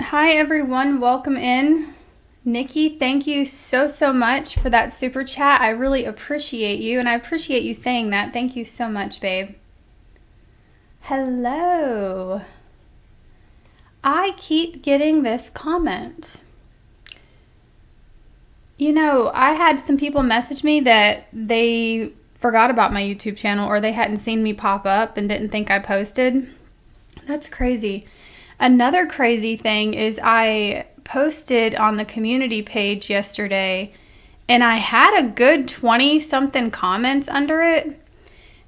Hi everyone, welcome in. Nikki, thank you so much for that super chat. I really appreciate you, and I appreciate you saying that. Thank you so much, babe. Hello. I keep getting this comment. You know, I had some people message me that they forgot about my YouTube channel or they hadn't seen me pop up and didn't think I posted. That's crazy. Another crazy thing is I posted on the community page yesterday and I had a good 20 something comments under it.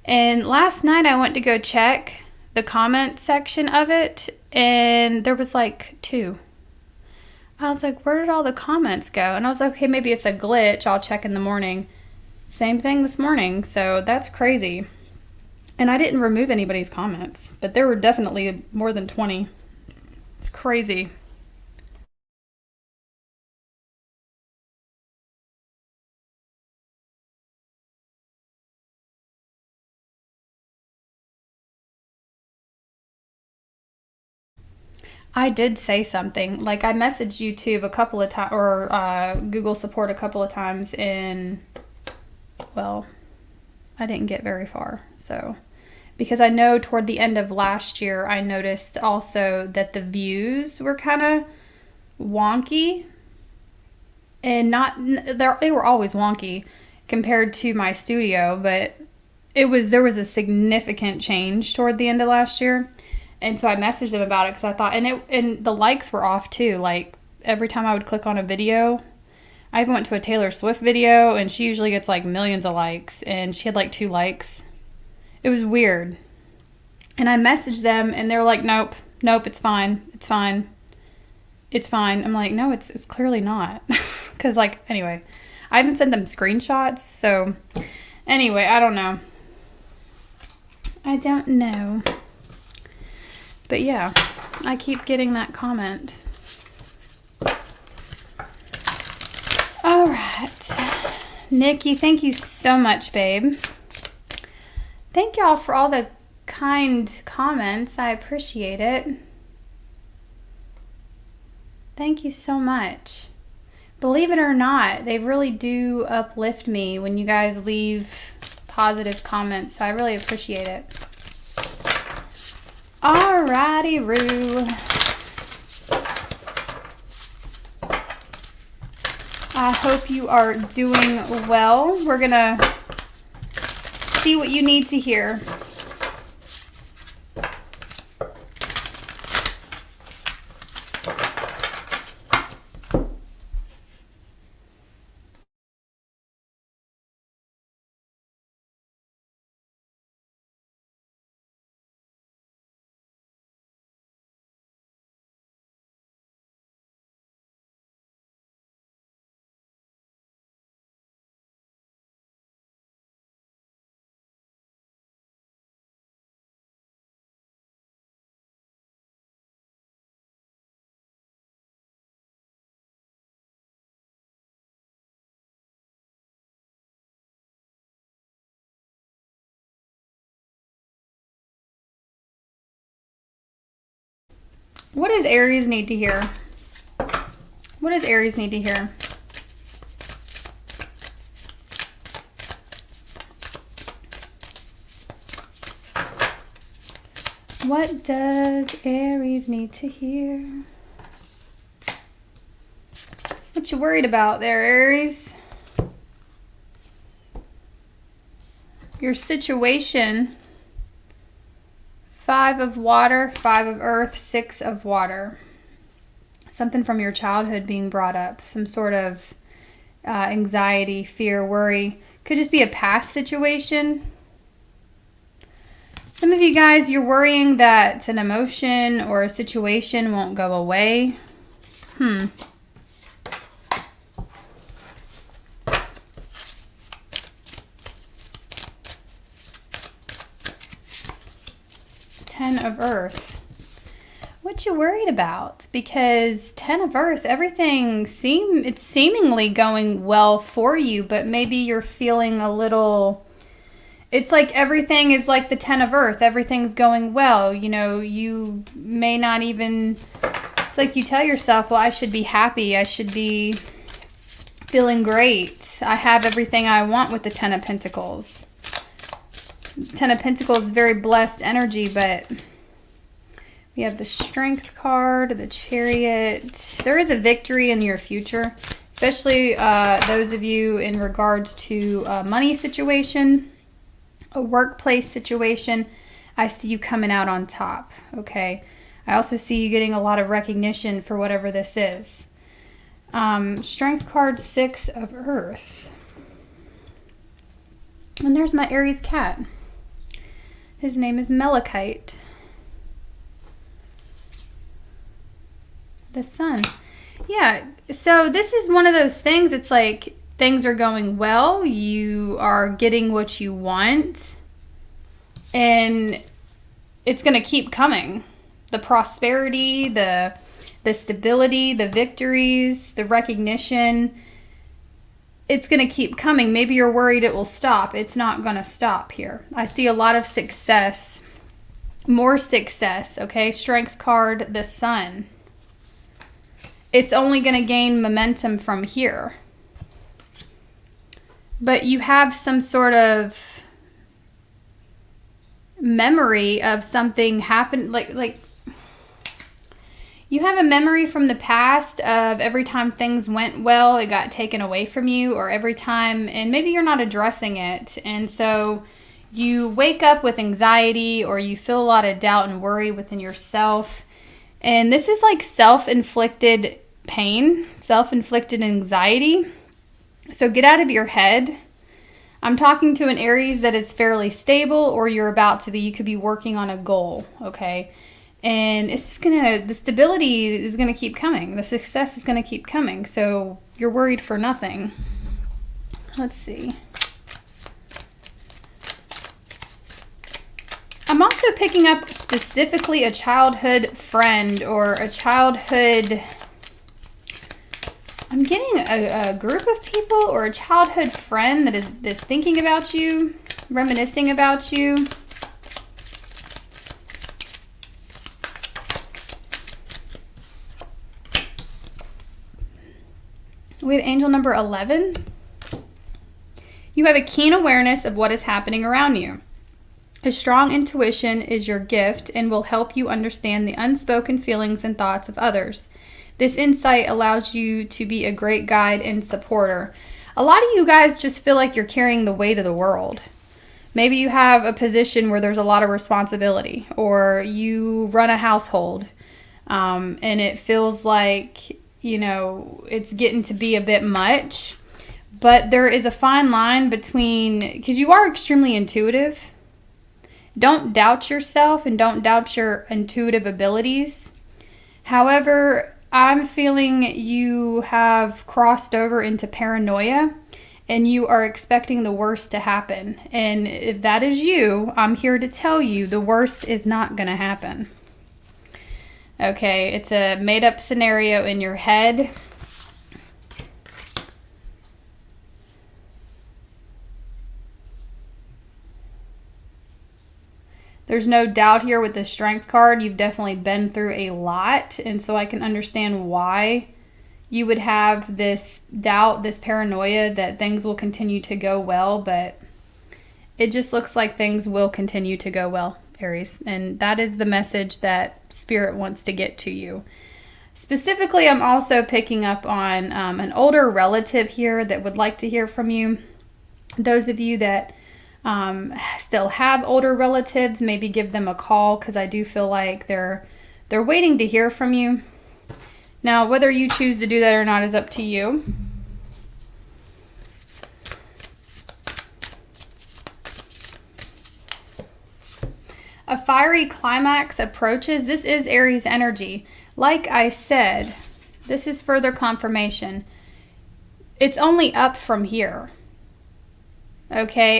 And last night I went to go check the comment section of it and there was like 2. I was like, where did all the comments go? And I was like, okay, maybe it's a glitch. I'll check in the morning. Same thing this morning. So that's crazy. And I didn't remove anybody's comments, but there were definitely more than 20. It's crazy. I did say something. Like I messaged YouTube a couple of times, or Google support a couple of times, and well, I didn't get very far. So, because I know toward the end of last year, I noticed also that the views were kind of wonky, and not they were always wonky compared to my studio, but there was a significant change toward the end of last year. And so I messaged them about it because I thought, and the likes were off too. Like every time I would click on a video, I even went to a Taylor Swift video and she usually gets like millions of likes and she had like 2 likes. It was weird. And I messaged them and they're like, nope, it's fine. It's fine. It's fine. I'm like, no, it's clearly not. Because like, anyway, I haven't sent them screenshots. So anyway, I don't know. But yeah, I keep getting that comment. All right. Nikki, thank you so much, babe. Thank y'all for all the kind comments. I appreciate it. Thank you so much. Believe it or not, they really do uplift me when you guys leave positive comments. So I really appreciate it. Alrighty, Roo. I hope you are doing well. We're gonna see what you need to hear. What does Aries need to hear? What does Aries need to hear? What does Aries need to hear? What you worried about there, Aries? Your situation. 5 of water, 5 of earth, 6 of water. Something from your childhood being brought up. Some sort of anxiety, fear, worry. Could just be a past situation. Some of you guys, you're worrying that an emotion or a situation won't go away. 10 of earth. What you worried about? Because 10 of earth, it's seemingly going well for you, but maybe you're feeling a little, it's like everything is like the 10 of earth. Everything's going well. You know, you may not even It's like you tell yourself, well, I should be happy. I should be feeling great. I have everything I want with the Ten of Pentacles. Ten of Pentacles is very blessed energy, but we have the Strength card, the Chariot. There is a victory in your future, especially those of you in regards to a money situation, a workplace situation. I see you coming out on top, okay? I also see you getting a lot of recognition for whatever this is. Strength card, 6 of Earth. And there's my Aries cat. His name is Melachite. The Sun. Yeah, so this is one of those things. It's like things are going well. You are getting what you want. And it's going to keep coming. The prosperity, the stability, the victories, the recognition. It's going to keep coming. Maybe you're worried it will stop. It's not going to stop here. I see a lot of success. More success, okay? Strength card, the Sun. It's only going to gain momentum from here. But you have some sort of memory of something happened, like you have a memory from the past of every time things went well, it got taken away from you, or every time, and maybe you're not addressing it, and so you wake up with anxiety, or you feel a lot of doubt and worry within yourself. And this is like self-inflicted pain, self-inflicted anxiety. So get out of your head. I'm talking to an Aries that is fairly stable, or you're about to be. You could be working on a goal, okay? And it's just the stability is gonna keep coming. The success is gonna keep coming. So you're worried for nothing. Let's see. I'm also picking up specifically a childhood friend or a childhood... I'm getting a group of people or a childhood friend that is thinking about you, reminiscing about you. We have angel number 11. You have a keen awareness of what is happening around you. A strong intuition is your gift and will help you understand the unspoken feelings and thoughts of others. This insight allows you to be a great guide and supporter. A lot of you guys just feel like you're carrying the weight of the world. Maybe you have a position where there's a lot of responsibility, or you run a household, and it feels like, you know, it's getting to be a bit much. But there is a fine line between, because you are extremely intuitive. Don't doubt yourself and don't doubt your intuitive abilities. However, I'm feeling you have crossed over into paranoia and you are expecting the worst to happen. And if that is you, I'm here to tell you the worst is not going to happen. Okay, it's a made-up scenario in your head. There's no doubt here with the Strength card. You've definitely been through a lot. And so I can understand why you would have this doubt, this paranoia that things will continue to go well. But it just looks like things will continue to go well, Aries. And that is the message that Spirit wants to get to you. Specifically, I'm also picking up on an older relative here that would like to hear from you. Those of you that still have older relatives, maybe give them a call, because I do feel like they're waiting to hear from you. Now, whether you choose to do that or not is up to you. A fiery climax approaches. This is Aries energy. Like I said, this is further confirmation. It's only up from here. Okay,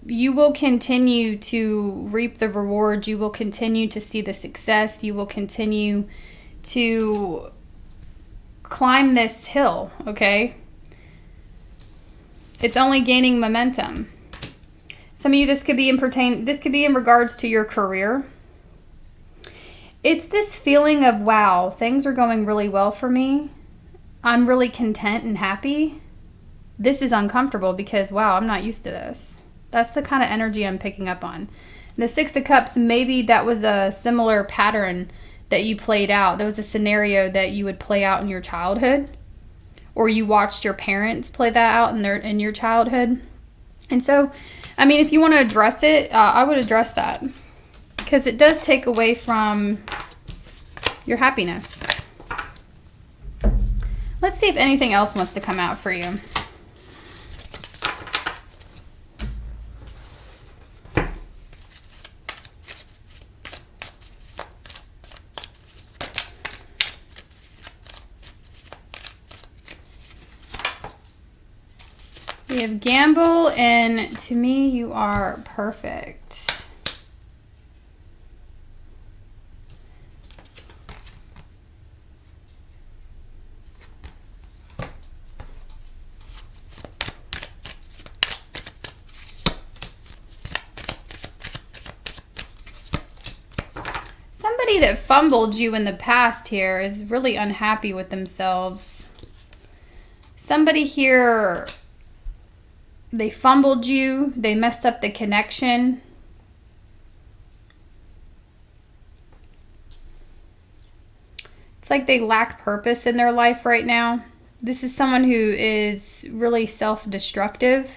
you will continue to reap the rewards. You will continue to see the success. You will continue to climb this hill, okay? It's only gaining momentum. Some of you, this could be in regards to your career. It's this feeling of, wow, things are going really well for me. I'm really content and happy. This is uncomfortable because, wow, I'm not used to this. That's the kind of energy I'm picking up on. The Six of Cups, maybe that was a similar pattern that you played out. That was a scenario that you would play out in your childhood, or you watched your parents play that out in your childhood. And so, I mean, if you want to address it, I would address that, because it does take away from your happiness. Let's see if anything else wants to come out for you. We have gamble, and to me, you are perfect. Somebody that fumbled you in the past here is really unhappy with themselves. Somebody here, they fumbled you, they messed up the connection. It's like they lack purpose in their life right now. This is someone who is really self-destructive.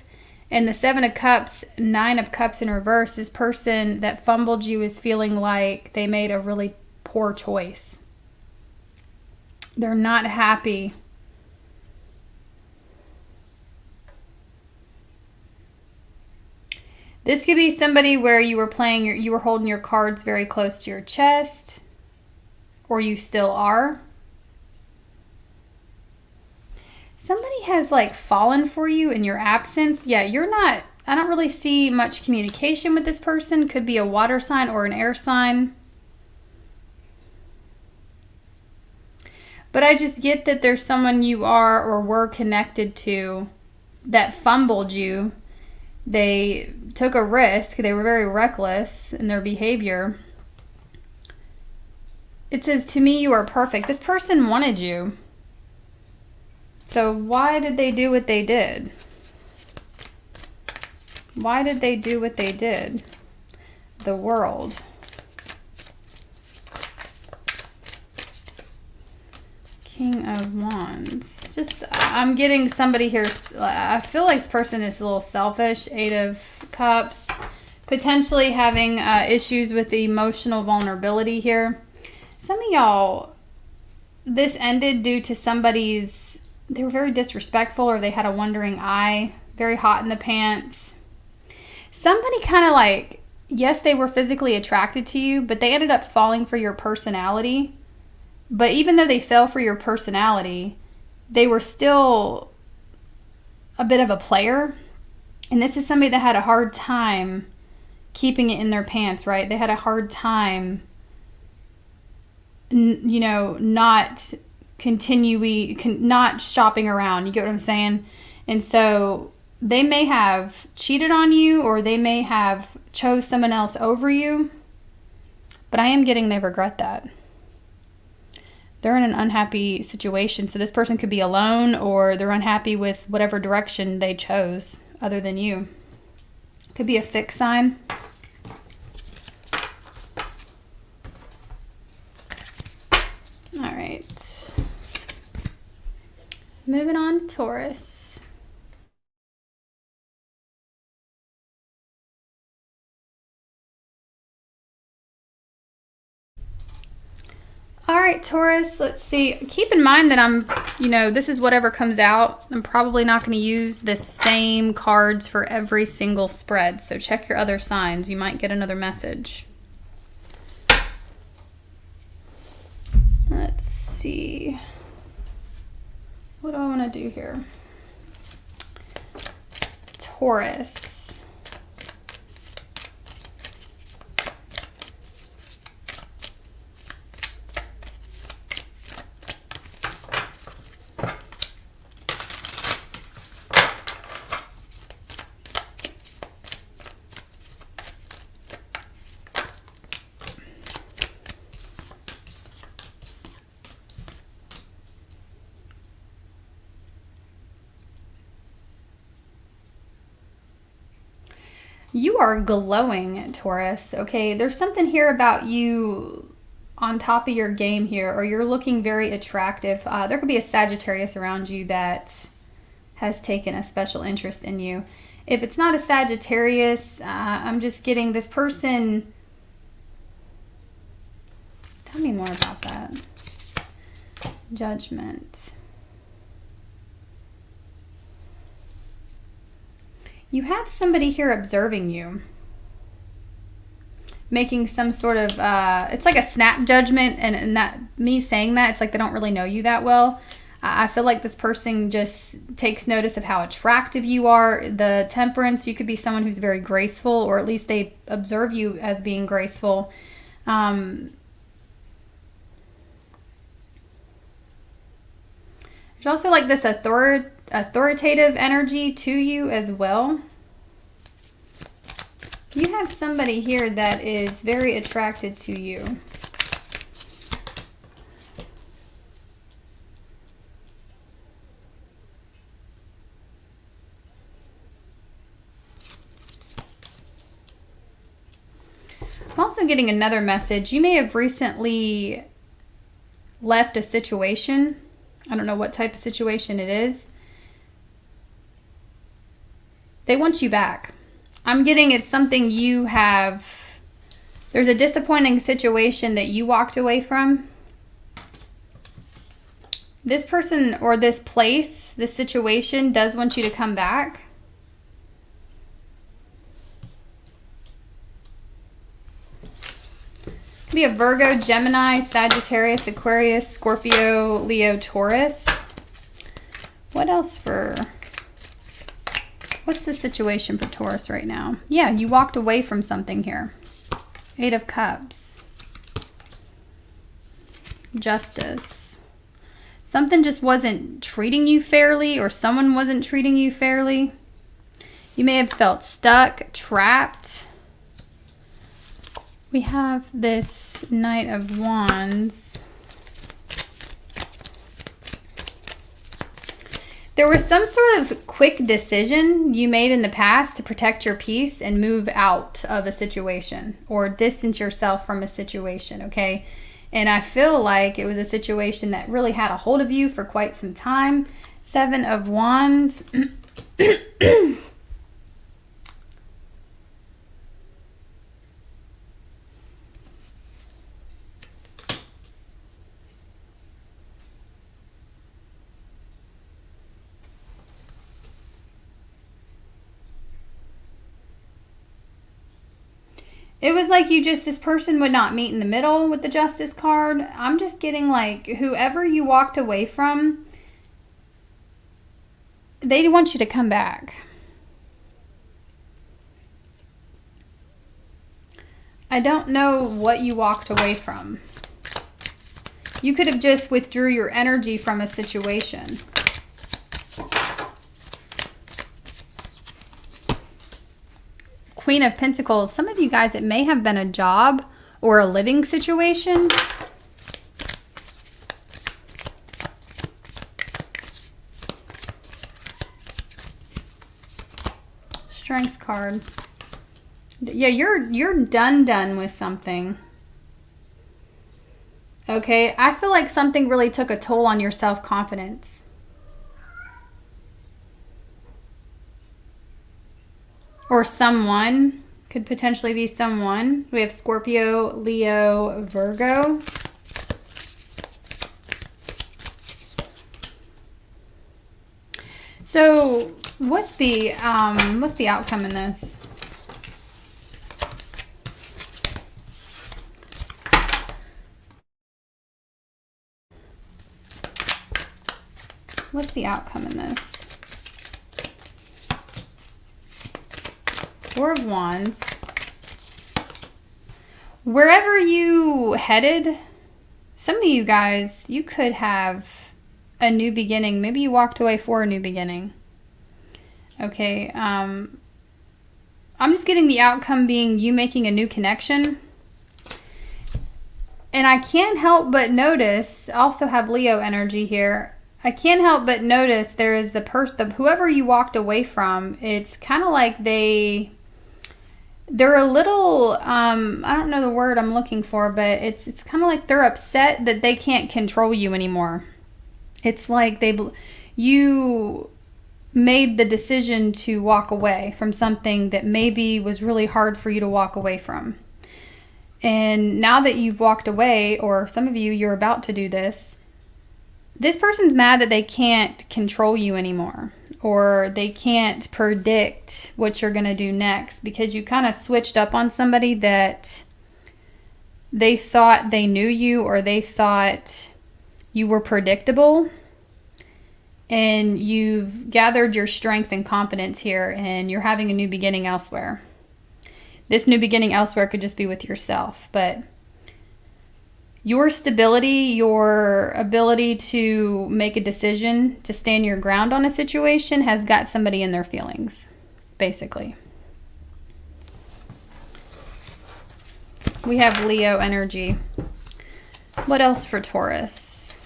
And the Seven of Cups, Nine of Cups in reverse, this person that fumbled you is feeling like they made a really poor choice. They're not happy. This could be somebody where you were holding your cards very close to your chest, or you still are. Somebody has like fallen for you in your absence. Yeah, I don't really see much communication with this person. Could be a water sign or an air sign. But I just get that there's someone you are or were connected to that fumbled you. They took a risk. They were very reckless in their behavior. It says, to me, you are perfect. This person wanted you. So why did they do what they did? Why did they do what they did? The World. King of Wands. I'm getting somebody here. I feel like this person is a little selfish. Eight of Cups. Potentially having issues with the emotional vulnerability here. Some of y'all, this ended due to they were very disrespectful, or they had a wandering eye. Very hot in the pants. Somebody kind of like, yes, they were physically attracted to you, but they ended up falling for your personality. But even though they fell for your personality, they were still a bit of a player. And this is somebody that had a hard time keeping it in their pants, right? They had a hard time, not not shopping around. You get what I'm saying? And so they may have cheated on you, or they may have chose someone else over you. But I am getting they regret that. They're in an unhappy situation. So this person could be alone, or they're unhappy with whatever direction they chose other than you. Could be a fixed sign. All right. Moving on to Taurus. All right, Taurus, let's see. Keep in mind that this is whatever comes out. I'm probably not going to use the same cards for every single spread. So check your other signs. You might get another message. Let's see. What do I want to do here? Taurus. You are glowing, Taurus. Okay, there's something here about you on top of your game here, or you're looking very attractive. There could be a Sagittarius around you that has taken a special interest in you. If it's not a Sagittarius, I'm just getting this person. Tell me more about that. Judgment. You have somebody here observing you, making some sort of, it's like a snap judgment, and that, me saying that, it's like they don't really know you that well. I feel like this person just takes notice of how attractive you are. The Temperance, you could be someone who's very graceful, or at least they observe you as being graceful. There's also like this authoritative energy to you as well. You have somebody here that is very attracted to you. I'm also getting another message. You may have recently left a situation. I don't know what type of situation it is. They want you back. I'm getting it's something you have. There's a disappointing situation that you walked away from. This person or this place, this situation does want you to come back. Could be a Virgo, Gemini, Sagittarius, Aquarius, Scorpio, Leo, Taurus. What else for... What's the situation for Taurus right now? Yeah, you walked away from something here. 8 of Cups. Justice. Something just wasn't treating you fairly, or someone wasn't treating you fairly. You may have felt stuck, trapped. We have this Knight of Wands. There was some sort of quick decision you made in the past to protect your peace and move out of a situation or distance yourself from a situation, okay? And I feel like it was a situation that really had a hold of you for quite some time. 7 of Wands. It was like this person would not meet in the middle with the Justice card. I'm just getting like whoever you walked away from, they want you to come back. I don't know what you walked away from. You could have just withdrew your energy from a situation. Queen of Pentacles. Some of you guys, it may have been a job or a living situation. Strength card. Yeah, you're done with something. Okay, I feel like something really took a toll on your self-confidence. Or someone, could potentially be someone. We have Scorpio, Leo, Virgo. So what's the outcome in this? What's the outcome in this? 4 of Wands. Wherever you headed, some of you guys, you could have a new beginning. Maybe you walked away for a new beginning. Okay, I'm just getting the outcome being you making a new connection. And I can't help but notice, also have Leo energy here. I can't help but notice there is whoever you walked away from, it's kind of like they they're a little, I don't know the word I'm looking for, but it's kind of like they're upset that they can't control you anymore. It's like you made the decision to walk away from something that maybe was really hard for you to walk away from. And now that you've walked away, or some of you, you're about to do this, this person's mad that they can't control you anymore, or they can't predict what you're going to do next, because you kind of switched up on somebody that they thought they knew you, or they thought you were predictable, and you've gathered your strength and confidence here, and you're having a new beginning elsewhere. This new beginning elsewhere could just be with yourself, but your stability, your ability to make a decision, to stand your ground on a situation has got somebody in their feelings, basically. We have Leo energy. What else for Taurus?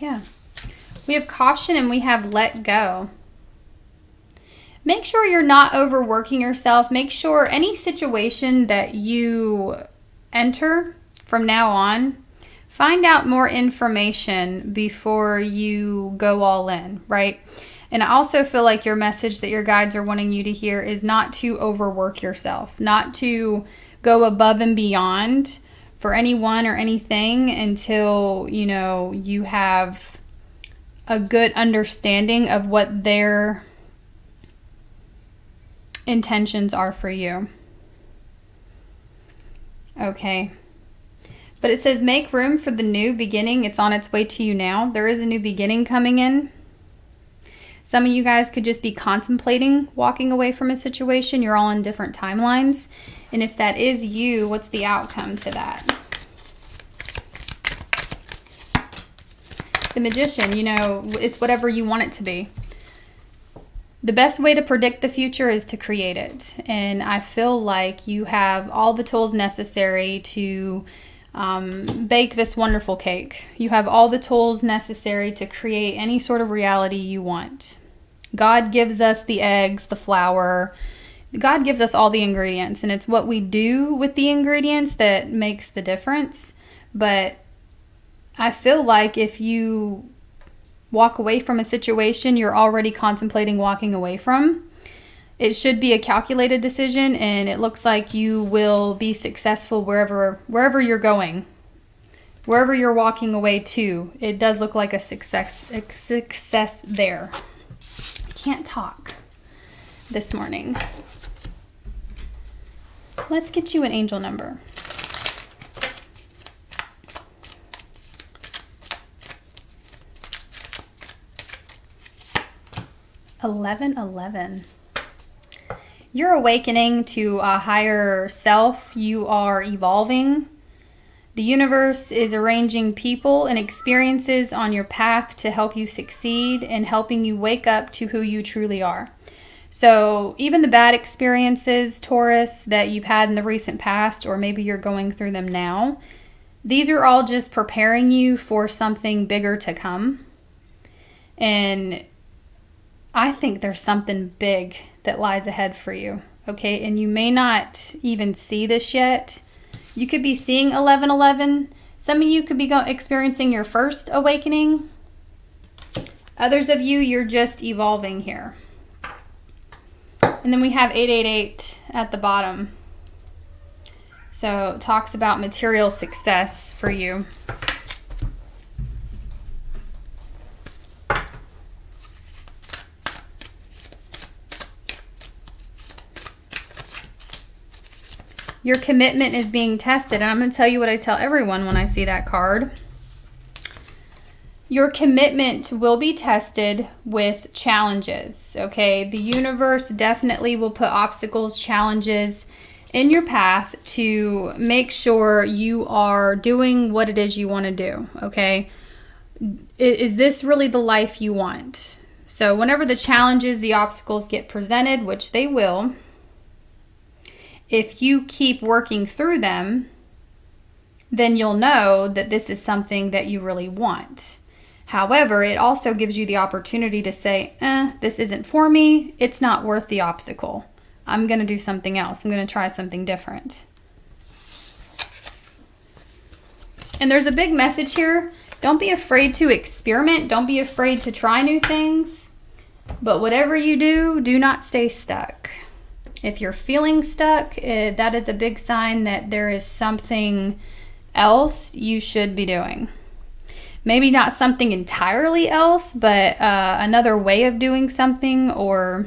Yeah. We have caution and we have let go. Make sure you're not overworking yourself. Make sure any situation that you enter from now on, find out more information before you go all in, right? And I also feel like your message that your guides are wanting you to hear is not to overwork yourself, not to go above and beyond for anyone or anything until, you know, you have a good understanding of what their intentions are for you. Okay. But it says make room for the new beginning. It's on its way to you now. There is a new beginning coming in. Some of you guys could just be contemplating walking away from a situation. You're all on different timelines. And if that is you, what's the outcome to that? The Magician, you know, it's whatever you want it to be. The best way to predict the future is to create it. And I feel like you have all the tools necessary to bake this wonderful cake. You have all the tools necessary to create any sort of reality you want. God gives us the eggs, the flour. God gives us all the ingredients, and it's what we do with the ingredients that makes the difference. But I feel like if you walk away from a situation you're already contemplating walking away from, it should be a calculated decision, and it looks like you will be successful wherever you're going. Wherever you're walking away to, it does look like a success there. I can't talk this morning. Let's get you an angel number. $11. You're awakening to a higher self. You are evolving. The universe is arranging people and experiences on your path to help you succeed and helping you wake up to who you truly are. So even the bad experiences, Taurus, that you've had in the recent past, or maybe you're going through them now, these are all just preparing you for something bigger to come. And I think there's something big that lies ahead for you, okay? And you may not even see this yet. You could be seeing 1111. Some of you could be experiencing your first awakening. Others of you, you're just evolving here. And then we have 888 at the bottom. So it talks about material success for you. Your commitment is being tested. And I'm going to tell you what I tell everyone when I see that card. Your commitment will be tested with challenges, okay? The universe definitely will put obstacles, challenges in your path to make sure you are doing what it is you want to do, okay? Is this really the life you want? So whenever the challenges, the obstacles get presented, which they will, if you keep working through them, then you'll know that this is something that you really want. However, it also gives you the opportunity to say, this isn't for me. It's not worth the obstacle. I'm going to do something else. I'm going to try something different. And there's a big message here. Don't be afraid to experiment. Don't be afraid to try new things. But whatever you do, do not stay stuck. If you're feeling stuck, that is a big sign that there is something else you should be doing. Maybe not something entirely else, but another way of doing something, or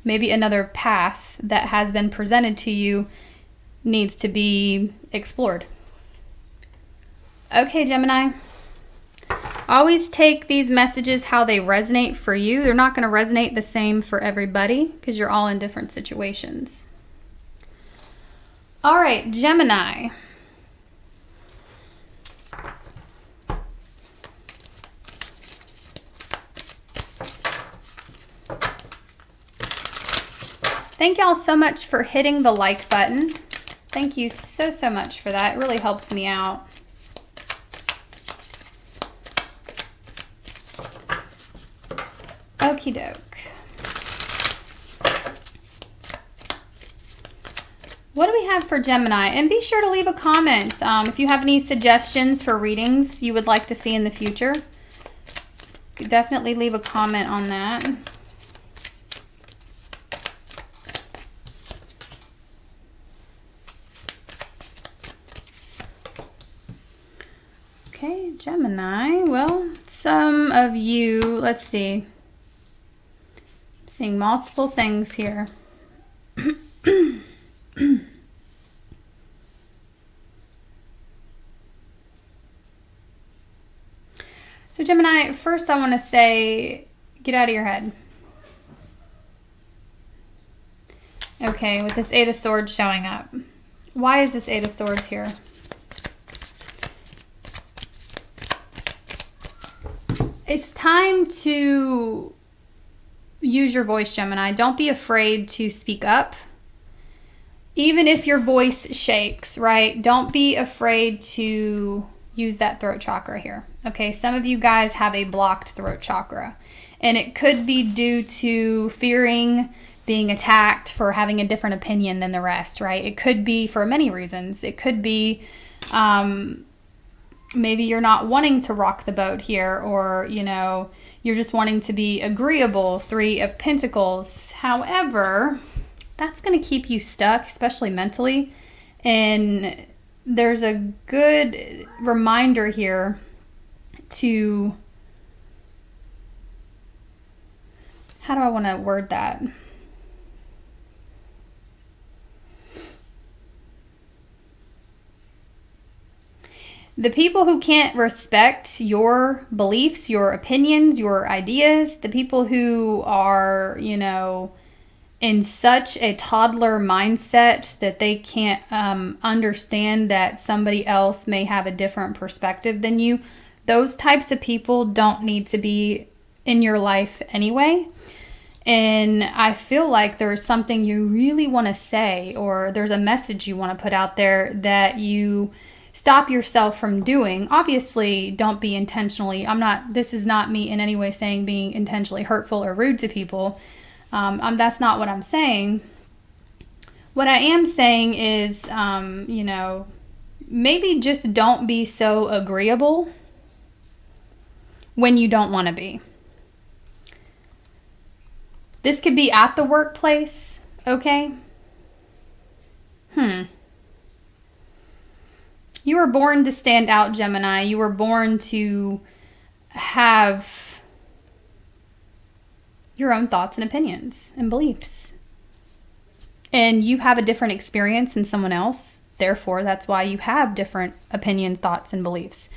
maybe another path that has been presented to you needs to be explored. Okay, Gemini. Always take these messages how they resonate for you. They're not going to resonate the same for everybody because you're all in different situations. All right, Gemini. Thank y'all so much for hitting the like button. Thank you so, so much for that. It really helps me out. Okie doke. What do we have for Gemini? And be sure to leave a comment if you have any suggestions for readings you would like to see in the future. You could definitely leave a comment on that. Okay, Gemini. Well, some of you, let's see. I'm seeing multiple things here. So Gemini, first I want to say, get out of your head. Okay, with this Eight of Swords showing up. Why is this Eight of Swords here? It's time to use your voice, Gemini. Don't be afraid to speak up. Even if your voice shakes, right? Don't be afraid to use that throat chakra here. Okay, some of you guys have a blocked throat chakra. And it could be due to fearing being attacked for having a different opinion than the rest, right? It could be for many reasons. It could be maybe you're not wanting to rock the boat here, or, you know, you're just wanting to be agreeable. Three of Pentacles. However, that's going to keep you stuck, especially mentally. And there's a good reminder here to, how do I want to word that? The people who can't respect your beliefs, your opinions, your ideas, the people who are, you know, in such a toddler mindset that they can't understand that somebody else may have a different perspective than you, those types of people don't need to be in your life anyway. And I feel like there's something you really want to say, or there's a message you want to put out there that you stop yourself from doing. Obviously, don't be intentionally, this is not me in any way saying being intentionally hurtful or rude to people. That's not what I'm saying. What I am saying is, you know, maybe just don't be so agreeable when you don't want to be. This could be at the workplace, okay? You were born to stand out, Gemini. You were born to have your own thoughts and opinions and beliefs. And you have a different experience than someone else. Therefore, that's why you have different opinions, thoughts, and beliefs.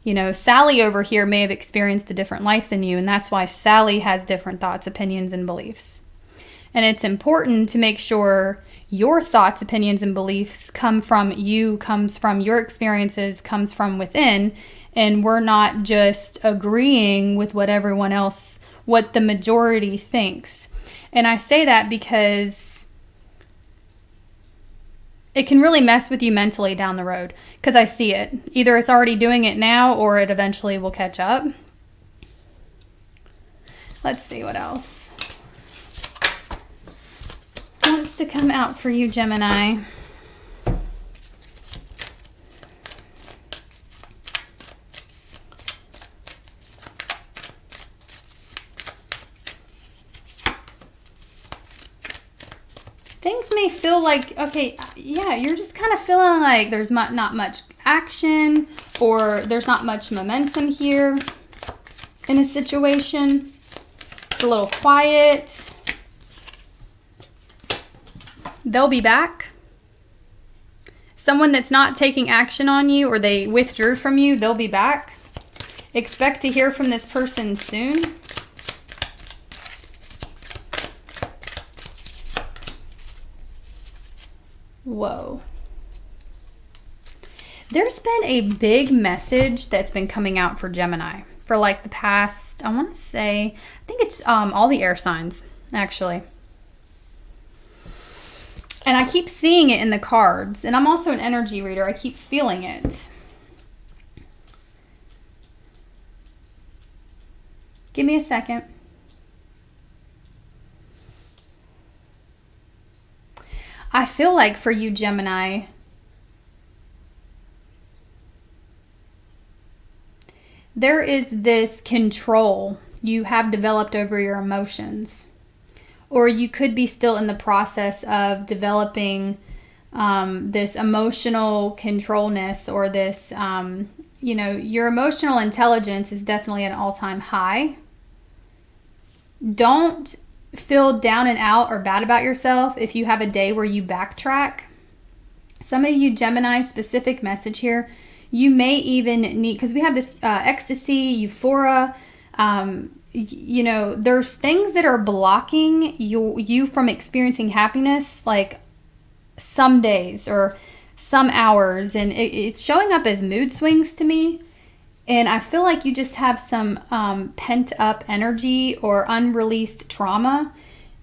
You know, Sally over here may have experienced a different life than you, and that's why Sally has different thoughts, opinions, and beliefs. And it's important to make sure your thoughts, opinions, and beliefs come from you, comes from your experiences, comes from within, and we're not just agreeing with what everyone else, what the majority thinks. And I say that because it can really mess with you mentally down the road, because I see it. Either it's already doing it now or it eventually will catch up. Let's see what else wants to come out for you, Gemini. Things may feel like, okay, yeah, you're just kind of feeling like there's not much action, or there's not much momentum here in a situation. It's a little quiet. They'll be back. Someone that's not taking action on you, or they withdrew from you, they'll be back. Expect to hear from this person soon. Whoa. There's been a big message that's been coming out for Gemini for like the past, I want to say, I think it's all the air signs, actually. And I keep seeing it in the cards. And I'm also an energy reader. I keep feeling it. Give me a second. I feel like for you, Gemini, there is this control you have developed over your emotions. Or you could be still in the process of developing this emotional controlness, or this, you know, your emotional intelligence is definitely at an all-time high. Don't feel down and out or bad about yourself if you have a day where you backtrack. Some of you Gemini, specific message here, you may even need, because we have this ecstasy, euphoria, you know, there's things that are blocking you from experiencing happiness, like some days or some hours, and it's showing up as mood swings to me. And I feel like you just have some pent up energy or unreleased trauma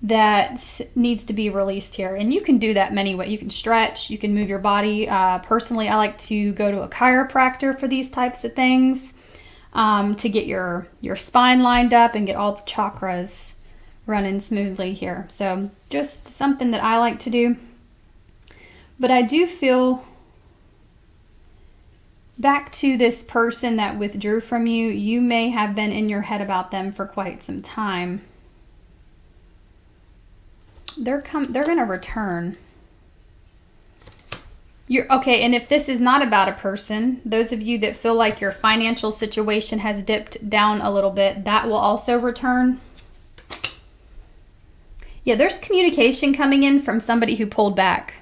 that needs to be released here. And you can do that many ways. You can stretch, you can move your body. Personally, I like to go to a chiropractor for these types of things, to get your spine lined up and get all the chakras running smoothly here. So just something that I like to do. But I do feel, back to this person that withdrew from you, you may have been in your head about them for quite some time. They're going to return. Okay, and if this is not about a person, those of you that feel like your financial situation has dipped down a little bit, that will also return. Yeah, there's communication coming in from somebody who pulled back.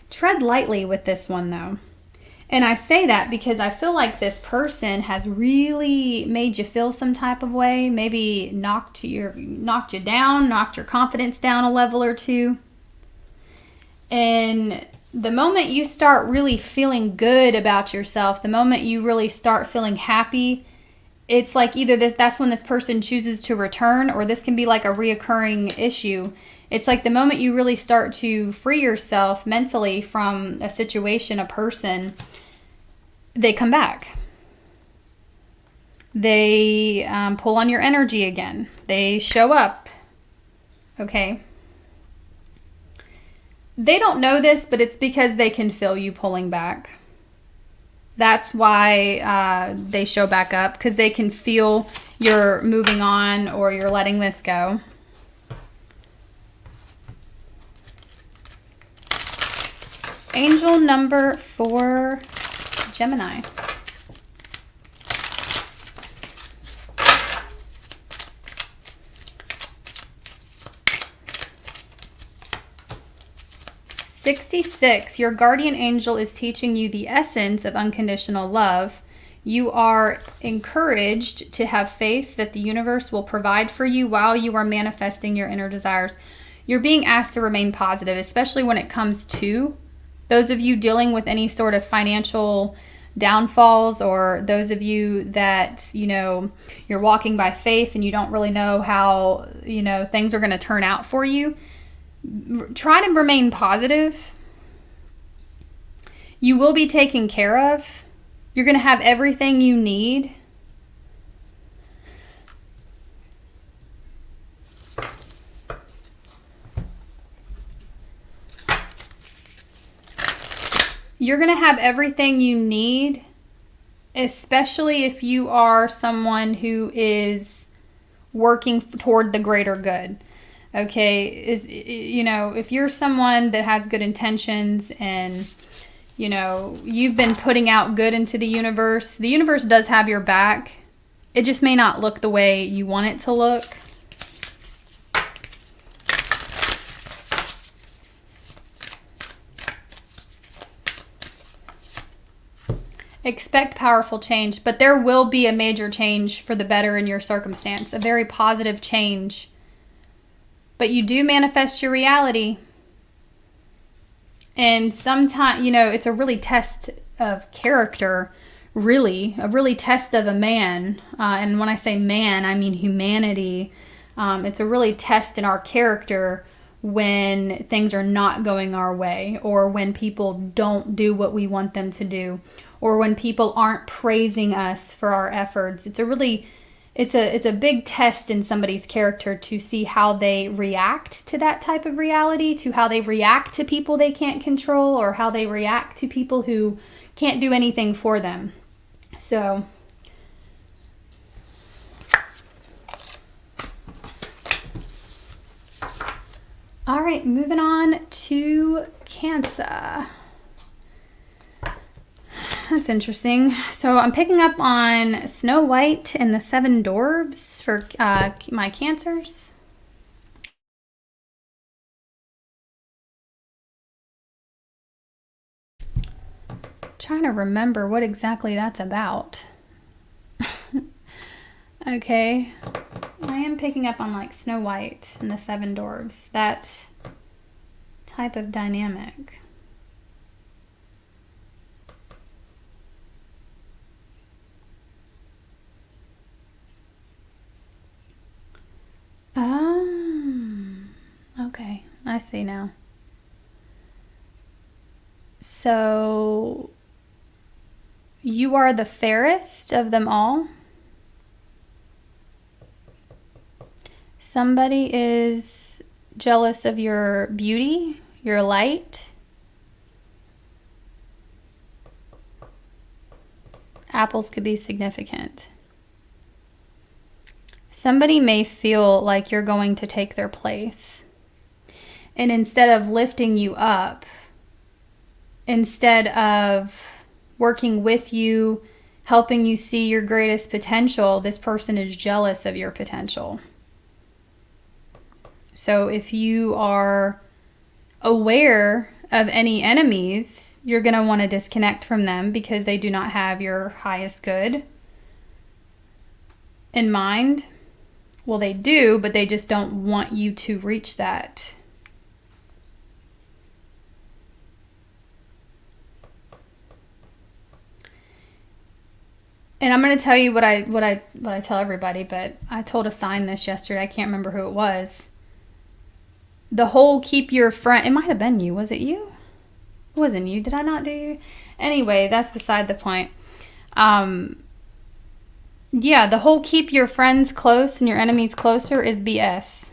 Tread lightly with this one, though. And I say that because I feel like this person has really made you feel some type of way, maybe knocked you down, knocked your confidence down a level or two. And the moment you start really feeling good about yourself, the moment you really start feeling happy, it's like either that's when this person chooses to return, or this can be like a reoccurring issue. It's like the moment you really start to free yourself mentally from a situation, a person, they come back. They pull on your energy again. They show up. Okay. They don't know this, but it's because they can feel you pulling back. That's why they show back up, because they can feel you're moving on or you're letting this go. Angel number 4, Gemini. "66, your guardian angel is teaching you the essence of unconditional love. You are encouraged to have faith that the universe will provide for you while you are manifesting your inner desires." You're being asked to remain positive, especially when it comes to those of you dealing with any sort of financial downfalls, or those of you that, you know, you're walking by faith and you don't really know how, you know, things are going to turn out for you, try to remain positive. You will be taken care of. You're going to have everything you need. You're going to have everything you need, especially if you are someone who is working toward the greater good. Okay, you know, if you're someone that has good intentions and, you know, you've been putting out good into the universe does have your back. It just may not look the way you want it to look. Expect powerful change, but there will be a major change for the better in your circumstance, a very positive change. But you do manifest your reality. And sometimes, you know, it's a really test of character, really, a really test of a man. And when I say man, I mean humanity. It's a really test in our character when things are not going our way, or when people don't do what we want them to do, or when people aren't praising us for our efforts. It's a big test in somebody's character to see how they react to that type of reality, to how they react to people they can't control, or how they react to people who can't do anything for them. So all right, moving on to Cancer. That's interesting. So I'm picking up on Snow White and the Seven Dwarfs for my Cancers. Trying to remember what exactly that's about. Okay. I am picking up on like Snow White and the Seven Dwarfs. That type of dynamic. Okay, I see now. So you are the fairest of them all. Somebody is jealous of your beauty, your light. Apples could be significant. Somebody may feel like you're going to take their place. And instead of lifting you up, instead of working with you, helping you see your greatest potential, this person is jealous of your potential. So if you are aware of any enemies, you're going to want to disconnect from them because they do not have your highest good in mind. Well, they do, but they just don't want you to reach that. And I'm going to tell you what I tell everybody, but I told a sign this yesterday. I can't remember who it was. The whole keep your friend, it might have been you. Was it you? It wasn't you. Did I not do you? Anyway, that's beside the point. Yeah, the whole keep your friends close and your enemies closer is BS.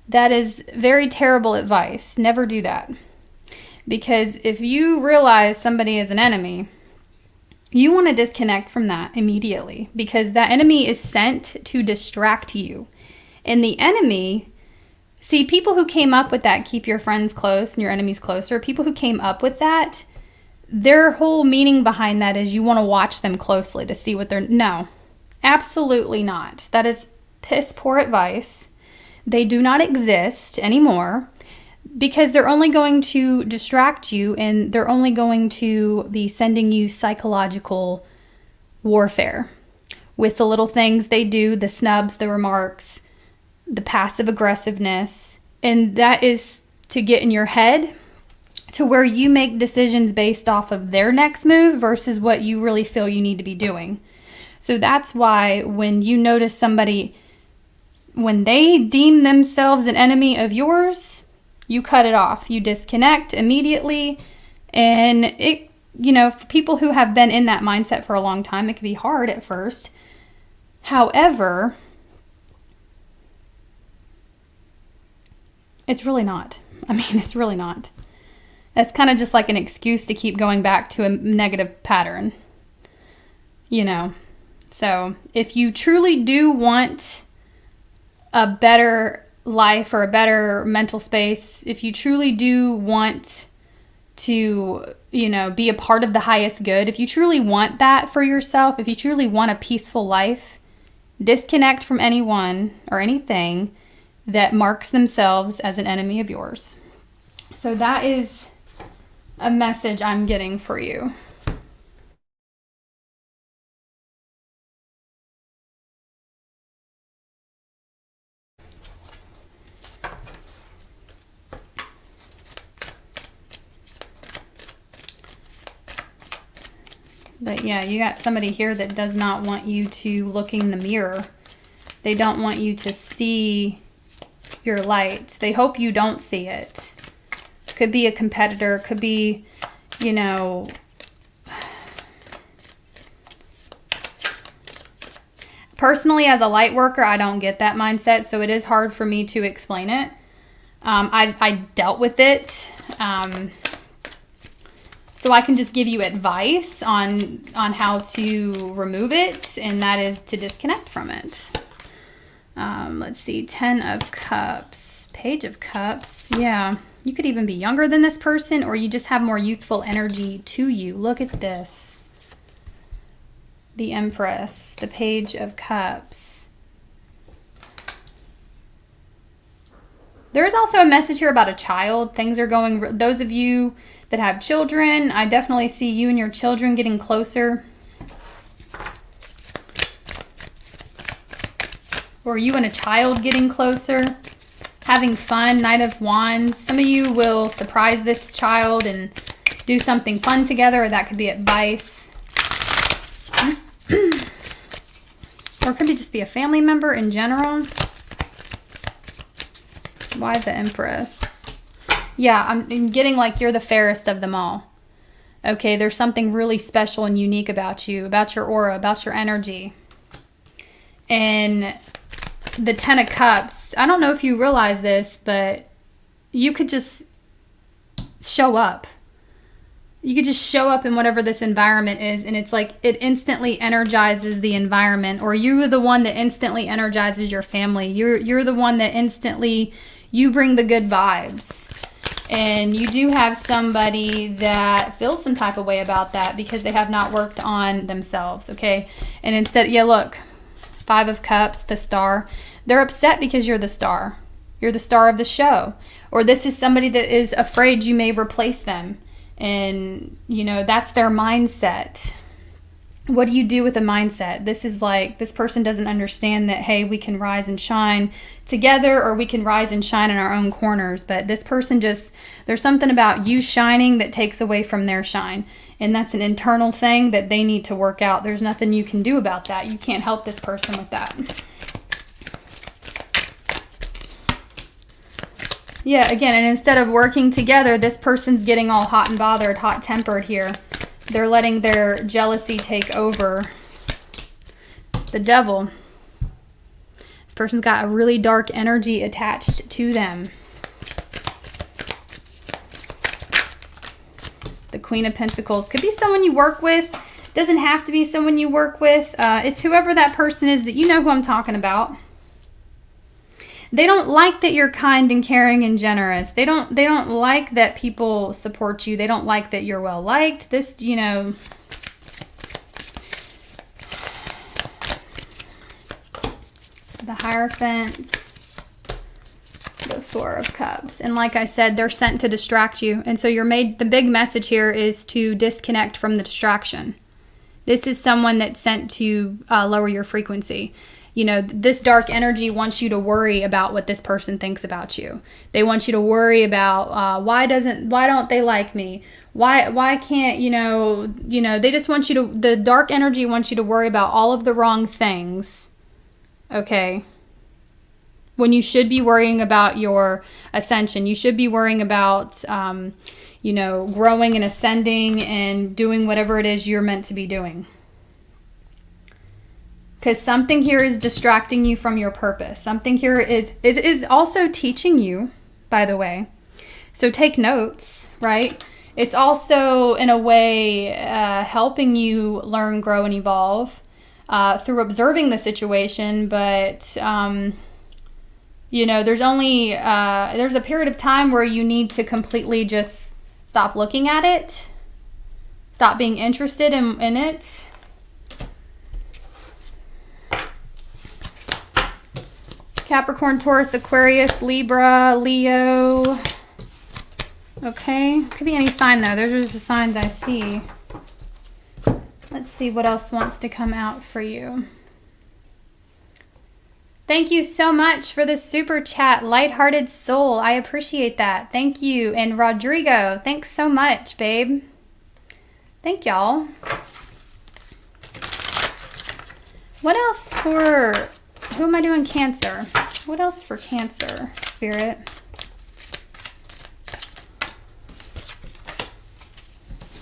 That is very terrible advice. Never do that. Because if you realize somebody is an enemy, you want to disconnect from that immediately, because that enemy is sent to distract you. And the enemy, see, people who came up with that, keep your friends close and your enemies closer, people who came up with that, their whole meaning behind that is you want to watch them closely to see what they're, no, absolutely not. That is piss poor advice. They do not exist anymore. Because they're only going to distract you, and they're only going to be sending you psychological warfare with the little things they do, the snubs, the remarks, the passive aggressiveness. And that is to get in your head, to where you make decisions based off of their next move versus what you really feel you need to be doing. So that's why when you notice somebody, when they deem themselves an enemy of yours, you cut it off. You disconnect immediately. And it, you know, for people who have been in that mindset for a long time, it can be hard at first. However, it's really not. I mean, it's really not. It's kind of just like an excuse to keep going back to a negative pattern, you know. So if you truly do want a better life or a better mental space, if you truly do want to, you know, be a part of the highest good, if you truly want that for yourself, if you truly want a peaceful life, disconnect from anyone or anything that marks themselves as an enemy of yours. So that is a message I'm getting for you. But yeah, you got somebody here that does not want you to look in the mirror. They don't want you to see your light. They hope you don't see it. Could be a competitor, could be, you know, personally as a light worker, I don't get that mindset, so it is hard for me to explain it. I dealt with it, so I can just give you advice on how to remove it, and that is to disconnect from it. Let's see, 10 of Cups, Page of Cups, yeah. You could even be younger than this person, or you just have more youthful energy to you. Look at this. The Empress, the Page of Cups. There's also a message here about a child. Things are going, those of you that have children, I definitely see you and your children getting closer. Or you and a child getting closer. Having fun, Knight of Wands. Some of you will surprise this child and do something fun together, or that could be advice. Or it could just be a family member in general. Why the Empress? Yeah, I'm getting like you're the fairest of them all. Okay, there's something really special and unique about you, about your aura, about your energy. And the 10 of Cups, I don't know if you realize this, but you could just show up. You could just show up in whatever this environment is, and it's like it instantly energizes the environment, or you're the one that instantly energizes your family. You're the one that instantly, you bring the good vibes. And you do have somebody that feels some type of way about that because they have not worked on themselves, okay? And instead, yeah, look, 5 of Cups, the Star. They're upset because you're the star. You're the star of the show. Or this is somebody that is afraid you may replace them. And, you know, that's their mindset. What do you do with a mindset? This is like, this person doesn't understand that, hey, we can rise and shine together, or we can rise and shine in our own corners. But this person just, there's something about you shining that takes away from their shine. And that's an internal thing that they need to work out. There's nothing you can do about that. You can't help this person with that. Yeah, again, and instead of working together, this person's getting all hot and bothered, hot-tempered here. They're letting their jealousy take over. The Devil. This person's got a really dark energy attached to them. The Queen of Pentacles. Could be someone you work with. Doesn't have to be someone you work with. It's whoever that person is that you know who I'm talking about. They don't like that you're kind and caring and generous. They don't like that people support you. They don't like that you're well liked. This, you know, the Hierophant, the 4 of Cups. And like I said, they're sent to distract you. And so the big message here is to disconnect from the distraction. This is someone that's sent to lower your frequency. You know, this dark energy wants you to worry about what this person thinks about you. They want you to worry about why don't they like me? Why can't, they just want you to, the dark energy wants you to worry about all of the wrong things. Okay. When you should be worrying about your ascension. You should be worrying about, growing and ascending and doing whatever it is you're meant to be doing. Because something here is distracting you from your purpose. Something here is also teaching you, by the way. So take notes, right? It's also, in a way, helping you learn, grow, and evolve through observing the situation. But, there's a period of time where you need to completely just stop looking at it. Stop being interested in it. Capricorn, Taurus, Aquarius, Libra, Leo. Okay, could be any sign though. Those are just the signs I see. Let's see what else wants to come out for you. Thank you so much for the super chat, Lighthearted Soul. I appreciate that. Thank you. And Rodrigo, thanks so much, babe. Thank y'all. What else for, who am I doing Cancer? What else for Cancer, Spirit?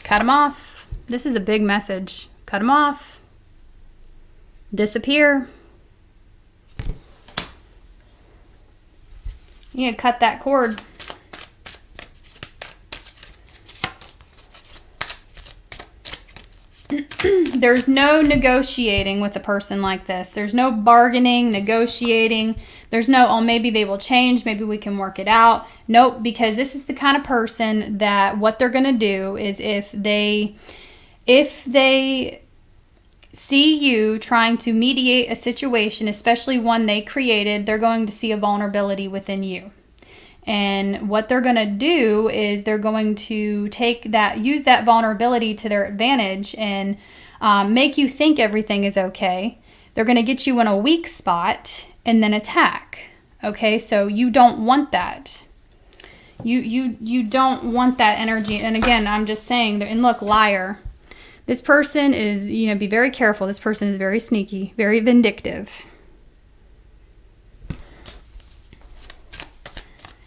Cut them off. This is a big message. Cut them off. Disappear. You need to cut that cord. There's no negotiating with a person like this. There's no bargaining, negotiating. There's no, oh, maybe they will change. Maybe we can work it out. Nope, because this is the kind of person that what they're going to do is if they see you trying to mediate a situation, especially one they created, they're going to see a vulnerability within you. And what they're going to do is they're going to use that vulnerability to their advantage and make you think everything is okay. They're going to get you in a weak spot and then attack. Okay, so you don't want that. You don't want that energy. And again, I'm just saying, and look, liar. This person is, be very careful. This person is very sneaky, very vindictive.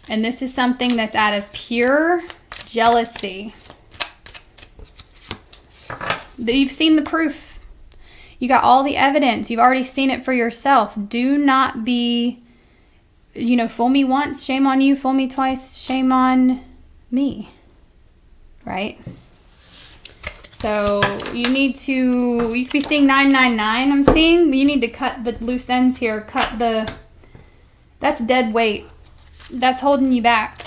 And this is something that's out of pure jealousy. You've seen the proof. You got all the evidence. You've already seen it for yourself. Do not be, fool me once, shame on you. Fool me twice, shame on me. Right? So you could be seeing 999, I'm seeing. You need to cut the loose ends here. That's dead weight. That's holding you back.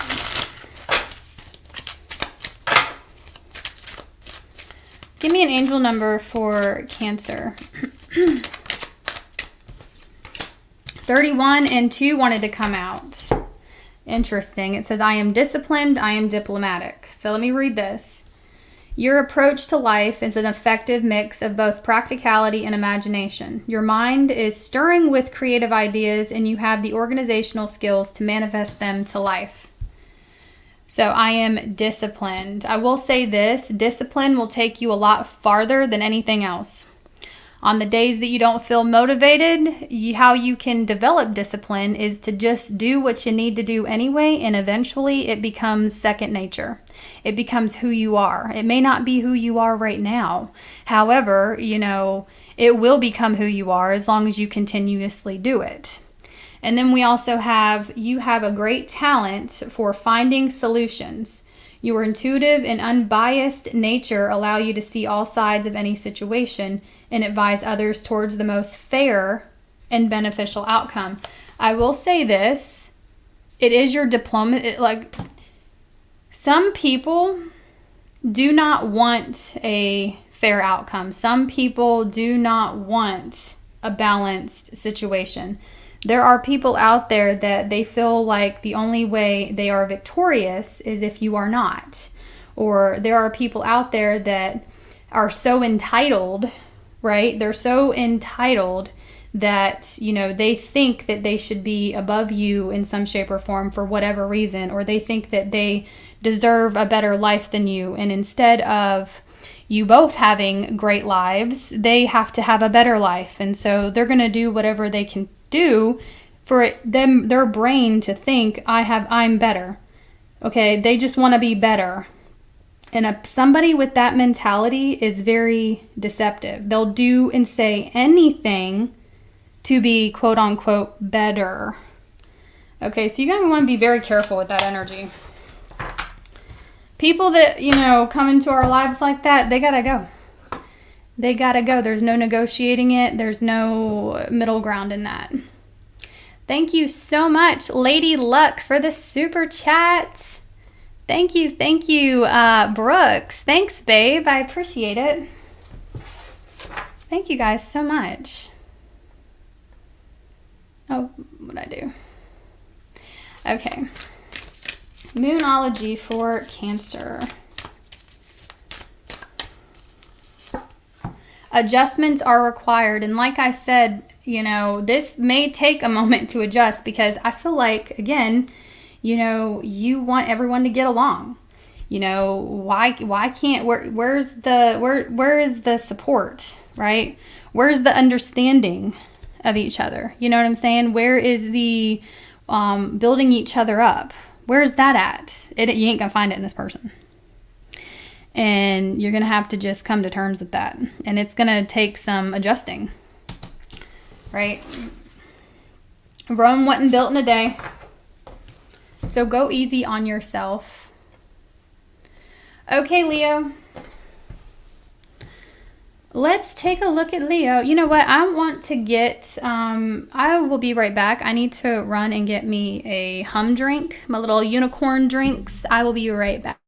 Give me an angel number for Cancer. 31 and 2 wanted to come out. Interesting. It says, I am disciplined, I am diplomatic. So let me read this. Your approach to life is an effective mix of both practicality and imagination. Your mind is stirring with creative ideas and you have the organizational skills to manifest them to life. So I am disciplined. I will say this, discipline will take you a lot farther than anything else. On the days that you don't feel motivated, how you can develop discipline is to just do what you need to do anyway, and eventually it becomes second nature. It becomes who you are. It may not be who you are right now. However, it will become who you are as long as you continuously do it. And then we also you have a great talent for finding solutions. Your intuitive and unbiased nature allow you to see all sides of any situation and advise others towards the most fair and beneficial outcome. I will say this, it is your diploma. Some people do not want a fair outcome. Some people do not want a balanced situation. There are people out there that they feel like the only way they are victorious is if you are not. Or there are people out there that are so entitled, right? They're so entitled that, you know, they think that they should be above you in some shape or form for whatever reason, or they think that they deserve a better life than you. And instead of you both having great lives, they have to have a better life. And so they're going to do whatever they can do for their brain to think I'm better. Okay, they just want to be better. And somebody with that mentality is very deceptive. They'll do and say anything to be quote unquote better. Okay, so you're going to want to be very careful with that energy. People that, you know, come into our lives like that, they gotta go. They gotta go. There's no negotiating it. There's no middle ground in that. Thank you so much, Lady Luck, for the super chat. Thank you, Brooks. Thanks, babe. I appreciate it. Thank you guys so much. Oh, what'd I do? Okay. Moonology for Cancer. Adjustments are required. And like I said, you know, this may take a moment to adjust because I feel like, again, you know, you want everyone to get along. You know, why can't, where is the support, right? Where's the understanding of each other? You know what I'm saying? Where is the building each other up? Where's that at? You ain't gonna find it in this person. And you're gonna have to just come to terms with that. And it's gonna take some adjusting, right? Rome wasn't built in a day. So go easy on yourself. Okay, Leo. Let's take a look at Leo. You know what? I want to get, I will be right back. I need to run and get me a hum drink, my little unicorn drinks. I will be right back.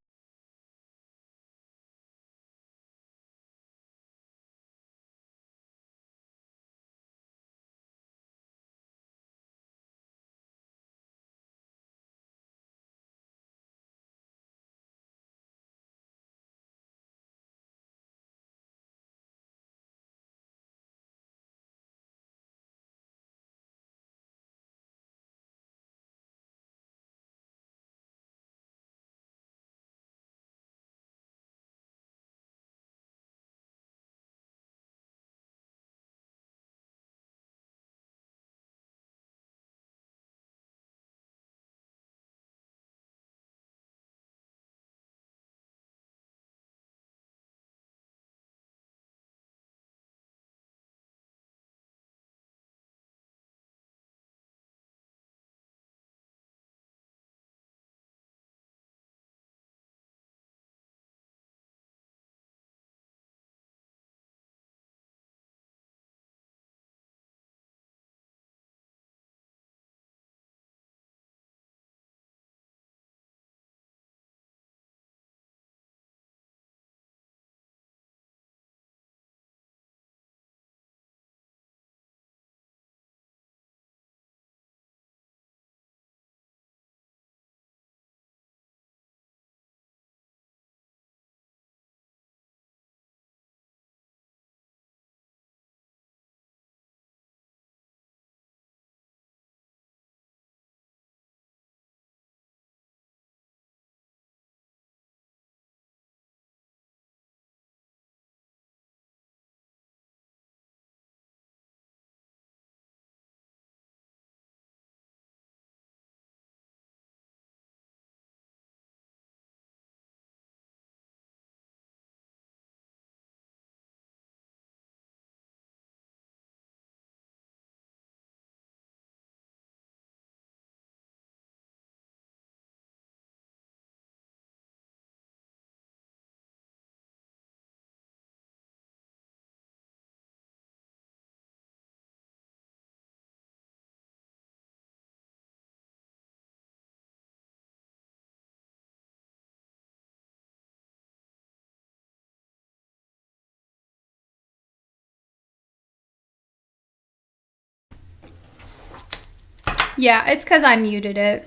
Yeah, it's because I muted it.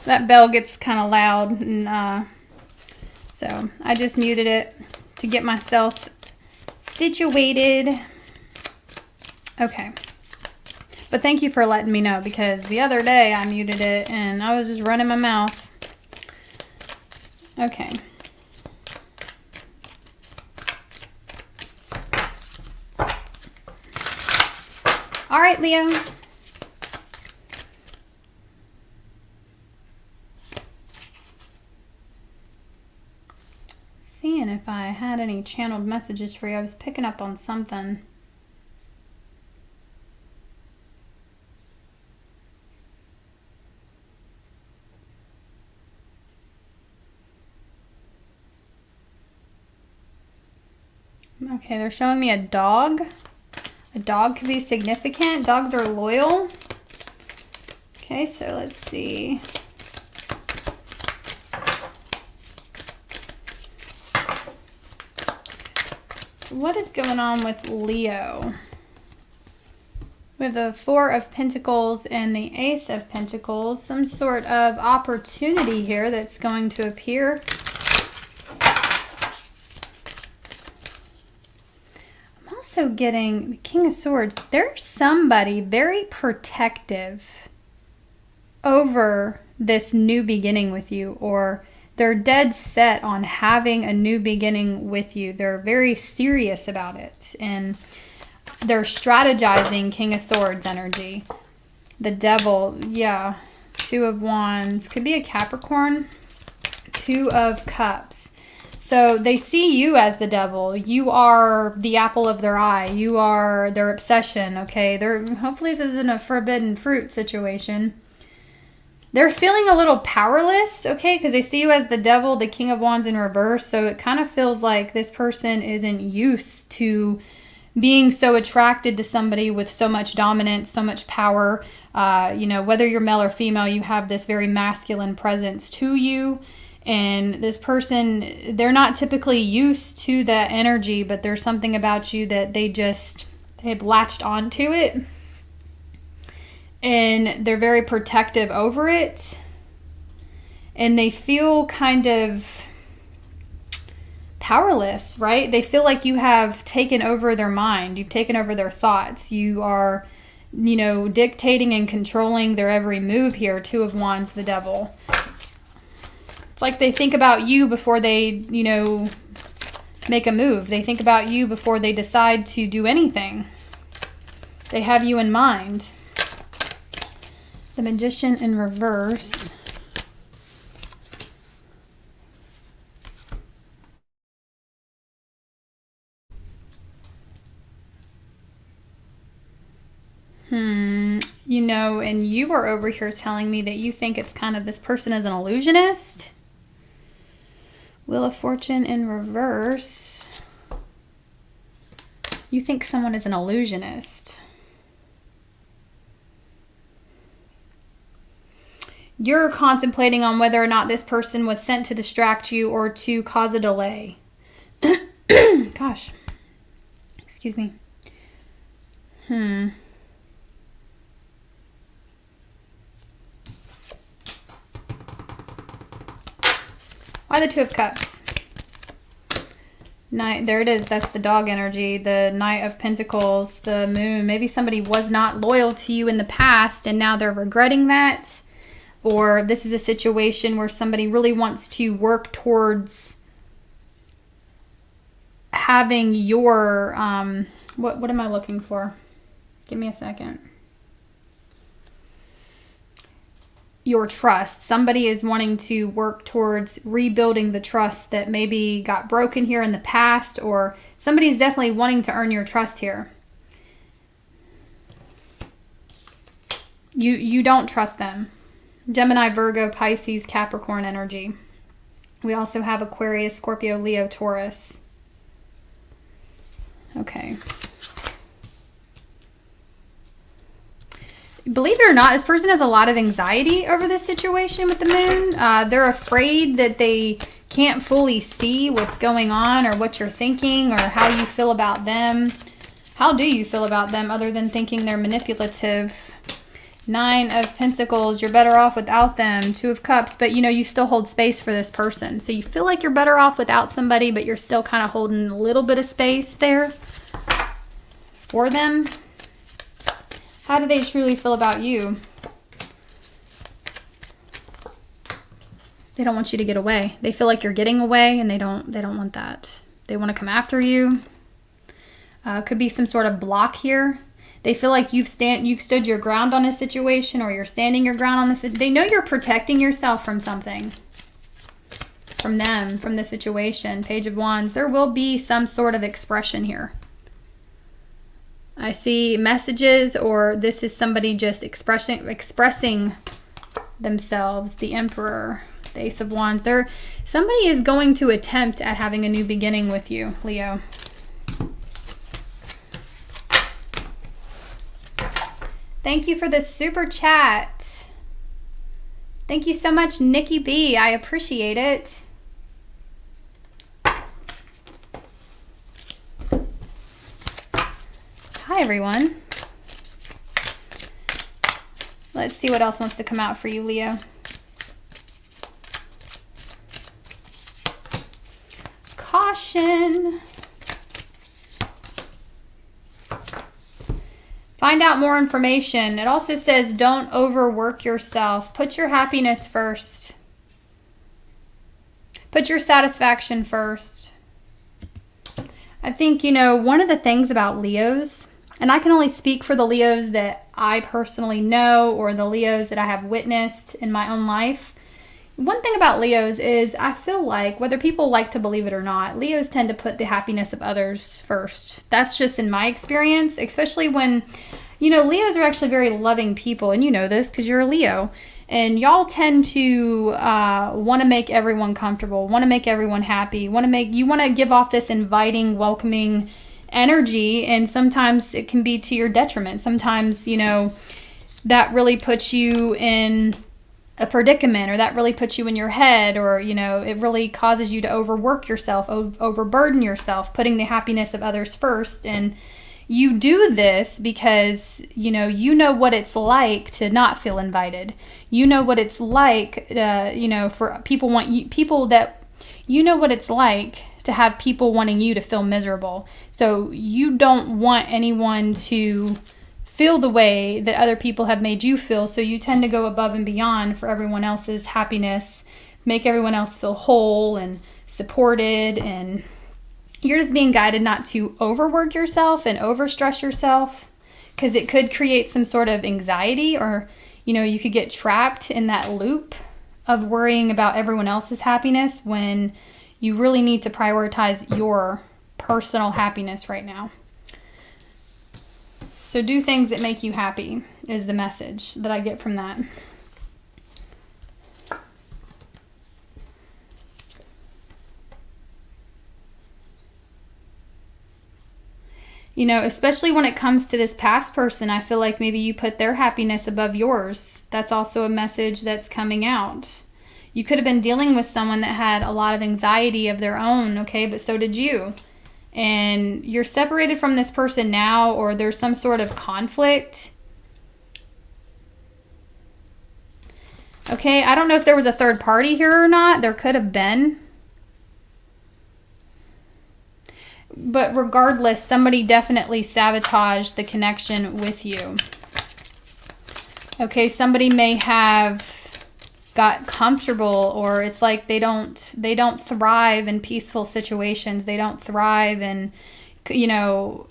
That bell gets kind of loud, and so I just muted it to get myself situated. Okay. But thank you for letting me know, because the other day I muted it and I was just running my mouth. Okay. All right, Leo. Seeing if I had any channeled messages for you. I was picking up on something. Okay, they're showing me a dog. A dog could be significant. Dogs are loyal. Okay, so let's see. What is going on with Leo? We have the Four of Pentacles and the Ace of Pentacles. Some sort of opportunity here that's going to appear. I'm also getting the King of Swords. There's somebody very protective over this new beginning with you, or they're dead set on having a new beginning with you. They're very serious about it, and they're strategizing. King of Swords energy. The Devil, yeah. Two of Wands. Could be a Capricorn. Two of Cups. So they see you as the devil. You are the apple of their eye. You are their obsession, okay? Hopefully this isn't a forbidden fruit situation. They're feeling a little powerless, okay? Because they see you as the devil, the King of Wands in reverse. So it kind of feels like this person isn't used to being so attracted to somebody with so much dominance, so much power. You know, whether you're male or female, you have this very masculine presence to you. And this person, they're not typically used to that energy, but there's something about you that they've latched onto it. And they're very protective over it. And they feel kind of powerless, right? They feel like you have taken over their mind. You've taken over their thoughts. You are, you know, dictating and controlling their every move here. Two of Wands, the Devil. It's like they think about you before they, you know, make a move. They think about you before they decide to do anything. They have you in mind. The Magician in reverse. You know, and you are over here telling me that you think it's kind of this person is an illusionist. Wheel of Fortune in reverse. You think someone is an illusionist. You're contemplating on whether or not this person was sent to distract you or to cause a delay. Gosh. Excuse me. Why the Two of Cups? Knight, there it is. That's the dog energy. The Knight of Pentacles, the Moon. Maybe somebody was not loyal to you in the past and now they're regretting that. Or this is a situation where somebody really wants to work towards having your, what am I looking for? Give me a second. Your trust. Somebody is wanting to work towards rebuilding the trust that maybe got broken here in the past, or somebody is definitely wanting to earn your trust here. You don't trust them. Gemini, Virgo, Pisces, Capricorn energy. We also have Aquarius, Scorpio, Leo, Taurus. Okay. Believe it or not, this person has a lot of anxiety over this situation with the moon. They're afraid that they can't fully see what's going on or what you're thinking or how you feel about them. How do you feel about them other than thinking they're manipulative? Nine of Pentacles, you're better off without them. Two of Cups, but you know, you still hold space for this person. So you feel like you're better off without somebody, but you're still kind of holding a little bit of space there for them. How do they truly feel about you? They don't want you to get away. They feel like you're getting away, and they don't want that. They want to come after you. Could be some sort of block here. They feel like you've stood your ground on a situation, or you're standing your ground on this. They know you're protecting yourself from something. From them, from the situation. Page of Wands. There will be some sort of expression here. I see messages, or this is somebody just expressing themselves. The Emperor, the Ace of Wands. Somebody is going to attempt at having a new beginning with you, Leo. Thank you for the super chat. Thank you so much, Nikki B. I appreciate it. Hi, everyone. Let's see what else wants to come out for you, Leo. Caution. Find out more information. It also says don't overwork yourself. Put your happiness first. Put your satisfaction first. I think, you know, one of the things about Leos, and I can only speak for the Leos that I personally know or the Leos that I have witnessed in my own life. One thing about Leos is I feel like, whether people like to believe it or not, Leos tend to put the happiness of others first. That's just in my experience, especially when, you know, Leos are actually very loving people. And you know this because you're a Leo. And y'all tend to want to make everyone comfortable, want to make everyone happy, you want to give off this inviting, welcoming energy. And sometimes it can be to your detriment. Sometimes, you know, that really puts you in a predicament, or that really puts you in your head, or, you know, it really causes you to overwork yourself, overburden yourself, putting the happiness of others first. And you do this because, you know what it's like to not feel invited. You know what it's like, you know, for people what it's like to have people wanting you to feel miserable. So you don't want anyone to feel the way that other people have made you feel. So you tend to go above and beyond for everyone else's happiness, make everyone else feel whole and supported, and you're just being guided not to overwork yourself and overstress yourself, because it could create some sort of anxiety, or, you know, you could get trapped in that loop of worrying about everyone else's happiness when you really need to prioritize your personal happiness right now. So do things that make you happy is the message that I get from that. You know, especially when it comes to this past person, I feel like maybe you put their happiness above yours. That's also a message that's coming out. You could have been dealing with someone that had a lot of anxiety of their own, okay, but so did you. And you're separated from this person now, or there's some sort of conflict. Okay, I don't know if there was a third party here or not. There could have been. But regardless, somebody definitely sabotaged the connection with you. Okay, somebody may have got comfortable, or it's like they don't thrive in peaceful situations. They don't thrive in, you know,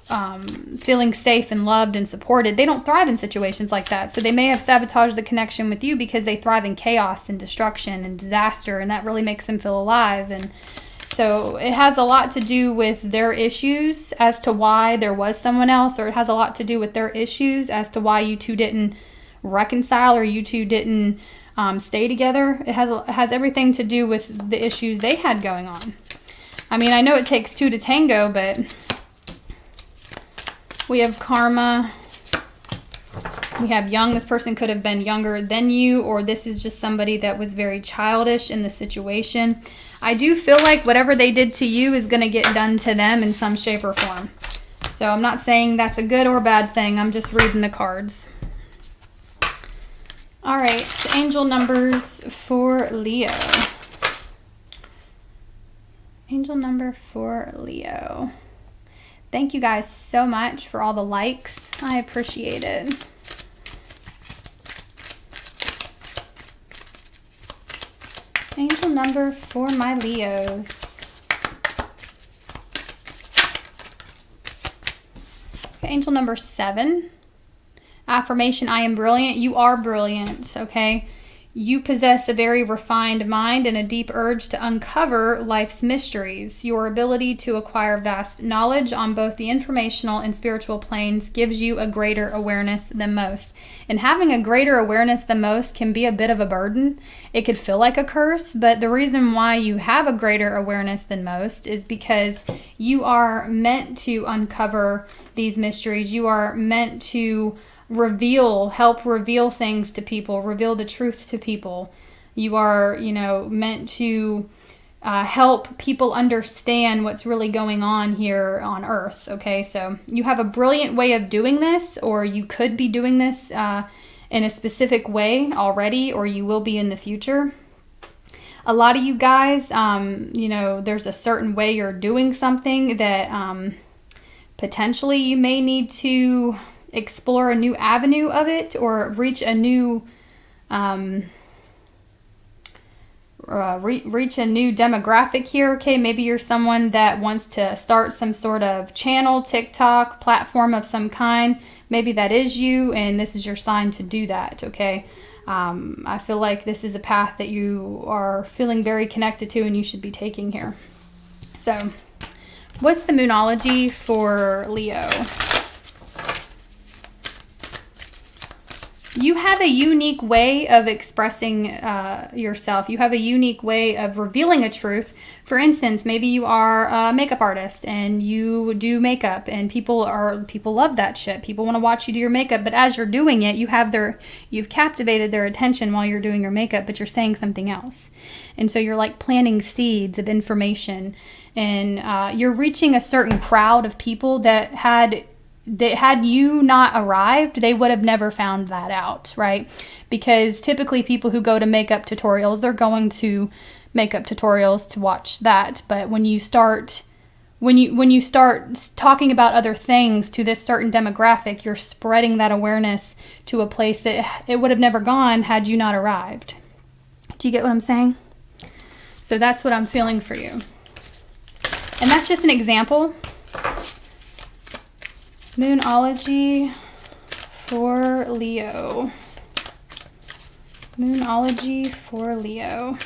feeling safe and loved and supported. They don't thrive in situations like that. So they may have sabotaged the connection with you because they thrive in chaos and destruction and disaster, and that really makes them feel alive. And so it has a lot to do with their issues as to why there was someone else, or it has a lot to do with their issues as to why you two didn't reconcile, or you two didn't stay together. It has everything to do with the issues they had going on. I mean, I know it takes two to tango, but we have karma. We have young. This person could have been younger than you, or this is just somebody that was very childish in the situation. I do feel like whatever they did to you is going to get done to them in some shape or form. So I'm not saying that's a good or bad thing. I'm just reading the cards. All right, angel numbers for Leo. Angel number for Leo. Thank you guys so much for all the likes. I appreciate it. Angel number for my Leos. Okay, angel number 7. Affirmation, I am brilliant. You are brilliant, okay? You possess a very refined mind and a deep urge to uncover life's mysteries. Your ability to acquire vast knowledge on both the informational and spiritual planes gives you a greater awareness than most. And having a greater awareness than most can be a bit of a burden. It could feel like a curse, but the reason why you have a greater awareness than most is because you are meant to uncover these mysteries. You are meant to help reveal things to people, reveal the truth to people. You are, meant to help people understand what's really going on here on Earth, okay? So you have a brilliant way of doing this, or you could be doing this in a specific way already, or you will be in the future. A lot of you guys, there's a certain way you're doing something that potentially you may need to explore a new avenue of it, or reach a new reach a new demographic here. Okay, maybe you're someone that wants to start some sort of channel, TikTok platform of some kind. Maybe that is you, and this is your sign to do that. Okay, I feel like this is a path that you are feeling very connected to, and you should be taking here. So, what's the moonology for Leo? You have a unique way of expressing yourself. You have a unique way of revealing a truth. For instance, maybe you are a makeup artist and you do makeup, and people love that shit. People want to watch you do your makeup, but as you're doing it, you've captivated their attention while you're doing your makeup, but you're saying something else. And so you're like planting seeds of information, and you're reaching a certain crowd of people that had you not arrived, they would have never found that out, right? Because typically people who go to makeup tutorials, they're going to makeup tutorials to watch that. But when you start talking about other things to this certain demographic, you're spreading that awareness to a place that it would have never gone had you not arrived. Do you get what I'm saying? So that's what I'm feeling for you. And that's just an example. Moonology for Leo. Moonology for Leo.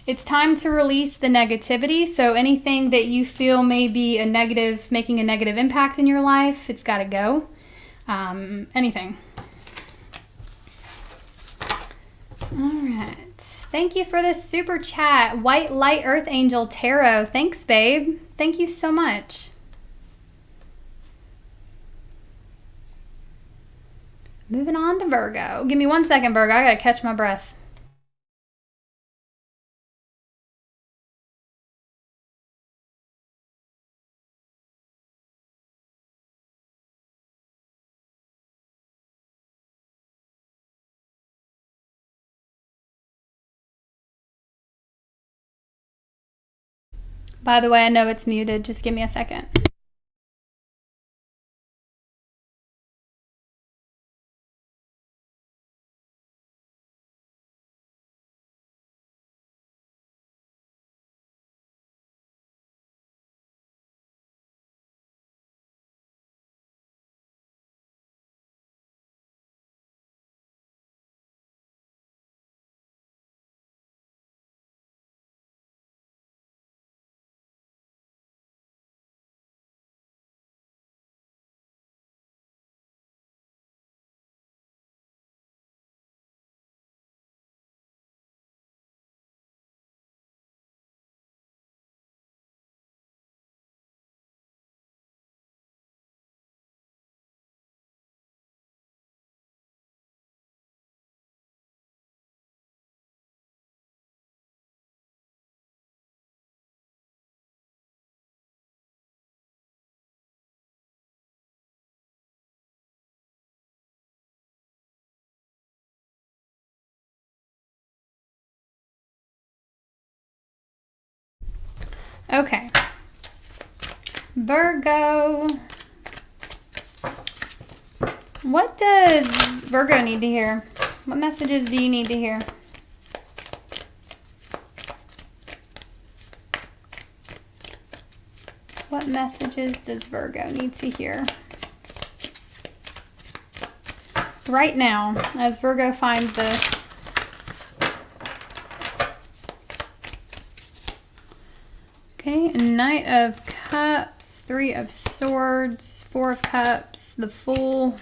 It's time to release the negativity. So anything that you feel may be making a negative impact in your life, it's got to go. Anything. All right. Thank you for this super chat. White Light Earth Angel Tarot. Thanks, babe. Thank you so much. Moving on to Virgo. Give me 1 second, Virgo. I gotta catch my breath. By the way, I know it's muted. Just give me a second. Okay. Virgo. What does Virgo need to hear? What messages do you need to hear? messages does Virgo need to hear right now as Virgo finds this? Okay, Knight of Cups, Three of Swords, Four of Cups, the Fool,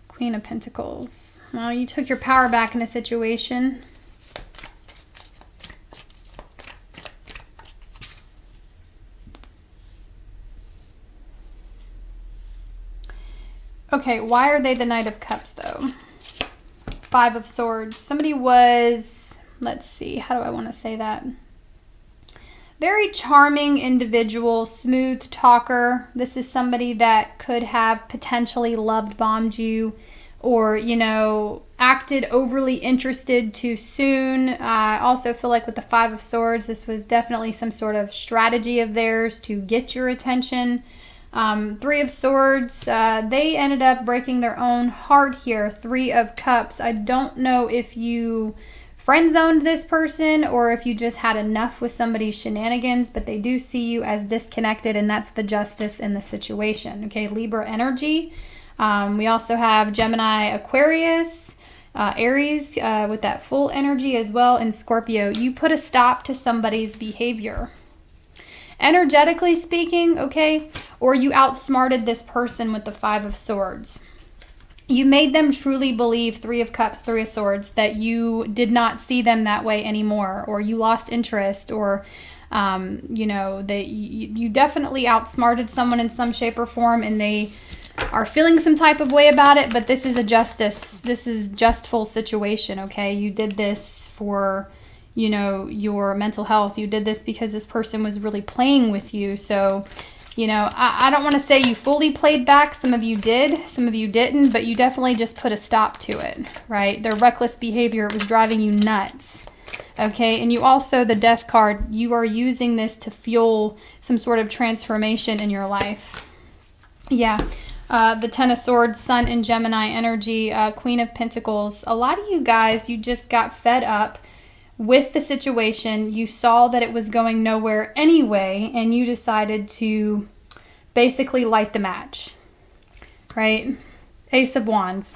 Queen of Pentacles. Well, you took your power back in a situation. Okay, why are they the Knight of Cups, though? Five of Swords. Somebody was, let's see, how do I want to say that? Very charming individual, smooth talker. This is somebody that could have potentially loved bombed you or, you know, acted overly interested too soon. I also feel like with the Five of Swords, this was definitely some sort of strategy of theirs to get your attention. Three of Swords, they ended up breaking their own heart here. Three of Cups. I don't know if you friend zoned this person or if you just had enough with somebody's shenanigans, but they do see you as disconnected, and that's the justice in the situation. Okay, Libra energy. We also have Gemini, Aquarius, Aries with that full energy as well, and Scorpio. You put a stop to somebody's behavior. Energetically speaking, okay, or you outsmarted this person with the Five of Swords. You made them truly believe, Three of Cups, Three of Swords, that you did not see them that way anymore, or you lost interest, or, you know, that you definitely outsmarted someone in some shape or form, and they are feeling some type of way about it, but this is a justful situation, okay? You did this for, you know, your mental health. You did this because this person was really playing with you. So, you know, I don't want to say you fully played back. Some of you did, some of you didn't, but you definitely just put a stop to it, right? Their reckless behavior was driving you nuts, okay? And you also, the Death card, you are using this to fuel some sort of transformation in your life. Yeah. The Ten of Swords, Sun and Gemini energy, Queen of Pentacles. A lot of you guys, you just got fed up with the situation. You saw that it was going nowhere anyway, and you decided to basically light the match, right? Ace of Wands.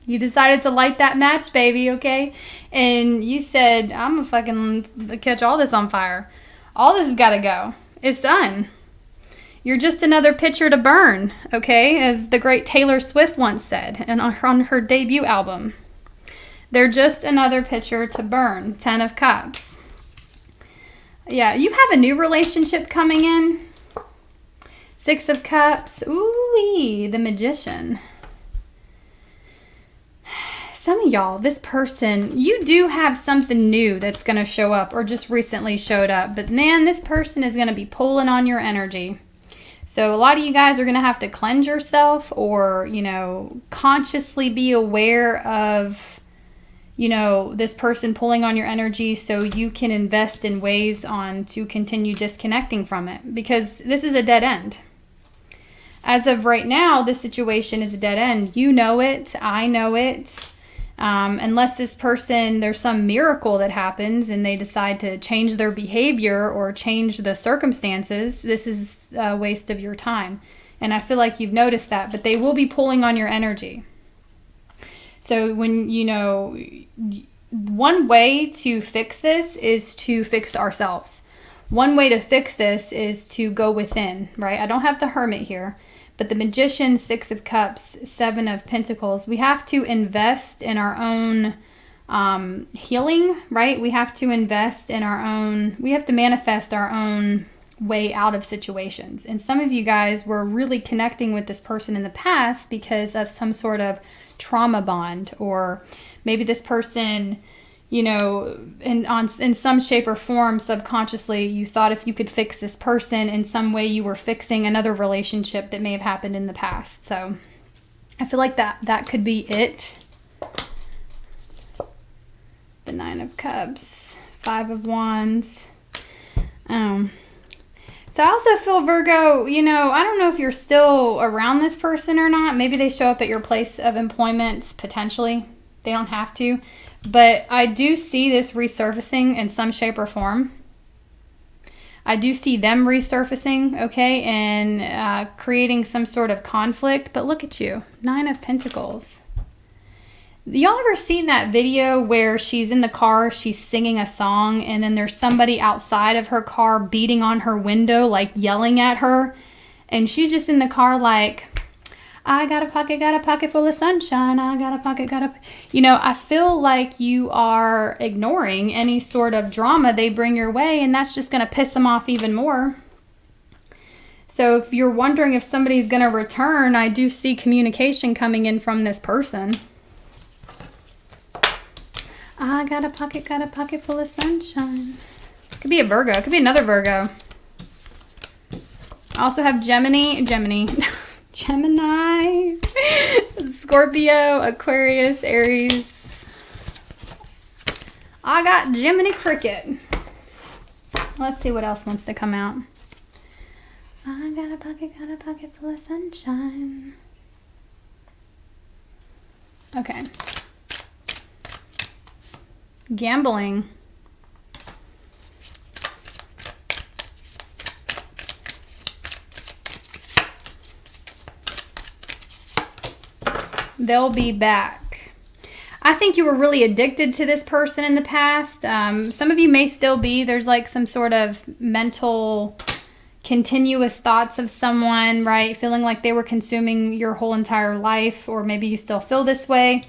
You decided to light that match, baby, okay? And you said, I'm gonna fucking catch all this on fire. All this has got to go. It's done. You're just another picture to burn, okay? As the great Taylor Swift once said, and on her debut album. They're just another picture to burn. Ten of Cups. Yeah, you have a new relationship coming in. Six of Cups. Ooh, the Magician. Some of y'all, this person, you do have something new that's going to show up or just recently showed up. But man, this person is going to be pulling on your energy. So a lot of you guys are going to have to cleanse yourself or, you know, consciously be aware of, you know, this person pulling on your energy so you can invest in ways on to continue disconnecting from it, because this is a dead end. As of right now, this situation is a dead end. You know it. I know it. Unless this person, there's some miracle that happens and they decide to change their behavior or change the circumstances, this is a waste of your time. And I feel like you've noticed that, but they will be pulling on your energy. So when, you know, one way to fix this is to fix ourselves. One way to fix this is to go within, right? I don't have the Hermit here, but the Magician, Six of Cups, Seven of Pentacles. We have to invest in our own healing, right? We have to invest in our own, we have to manifest our own way out of situations. And some of you guys were really connecting with this person in the past because of some sort of trauma bond, or maybe this person, you know, in some shape or form, subconsciously, you thought if you could fix this person in some way, you were fixing another relationship that may have happened in the past. So I feel like that could be it. The Nine of Cups, Five of Wands. So I also feel, Virgo, you know, I don't know if you're still around this person or not. Maybe they show up at your place of employment, potentially. They don't have to. But I do see this resurfacing in some shape or form. I do see them resurfacing, okay, and creating some sort of conflict. But look at you, 9 of Pentacles. Y'all ever seen that video where she's in the car, she's singing a song, and then there's somebody outside of her car beating on her window, like yelling at her, and she's just in the car like, I got a pocket full of sunshine, I got a pocket, You know, I feel like you are ignoring any sort of drama they bring your way, and that's just going to piss them off even more. So if you're wondering if somebody's going to return, I do see communication coming in from this person. I got a pocket full of sunshine. Could be a Virgo. It could be another Virgo. I also have Gemini, Scorpio, Aquarius, Aries. I got Gemini Cricket. Let's see what else wants to come out. I got a pocket full of sunshine. Okay. Gambling. They'll be back. I think you were really addicted to this person in the past. Some of you may still be. There's like some sort of mental continuous thoughts of someone, right? Feeling like they were consuming your whole entire life, or maybe you still feel this way.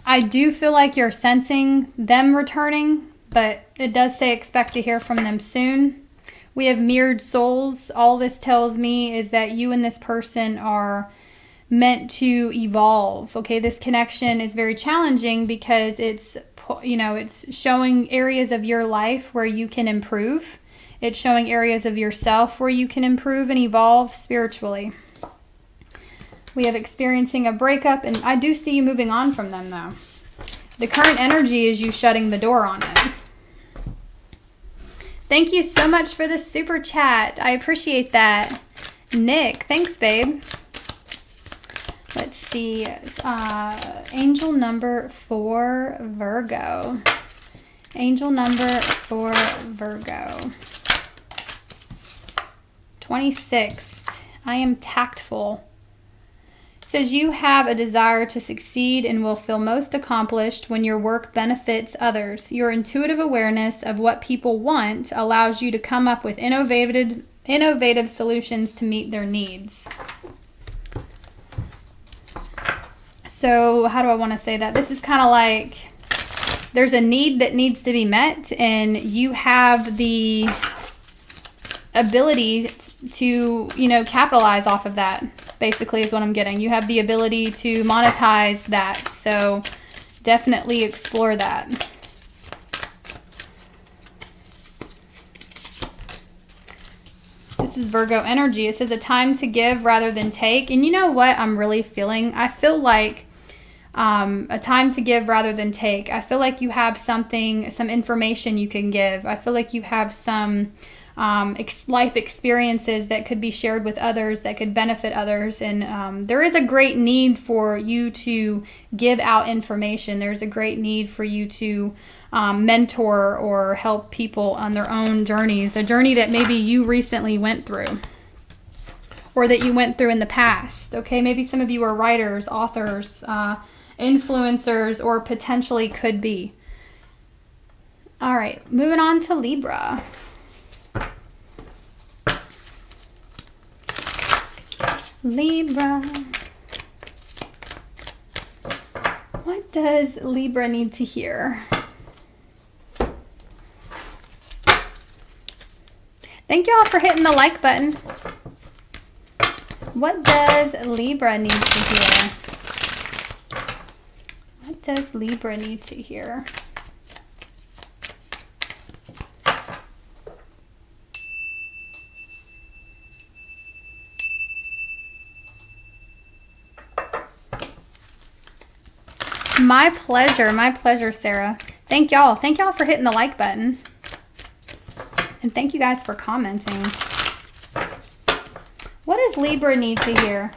I do feel like you're sensing them returning, but it does say expect to hear from them soon. We have mirrored souls. All this tells me is that you and this person are meant to evolve. Okay, this connection is very challenging because it's, you know, it's showing areas of your life where you can improve. It's showing areas of yourself where you can improve and evolve spiritually. We have experiencing a breakup, and I do see you moving on from them, though. The current energy is you shutting the door on it. Thank you so much for the super chat. I appreciate that. Nick, thanks, babe. Let's see. Angel number for Virgo. Angel number for Virgo. 26. I am tactful. Says you have a desire to succeed and will feel most accomplished when your work benefits others. Your intuitive awareness of what people want allows you to come up with innovative solutions to meet their needs. So how do I want to say that? This is kind of like there's a need that needs to be met, and you have the ability to, you know, capitalize off of that, basically is what I'm getting. You have the ability to monetize that, so definitely explore that. This is Virgo energy. It says a time to give rather than take. And you know what I'm really feeling? I feel like a time to give rather than take. I feel like you have something, some information you can give. I feel like you have some life experiences that could be shared with others, that could benefit others. And there is a great need for you to give out information. There's a great need for you to mentor or help people on their own journeys, a journey that maybe you recently went through or that you went through in the past. Okay, maybe some of you are writers, authors, influencers, or potentially could be. All right, moving on to Libra. Libra. What does Libra need to hear? Thank you all for hitting the like button. What does Libra need to hear? What does Libra need to hear? My pleasure, Sarah. Thank y'all for hitting the like button. And thank you guys for commenting. What does Libra need to hear?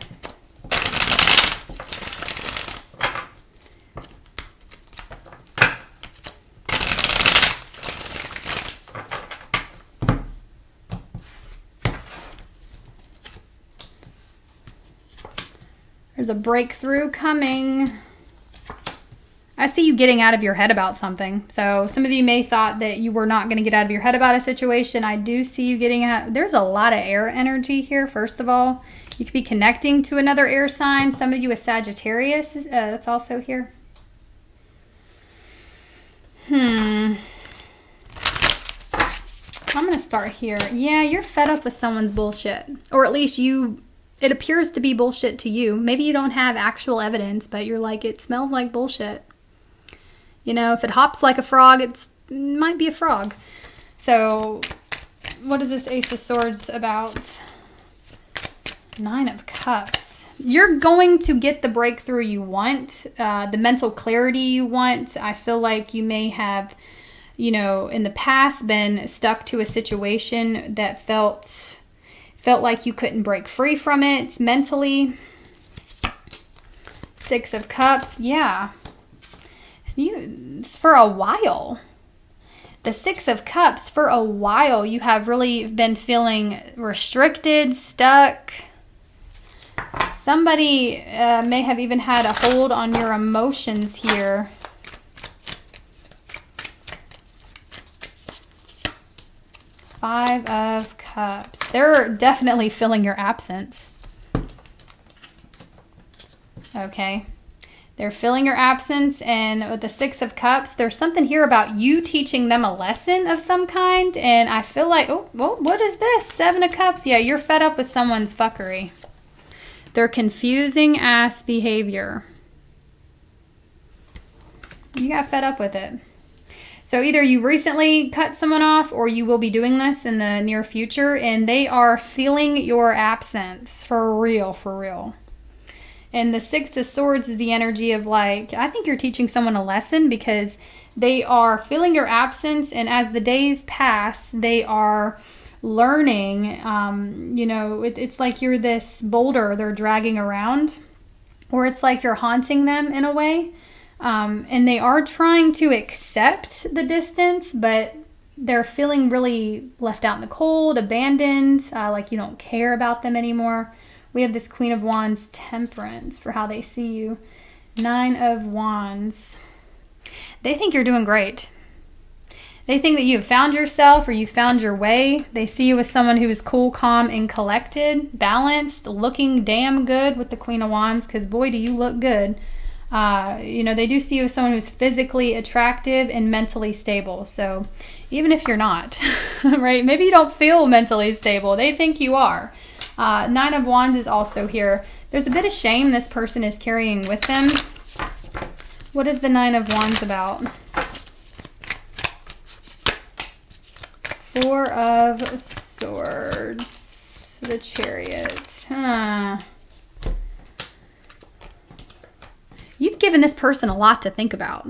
There's a breakthrough coming. I see you getting out of your head about something. So some of you may thought that you were not going to get out of your head about a situation. I do see you getting out. There's a lot of air energy here, first of all. You could be connecting to another air sign. Some of you a Sagittarius. That's also here. I'm going to start here. Yeah, you're fed up with someone's bullshit. Or at least it appears to be bullshit to you. Maybe you don't have actual evidence, but you're like, it smells like bullshit. You know, if it hops like a frog, it might be a frog. So, what is this Ace of Swords about? Nine of Cups. You're going to get the breakthrough you want, the mental clarity you want. I feel like you may have, you know, in the past been stuck to a situation that felt like you couldn't break free from it mentally. Six of Cups. Yeah. For a while. The Six of Cups, for a while, you have really been feeling restricted, stuck. Somebody may have even had a hold on your emotions here. Five of Cups. They're definitely feeling your absence. Okay. They're feeling your absence, and with the Six of Cups, there's something here about you teaching them a lesson of some kind, and I feel like, oh, well, what is this? Seven of Cups. Yeah, you're fed up with someone's fuckery. Their confusing ass behavior. You got fed up with it. So either you recently cut someone off, or you will be doing this in the near future, and they are feeling your absence for real, for real. And the Six of Swords is the energy of like, I think you're teaching someone a lesson because they are feeling your absence. And as the days pass, they are learning, you know, it's like you're this boulder they're dragging around, or it's like you're haunting them in a way. And they are trying to accept the distance, but they're feeling really left out in the cold, abandoned, like you don't care about them anymore. We have this Queen of Wands, Temperance, for how they see you. Nine of Wands. They think you're doing great. They think that you've found yourself, or you found your way. They see you as someone who is cool, calm, and collected, balanced, looking damn good with the Queen of Wands, because boy, do you look good. You know, they do see you as someone who's physically attractive and mentally stable. So even if you're not, right? Maybe you don't feel mentally stable. They think you are. Nine of Wands is also here. There's a bit of shame this person is carrying with them. What is the Nine of Wands about? Four of Swords. The Chariot. You've given this person a lot to think about.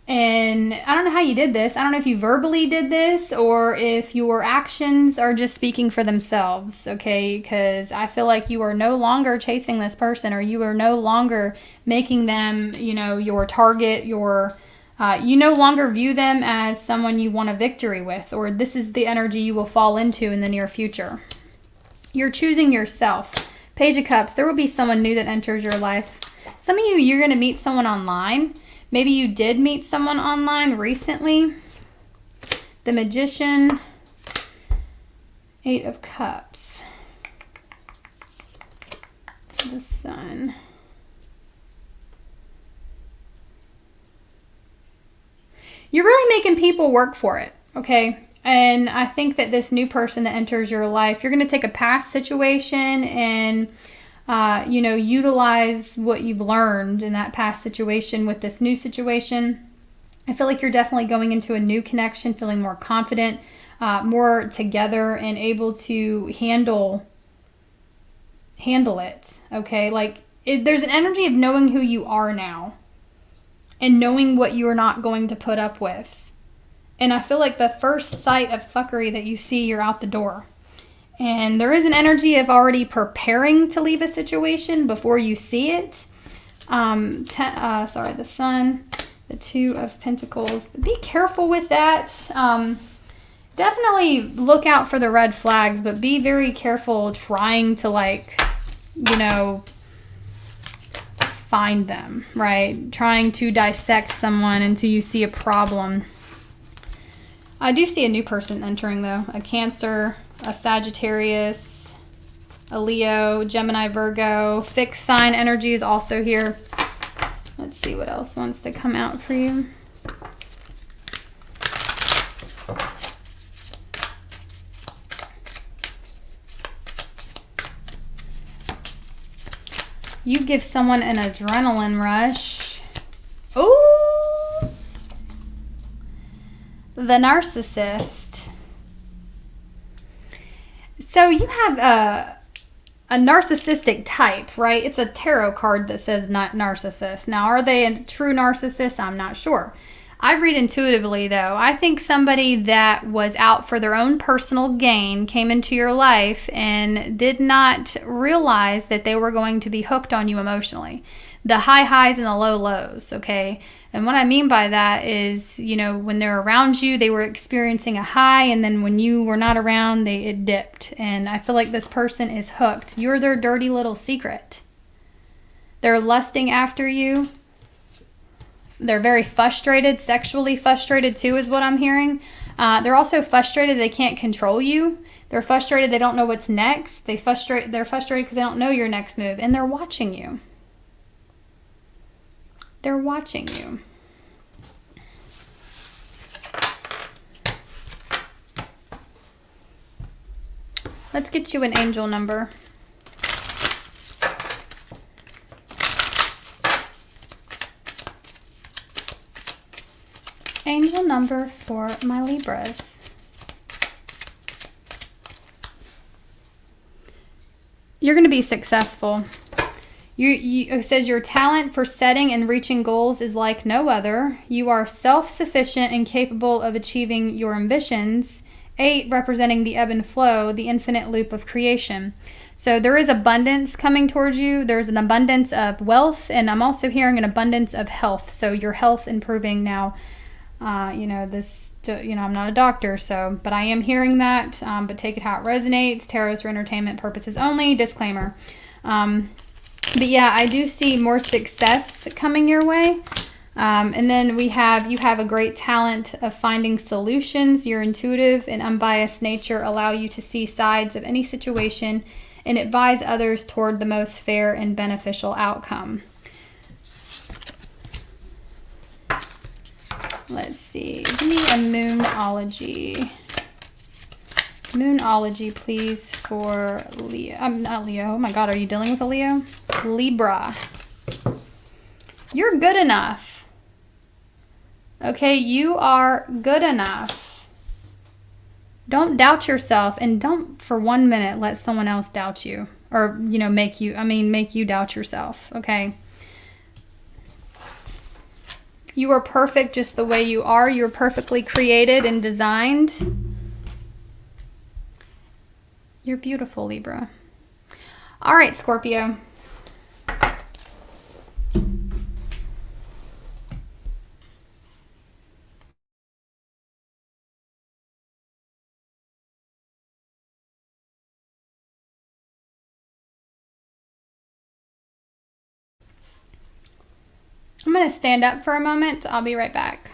And I don't know how you did this. I don't know if you verbally did this or if your actions are just speaking for themselves, okay? Because I feel like you are no longer chasing this person, or you are no longer making them, you know, your target, you no longer view them as someone you want a victory with, or this is the energy you will fall into in the near future. You're choosing yourself. Page of Cups. There will be someone new that enters your life. Some of you, you're going to meet someone online. Maybe you did meet someone online recently. The Magician. Eight of Cups. The Sun. You're really making people work for it, okay? And I think that this new person that enters your life, you're going to take a past situation and you know, utilize what you've learned in that past situation with this new situation. I feel like you're definitely going into a new connection, feeling more confident, more together, and able to handle it, okay? Like, there's an energy of knowing who you are now and knowing what you're not going to put up with. And I feel like the first sight of fuckery that you see, you're out the door. And there is an energy of already preparing to leave a situation before you see it. The Sun, the Two of Pentacles. Be careful with that. definitely look out for the red flags, but be very careful trying to, like, you know, find them, right? Trying to dissect someone until you see a problem. I do see a new person entering, though. A Cancer, a Sagittarius, a Leo, Gemini, Virgo. Fixed sign energy is also here. Let's see what else wants to come out for you. You give someone an adrenaline rush. Ooh! The narcissist. So you have a narcissistic type, right? It's a tarot card that says not narcissist. Now, are they a true narcissist? I'm not sure. I read intuitively, though. I think somebody that was out for their own personal gain came into your life and did not realize that they were going to be hooked on you emotionally. The high highs and the low lows, okay? And what I mean by that is, you know, when they're around you, they were experiencing a high, and then when you were not around, it dipped. And I feel like this person is hooked. You're their dirty little secret. They're lusting after you. They're very frustrated, sexually frustrated too, is what I'm hearing. They're also frustrated they can't control you. They're frustrated they don't know what's next. They're frustrated because they don't know your next move, and they're watching you. They're watching you. Let's get you an angel number. Angel number for my Libras. You're going to be successful. It says your talent for setting and reaching goals is like no other. You are self-sufficient and capable of achieving your ambitions. 8 representing the ebb and flow, the infinite loop of creation. So there is abundance coming towards you. There's an abundance of wealth, and I'm also hearing an abundance of health. So your health improving now. I'm not a doctor, but I am hearing that, but take it how it resonates. Tarot is for entertainment purposes only. Disclaimer. But yeah, I do see more success coming your way. And then you have a great talent of finding solutions. Your intuitive and unbiased nature allow you to see sides of any situation and advise others toward the most fair and beneficial outcome. Let's see. Give me a moonology. Moonology, please, for Leo. I'm not Leo. Oh my God, are you dealing with a Leo? Libra. You're good enough. Okay, you are good enough. Don't doubt yourself, and don't for 1 minute let someone else doubt you, or make you doubt yourself. Okay. You are perfect just the way you are. You're perfectly created and designed. You're beautiful, Libra. All right, Scorpio. I'm going to stand up for a moment. I'll be right back.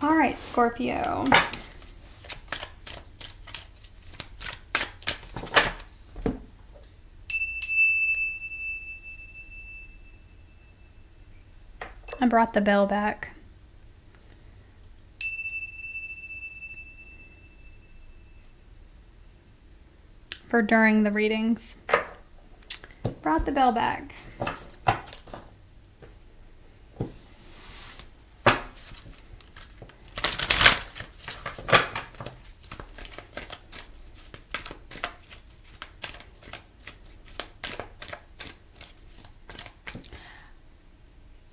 All right, Scorpio. I brought the bell back. For during the readings. Brought the bell back.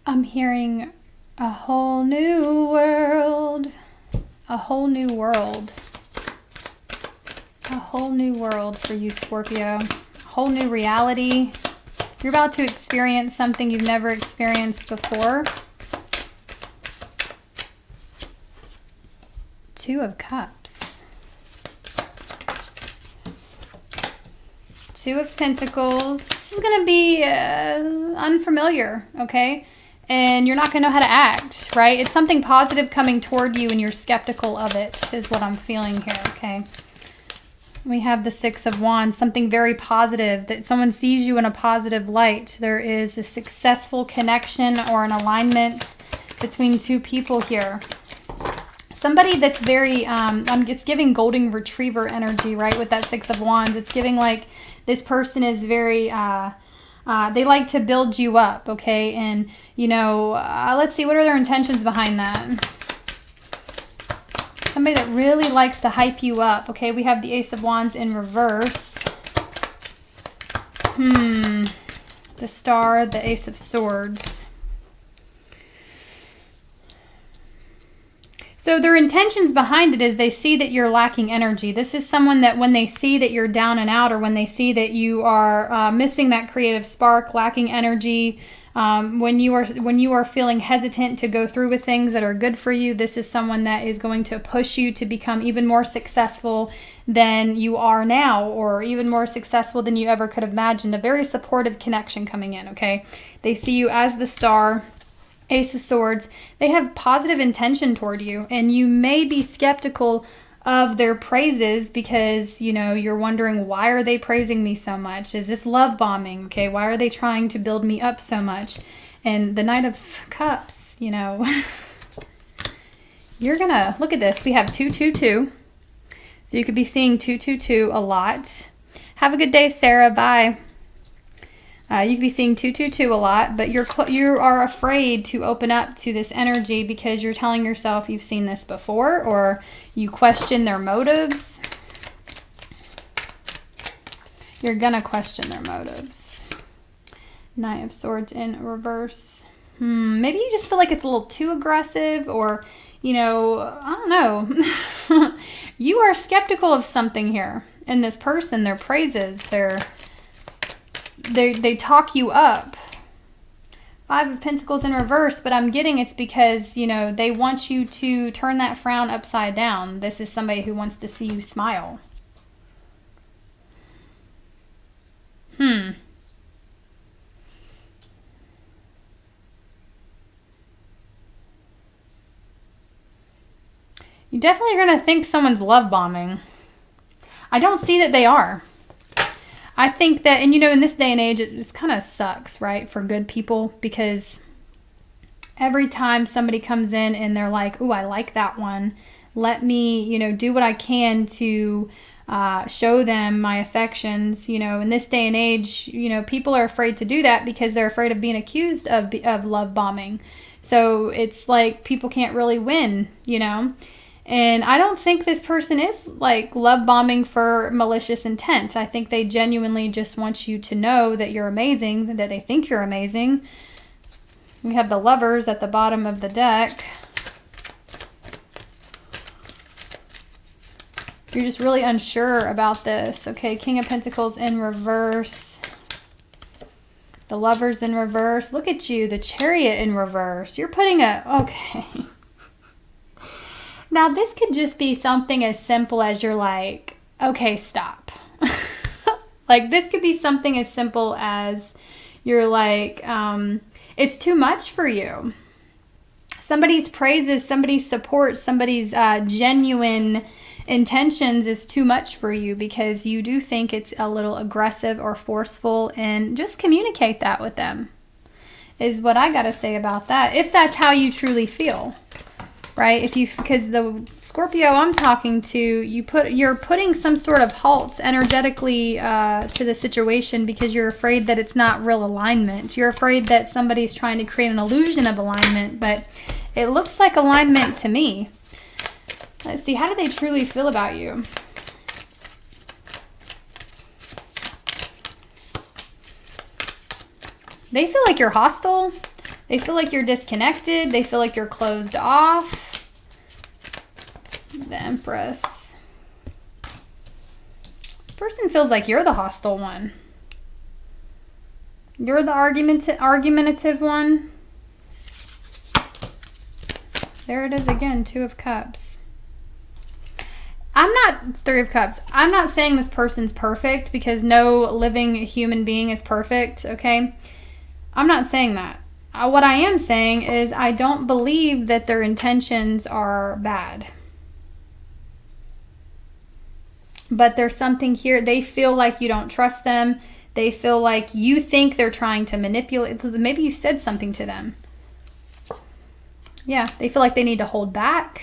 I'm hearing a whole new world. A whole new world. A whole new world for you, Scorpio. A whole new reality. You're about to experience something you've never experienced before. Two of Cups. Two of Pentacles. This is going to be unfamiliar, okay? And you're not going to know how to act, right? It's something positive coming toward you and you're skeptical of it is what I'm feeling here, okay? We have the Six of Wands, something very positive, that someone sees you in a positive light. There is a successful connection or an alignment between two people here. Somebody that's very, it's giving golden retriever energy, right? With that Six of Wands, it's giving like this person is very, they like to build you up, okay? And, you know, let's see, what are their intentions behind that? Somebody that really likes to hype you up, okay? We have the Ace of Wands in reverse. The Star, the Ace of Swords. So their intentions behind it is they see that you're lacking energy. This is someone that when they see that you're down and out, or when they see that you are missing that creative spark, lacking energy, when you are feeling hesitant to go through with things that are good for you, this is someone that is going to push you to become even more successful than you are now, or even more successful than you ever could have imagined. A very supportive connection coming in, okay? They see you as the Star, Ace of Swords. They have positive intention toward you, and you may be skeptical of their praises because, you know, you're wondering, why are they praising me so much? Is this love bombing? Okay, why are they trying to build me up so much? And the Knight of Cups, you know, you're gonna look at this. We have 222, so you could be seeing 222 a lot. Have a good day, Sarah. Bye. You could be seeing 222 a lot, but you are afraid to open up to this energy because you're telling yourself you've seen this before, or you question their motives. You're gonna question their motives. Knight of Swords in reverse. Maybe you just feel like it's a little too aggressive, or, you know, I don't know. You are skeptical of something here in this person. Their praises, they talk you up. Five of Pentacles in reverse, but I'm getting it's because, you know, they want you to turn that frown upside down. This is somebody who wants to see you smile. You definitely are going to think someone's love bombing. I don't see that they are. I think that, and you know, in this day and age, it just kind of sucks, right, for good people, because every time somebody comes in and they're like, ooh, I like that one, let me, you know, do what I can to show them my affections. You know, in this day and age, you know, people are afraid to do that because they're afraid of being accused of love bombing. So it's like people can't really win, you know. And I don't think this person is like love bombing for malicious intent. I think they genuinely just want you to know that you're amazing, that they think you're amazing. We have the Lovers at the bottom of the deck. You're just really unsure about this. Okay, King of Pentacles in reverse. The Lovers in reverse. Look at you, the Chariot in reverse. You're putting okay. Now, this could just be something as simple as you're like, okay, stop. Like, this could be something as simple as you're like, it's too much for you. Somebody's praises, somebody's support, somebody's genuine intentions is too much for you because you do think it's a little aggressive or forceful, and just communicate that with them is what I got to say about that. If that's how you truly feel, right? Because the Scorpio I'm talking to, you're putting some sort of halts energetically to the situation because you're afraid that it's not real alignment. You're afraid that somebody's trying to create an illusion of alignment, but it looks like alignment to me. Let's see, how do they truly feel about you? They feel like you're hostile. They feel like you're disconnected. They feel like you're closed off. The Empress. This person feels like you're the hostile one. You're the argumentative one. There it is again, Two of Cups. Three of Cups. I'm not saying this person's perfect because no living human being is perfect, okay? I'm not saying that. What I am saying is I don't believe that their intentions are bad. But there's something here. They feel like you don't trust them. They feel like you think they're trying to manipulate. Maybe you said something to them. Yeah, they feel like they need to hold back.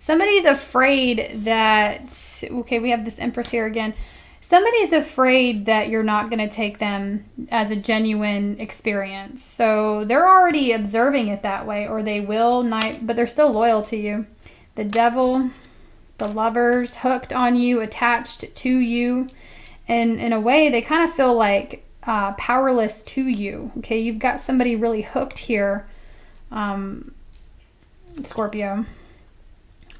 Somebody's afraid that, okay, we have this Empress here again. Somebody's afraid that you're not going to take them as a genuine experience. So they're already observing it that way, or they will, but they're still loyal to you. The Devil, the Lovers, hooked on you, attached to you. And in a way, they kind of feel like powerless to you. Okay, you've got somebody really hooked here, Scorpio.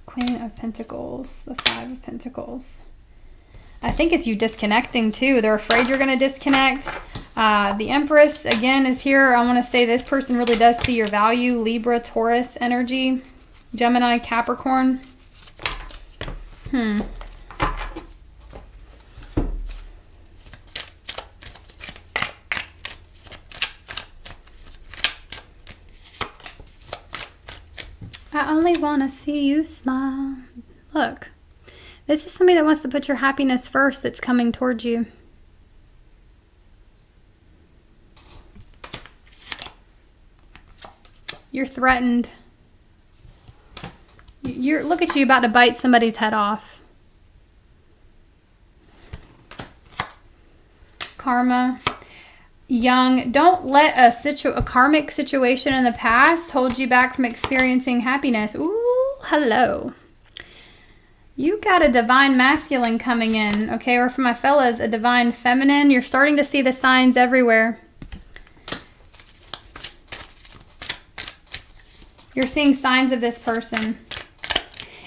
Queen of Pentacles, the Five of Pentacles. I think it's you disconnecting too. They're afraid you're going to disconnect. The Empress, again, is here. I want to say this person really does see your value. Libra, Taurus energy. Gemini, Capricorn. I only want to see you smile. Look, this is somebody that wants to put your happiness first that's coming towards you. You're threatened. Look at you about to bite somebody's head off. Karma. Young, don't let a karmic situation in the past hold you back from experiencing happiness. Ooh, hello. You got a divine masculine coming in, okay? Or for my fellas, a divine feminine. You're starting to see the signs everywhere. You're seeing signs of this person.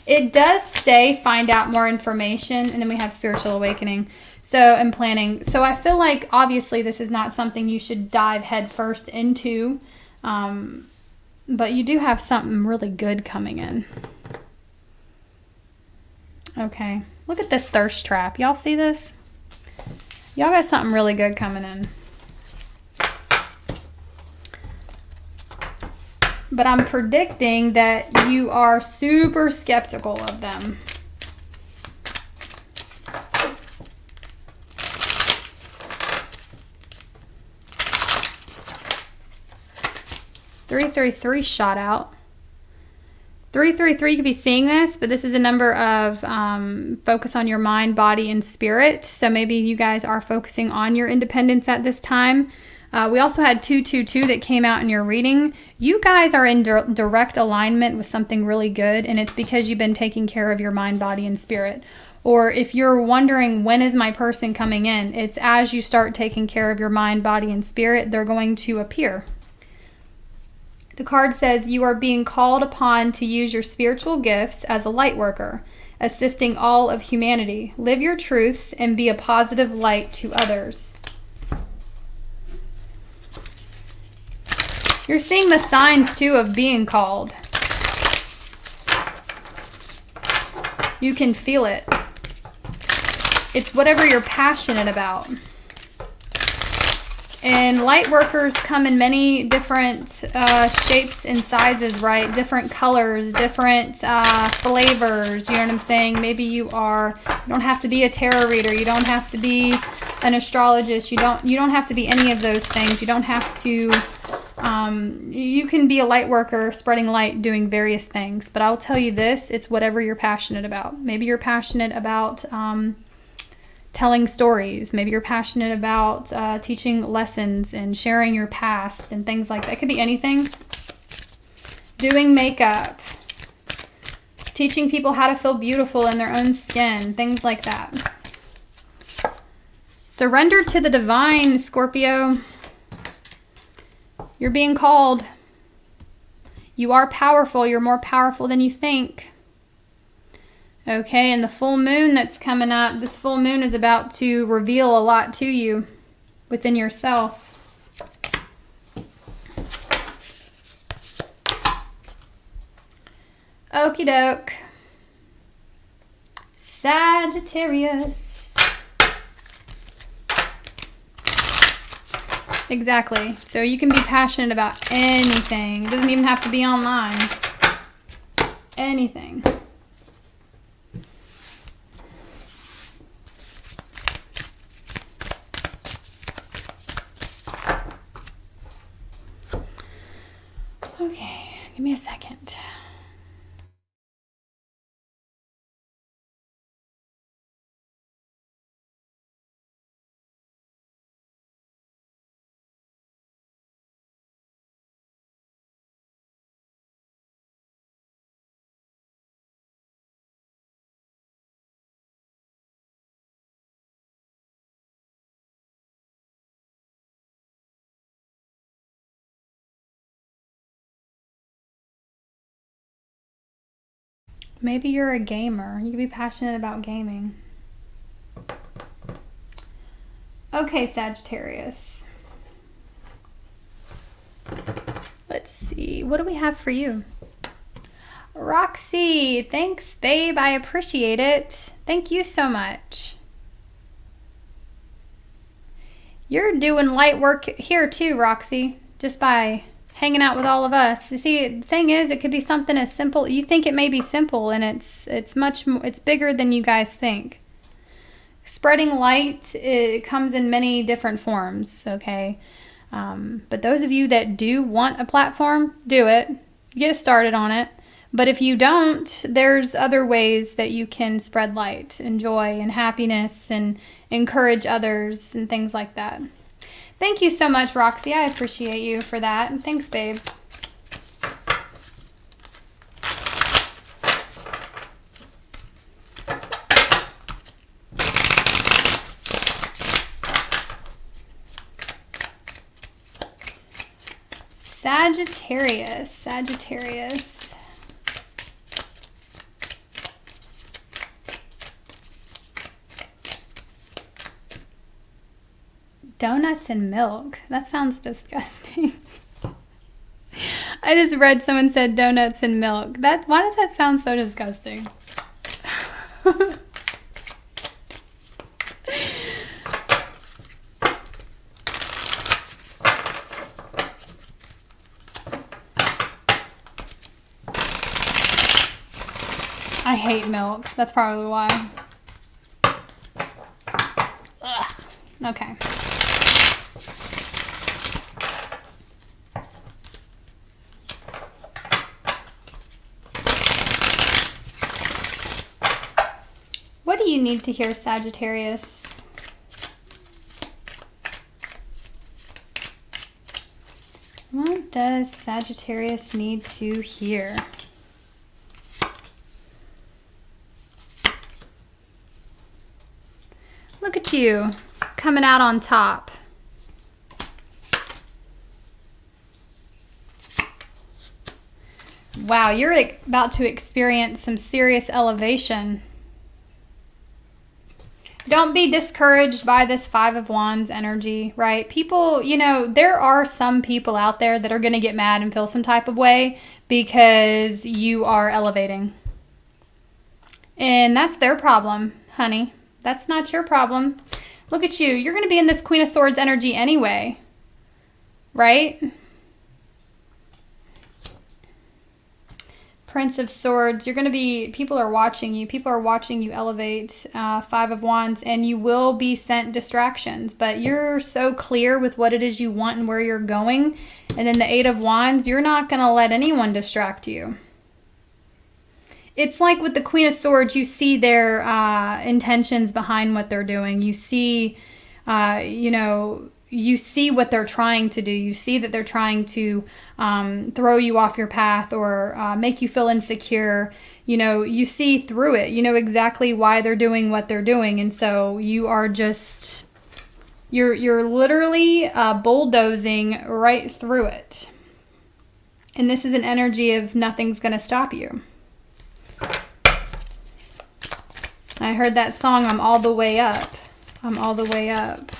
It does say find out more information, and then we have spiritual awakening. So, and planning. So I feel like obviously this is not something you should dive head first into. But you do have something really good coming in. Okay. Look at this thirst trap. Y'all see this? Y'all got something really good coming in. But I'm predicting that you are super skeptical of them. Three shot out. 333 could be seeing this, but this is a number of focus on your mind, body, and spirit. So maybe you guys are focusing on your independence at this time. We also had 222 that came out in your reading. You guys are in direct alignment with something really good, and it's because you've been taking care of your mind, body, and spirit. Or if you're wondering, when is my person coming in? It's as you start taking care of your mind, body, and spirit, they're going to appear. The card says you are being called upon to use your spiritual gifts as a light worker, assisting all of humanity. Live your truths and be a positive light to others. You're seeing the signs, too, of being called. You can feel it. It's whatever you're passionate about. And light workers come in many different shapes and sizes, right? Different colors, different flavors, you know what I'm saying? Maybe you don't have to be a tarot reader. You don't have to be an astrologist. You don't have to be any of those things. You don't have to, you can be a light worker, spreading light, doing various things. But I'll tell you this, it's whatever you're passionate about. Maybe you're passionate about telling stories. Maybe you're passionate about teaching lessons and sharing your past and things like that. It could be anything. Doing makeup. Teaching people how to feel beautiful in their own skin. Things like that. Surrender to the divine, Scorpio. You're being called. You are powerful. You're more powerful than you think. Okay, and the full moon that's coming up, this full moon is about to reveal a lot to you within yourself. Okie doke. Sagittarius. Exactly. So you can be passionate about anything. It doesn't even have to be online. Anything. Okay, give me a second. Maybe you're a gamer. You could be passionate about gaming. Okay, Sagittarius. Let's see. What do we have for you? Roxy. Thanks, babe. I appreciate it. Thank you so much. You're doing light work here too, Roxy. Just by hanging out with all of us. You see, the thing is, it could be something as simple. You think it may be simple, and it's bigger than you guys think. Spreading light, it comes in many different forms, okay? But those of you that do want a platform, do it. Get started on it. But if you don't, there's other ways that you can spread light and joy and happiness and encourage others and things like that. Thank you so much, Roxy. I appreciate you for that. And thanks, babe. Sagittarius. Donuts and milk. That sounds disgusting. I just read someone said donuts and milk. Why does that sound so disgusting? I hate milk. That's probably why. Ugh. Okay. What do you need to hear, Sagittarius? What does Sagittarius need to hear? Look at you, coming out on top. Wow, you're about to experience some serious elevation. Don't be discouraged by this Five of Wands energy, right? People, you know, there are some people out there that are going to get mad and feel some type of way because you are elevating. And that's their problem, honey. That's not your problem. Look at you. You're going to be in this Queen of Swords energy anyway. right? Prince of Swords, you're going to be, people are watching you. People are watching you elevate. Five of Wands, and you will be sent distractions, but you're so clear with what it is you want and where you're going. And then the Eight of Wands, you're not going to let anyone distract you. It's like with the Queen of Swords, you see their intentions behind what they're doing. You see, you see what they're trying to do. You see that they're trying to throw you off your path or make you feel insecure. You see through it. You know exactly why they're doing what they're doing. And so you are just, you're literally bulldozing right through it. And this is an energy of nothing's going to stop you. I heard that song, I'm all the way up. I'm all the way up.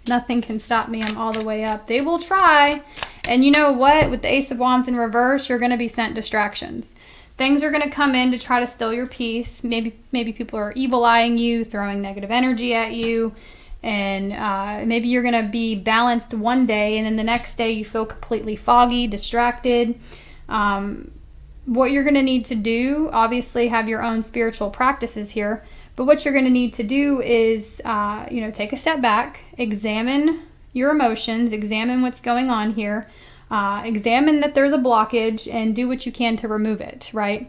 Nothing can stop me. I'm all the way up. They will try. And you know what? With the Ace of Wands in reverse, you're going to be sent distractions. Things are going to come in to try to steal your peace. Maybe people are evil eyeing you, throwing negative energy at you. And maybe you're going to be balanced one day, and then the next day you feel completely foggy, distracted. What you're going to need to do, obviously have your own spiritual practices here, but what you're going to need to do is, take a step back, examine your emotions, examine what's going on here, examine that there's a blockage, and do what you can to remove it, right?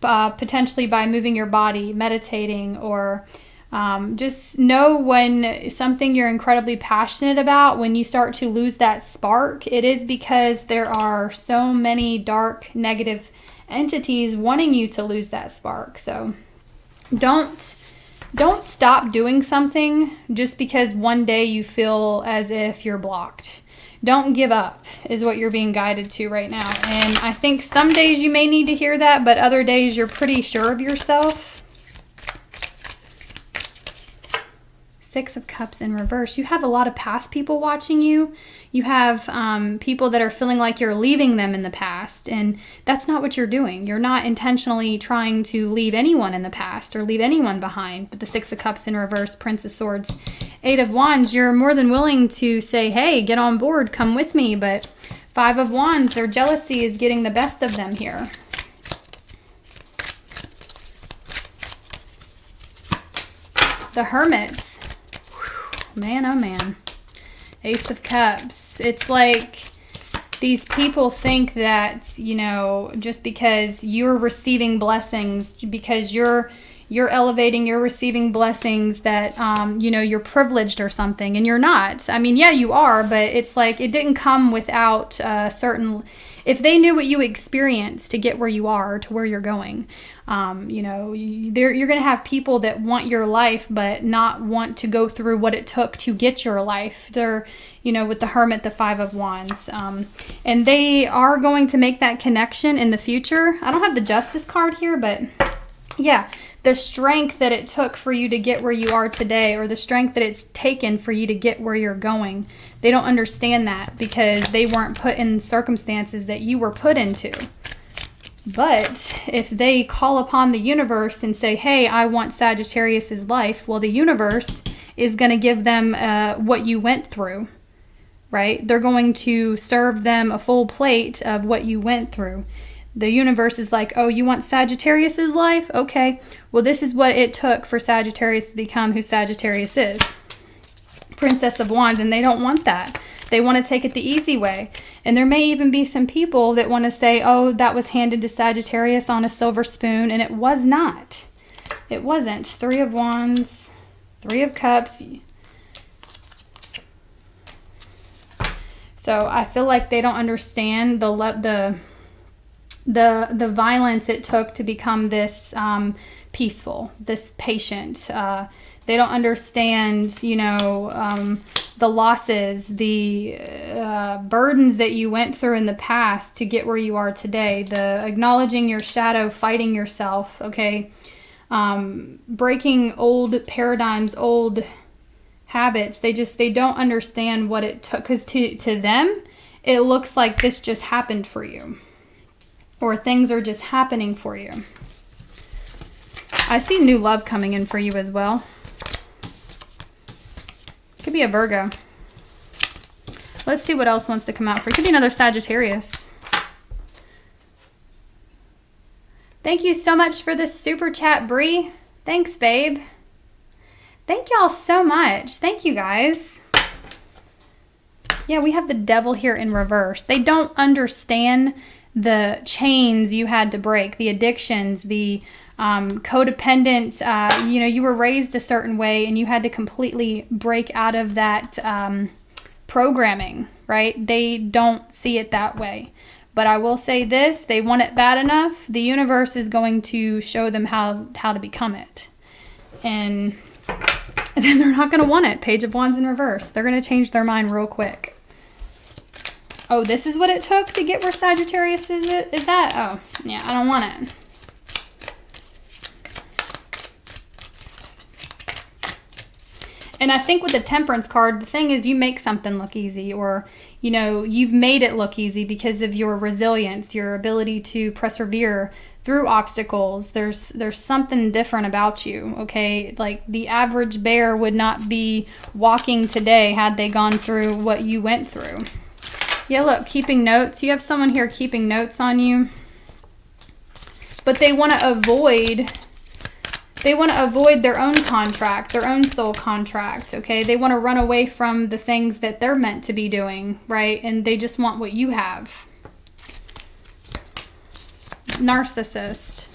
Potentially by moving your body, meditating, or just know when something you're incredibly passionate about, when you start to lose that spark, it is because there are so many dark, negative entities wanting you to lose that spark. So don't stop doing something just because one day you feel as if you're blocked. Don't give up is what you're being guided to right now. And I think some days you may need to hear that, but other days you're pretty sure of yourself. Six of Cups in reverse. You have a lot of past people watching you. You have people that are feeling like you're leaving them in the past, and that's not what you're doing. You're not intentionally trying to leave anyone in the past or leave anyone behind. But the Six of Cups in reverse, Prince of Swords, Eight of Wands, you're more than willing to say, hey, get on board, come with me. But Five of Wands, their jealousy is getting the best of them here. The Hermit. Man, oh man. Ace of Cups. It's like these people think that, just because you're receiving blessings, because you're elevating, you're receiving blessings that, you're privileged or something, and you're not. I mean, yeah, you are, but it's like it didn't come without certain... If they knew what you experienced to get where you are, to where you're going, you're going to have people that want your life, but not want to go through what it took to get your life. They're, with the Hermit, the Five of Wands. And they are going to make that connection in the future. I don't have the Justice card here, but yeah, the strength that it took for you to get where you are today, or the strength that it's taken for you to get where you're going. They don't understand that because they weren't put in circumstances that you were put into. But if they call upon the universe and say, hey, I want Sagittarius's life, well, the universe is going to give them what you went through, right? They're going to serve them a full plate of what you went through. The universe is like, oh, you want Sagittarius's life? Okay, well, this is what it took for Sagittarius to become who Sagittarius is. Princess of Wands, and they don't want that. They want to take it the easy way. And there may even be some people that want to say, oh, that was handed to Sagittarius on a silver spoon, and it was not. It wasn't. Three of Wands, Three of Cups. So I feel like they don't understand the violence it took to become this peaceful, this patient. They don't understand, the losses, the burdens that you went through in the past to get where you are today. The acknowledging your shadow, fighting yourself, okay? Breaking old paradigms, old habits. They don't understand what it took. Because to them, it looks like this just happened for you. Or things are just happening for you. I see new love coming in for you as well. Could be a Virgo. Let's see what else wants to come out for you. Could be another Sagittarius. Thank you so much for the super chat, Bree. Thanks, babe. Thank y'all so much. Thank you, guys. Yeah, we have the devil here in reverse. They don't understand the chains you had to break, the addictions, the codependent, you know, you were raised a certain way and you had to completely break out of that programming, right? They don't see it that way. But I will say this, they want it bad enough, the universe is going to show them how to become it. And then they're not going to want it. Page of Wands in reverse. They're going to change their mind real quick. Oh, this is what it took to get where Sagittarius is that? Oh, yeah, I don't want it. And I think with the Temperance card, the thing is you make something look easy, or, you know, you've made it look easy because of your resilience, your ability to persevere through obstacles. There's something different about you, okay? Like the average bear would not be walking today had they gone through what you went through. Yeah, look, keeping notes. You have someone here keeping notes on you. But they want to avoid their own contract, their own soul contract, okay? They want to run away from the things that they're meant to be doing, right? And they just want what you have. Narcissist.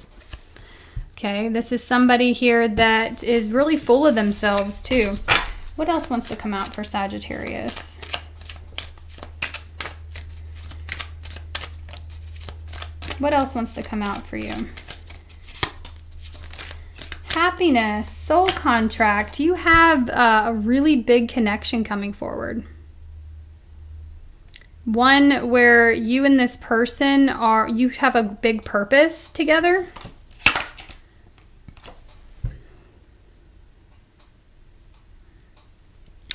Okay, this is somebody here that is really full of themselves too. What else wants to come out for Sagittarius? What else wants to come out for you? Happiness, soul contract. You have a really big connection coming forward. One where you and this person you have a big purpose together.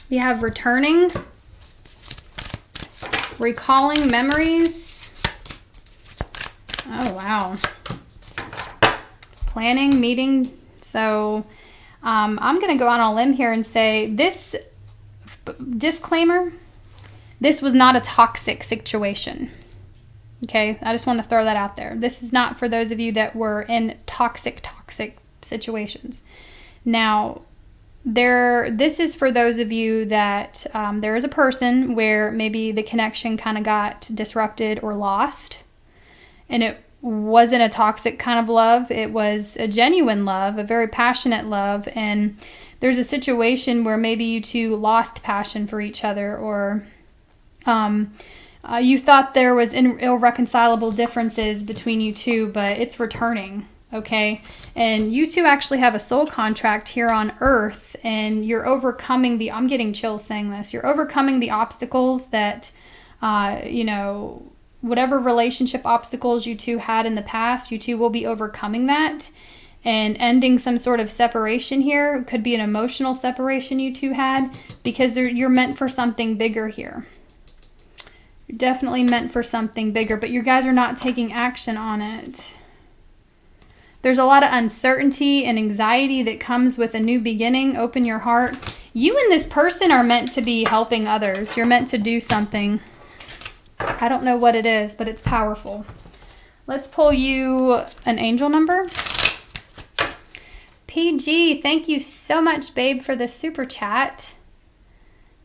We have returning, recalling memories. Oh, wow. Planning, meeting. So I'm going to go out on a limb here and say this disclaimer, this was not a toxic situation. Okay, I just want to throw that out there. This is not for those of you that were in toxic situations. Now, this is for those of you that there is a person where maybe the connection kind of got disrupted or lost. And it wasn't a toxic kind of love. It was a genuine love, a very passionate love. And there's a situation where maybe you two lost passion for each other, or you thought there was irreconcilable differences between you two, but it's returning, okay? And you two actually have a soul contract here on Earth, and you're overcoming I'm getting chills saying this, you're overcoming the obstacles that, you know, whatever relationship obstacles you two had in the past, you two will be overcoming that and ending some sort of separation here. It could be an emotional separation you two had, because you're meant for something bigger here. You're definitely meant for something bigger, but you guys are not taking action on it. There's a lot of uncertainty and anxiety that comes with a new beginning. Open your heart. You and this person are meant to be helping others. You're meant to do something. I don't know what it is, but it's powerful. Let's pull you an angel number. PG, thank you so much, babe, for the super chat.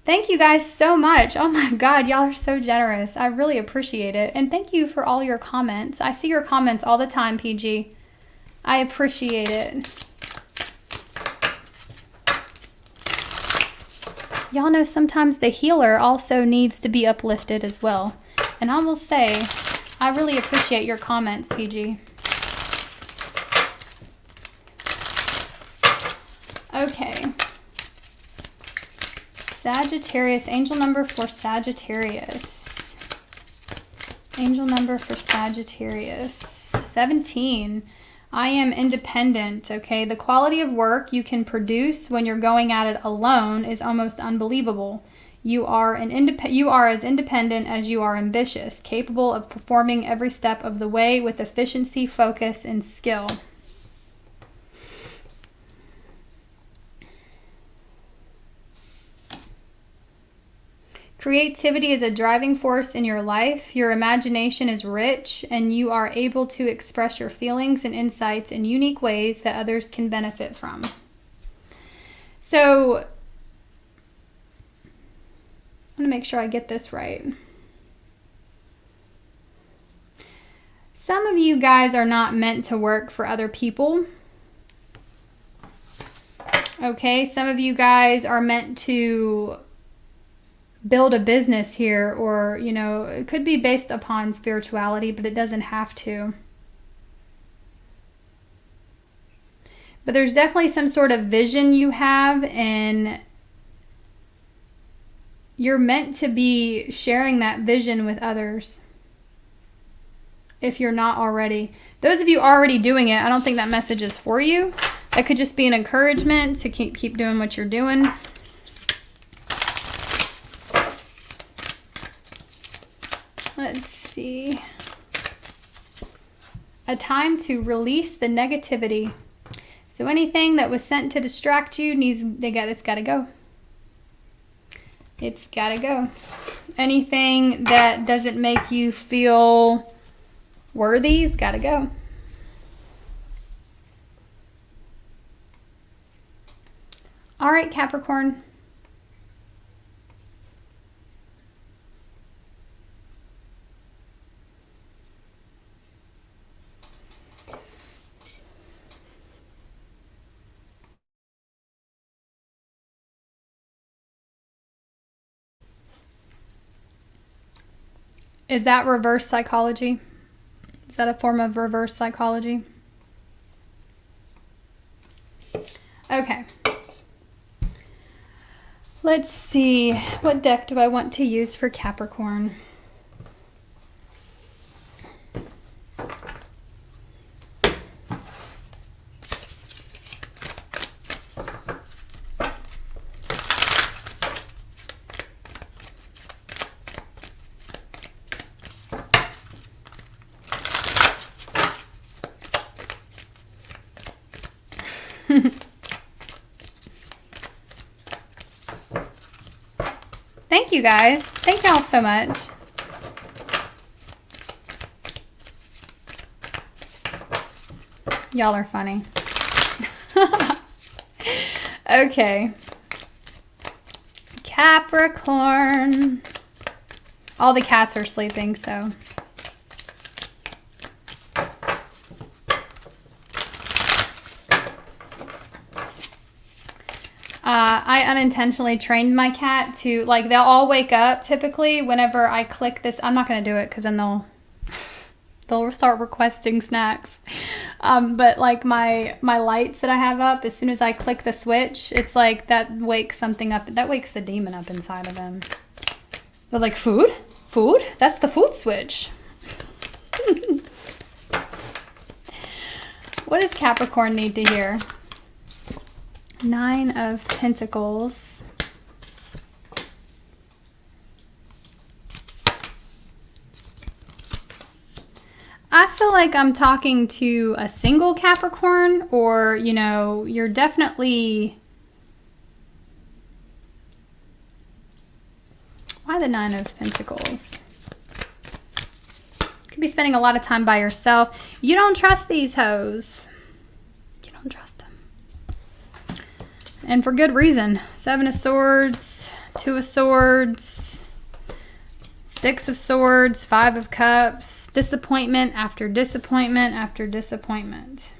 Thank you guys so much. Oh my God, y'all are so generous. I really appreciate it. And thank you for all your comments. I see your comments all the time, PG. I appreciate it. Y'all know sometimes the healer also needs to be uplifted as well. And I will say, I really appreciate your comments, PG. Okay. Sagittarius, angel number for Sagittarius. Angel number for Sagittarius. 17. I am independent, okay? The quality of work you can produce when you're going at it alone is almost unbelievable. You are as independent as you are ambitious, capable of performing every step of the way with efficiency, focus, and skill. Creativity is a driving force in your life. Your imagination is rich, and you are able to express your feelings and insights in unique ways that others can benefit from. So, I'm going to make sure I get this right. Some of you guys are not meant to work for other people. Okay, some of you guys are meant to build a business here, or, you know, it could be based upon spirituality, but it doesn't have to. But there's definitely some sort of vision you have, and you're meant to be sharing that vision with others. If you're not already. Those of you already doing it, I don't think that message is for you. That could just be an encouragement to keep doing what you're doing. Let's see. A time to release the negativity. So anything that was sent to distract you it's got to go. It's got to go. Anything that doesn't make you feel worthy's got to go. All right, Capricorn. Is that reverse psychology? Is that a form of reverse psychology? Okay. Let's see. What deck do I want to use for Capricorn? Thank you guys. Thank y'all so much. Y'all are funny. Okay. Capricorn. All the cats are sleeping, so. I unintentionally trained my cat to, like, they'll all wake up typically whenever I click this. I'm not going to do it because then they'll start requesting snacks. But like my lights that I have up, as soon as I click the switch, it's like that wakes something up. That wakes the demon up inside of them. They're like, food? Food? That's the food switch. What does Capricorn need to hear? 9 of Pentacles. I feel like I'm talking to a single Capricorn, or, you know, you're definitely... Why the 9 of Pentacles? Could be spending a lot of time by yourself. You don't trust these hoes. You don't trust them. And for good reason. 7 of Swords, 2 of Swords, 6 of Swords, 5 of Cups, disappointment after disappointment after disappointment.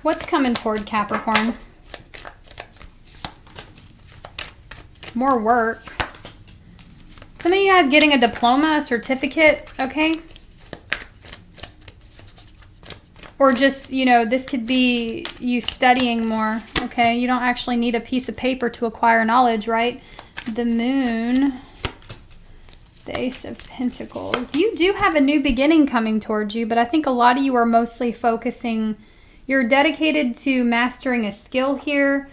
What's coming toward Capricorn? More work. Some of you guys getting a diploma, a certificate, okay? Or just, you know, this could be you studying more, okay? You don't actually need a piece of paper to acquire knowledge, right? The Moon, the Ace of Pentacles. You do have a new beginning coming towards you, but I think a lot of you are mostly focusing, you're dedicated to mastering a skill here.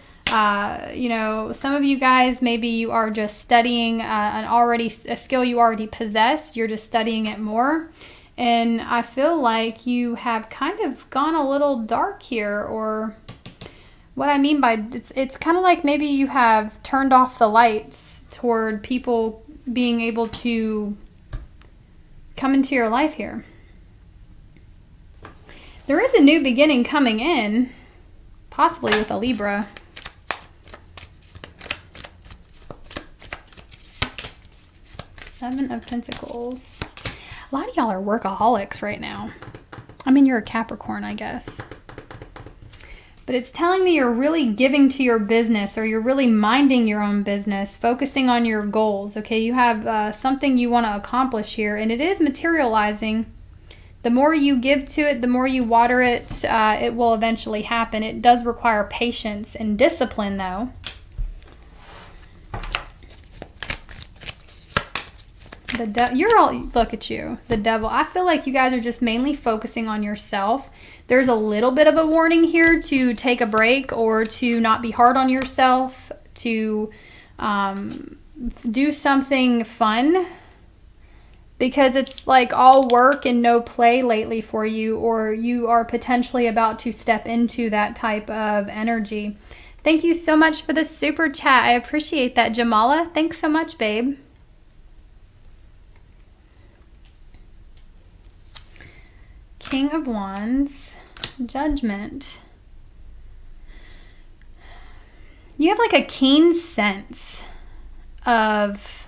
You know, some of you guys, maybe you are just studying a skill you already possess. You're just studying it more. And I feel like you have kind of gone a little dark here, or what I mean by it's kind of like maybe you have turned off the lights toward people being able to come into your life here. There is a new beginning coming in, possibly with a Libra. Seven of Pentacles. A lot of y'all are workaholics right now. I mean, you're a Capricorn, I guess. But it's telling me you're really giving to your business, or you're really minding your own business, focusing on your goals, okay? You have something you want to accomplish here, and it is materializing. The more you give to it, the more you water it, it will eventually happen. It does require patience and discipline, though. You're all, look at you, the devil. I feel like you guys are just mainly focusing on yourself. There's a little bit of a warning here to take a break, or to not be hard on yourself, to do something fun, because it's like all work and no play lately for you, or you are potentially about to step into that type of energy. Thank you so much for the super chat. I appreciate that, Jamala. Thanks so much, babe. King of Wands, Judgment. You have like a keen sense of,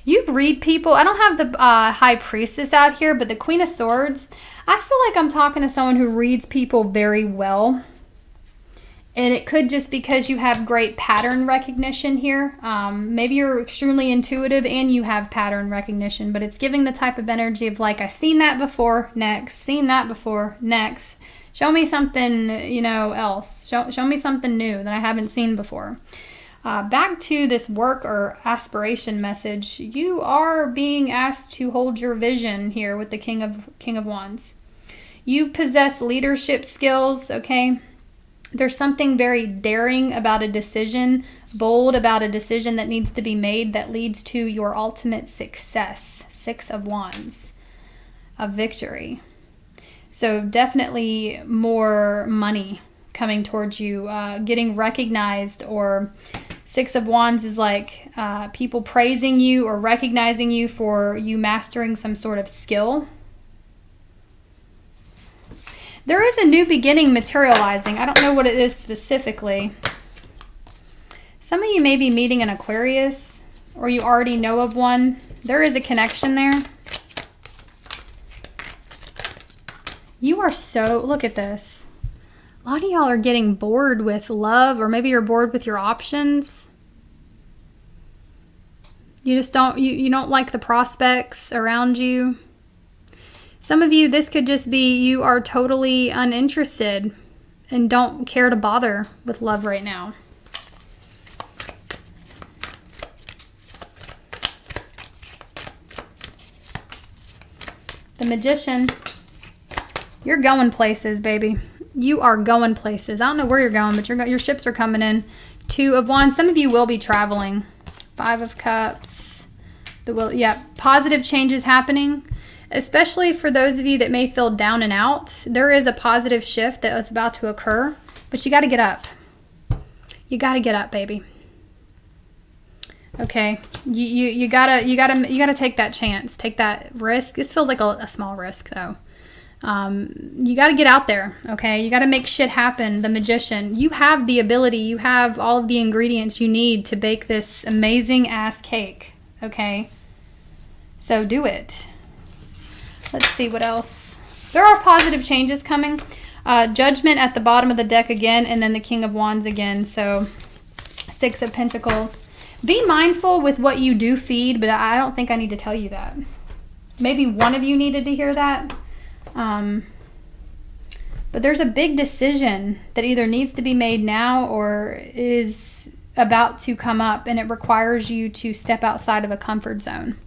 you read people. I don't have the High Priestess out here, but the Queen of Swords. I feel like I'm talking to someone who reads people very well. And it could just because you have great pattern recognition here. Maybe you're extremely intuitive and you have pattern recognition, but it's giving the type of energy of like, I've seen that before, next. Seen that before, next. Show me something, you know, else. Show me something new that I haven't seen before. Back to this work or aspiration message. You are being asked to hold your vision here with the King of Wands. You possess leadership skills, okay? There's something very daring about a decision, bold about a decision that needs to be made that leads to your ultimate success. Six of Wands, of victory. So definitely more money coming towards you, getting recognized, or Six of Wands is like people praising you or recognizing you for you mastering some sort of skill. There is a new beginning materializing. I don't know what it is specifically. Some of you may be meeting an Aquarius, or you already know of one. There is a connection there. You are so, look at this. A lot of y'all are getting bored with love, or maybe you're bored with your options. You just don't, you don't like the prospects around you. Some of you, this could just be you are totally uninterested and don't care to bother with love right now. The Magician. You're going places, baby. You are going places. I don't know where you're going, but your ships are coming in. Two of Wands. Some of you will be traveling. Five of Cups. Positive changes happening. Especially for those of you that may feel down and out, there is a positive shift that is about to occur, but you got to get up. You got to get up, baby. Okay, you gotta take that chance, take that risk. This feels like a small risk though. You got to get out there. Okay, you got to make shit happen. The Magician. You have the ability. You have all of the ingredients you need to bake this amazing ass cake. Okay, so do it. Let's see what else. There are positive changes coming. Judgment at the bottom of the deck again, and then the King of Wands again. So Six of Pentacles. Be mindful with what you do feed, but I don't think I need to tell you that. Maybe one of you needed to hear that. But there's a big decision that either needs to be made now or is about to come up, and it requires you to step outside of a comfort zone.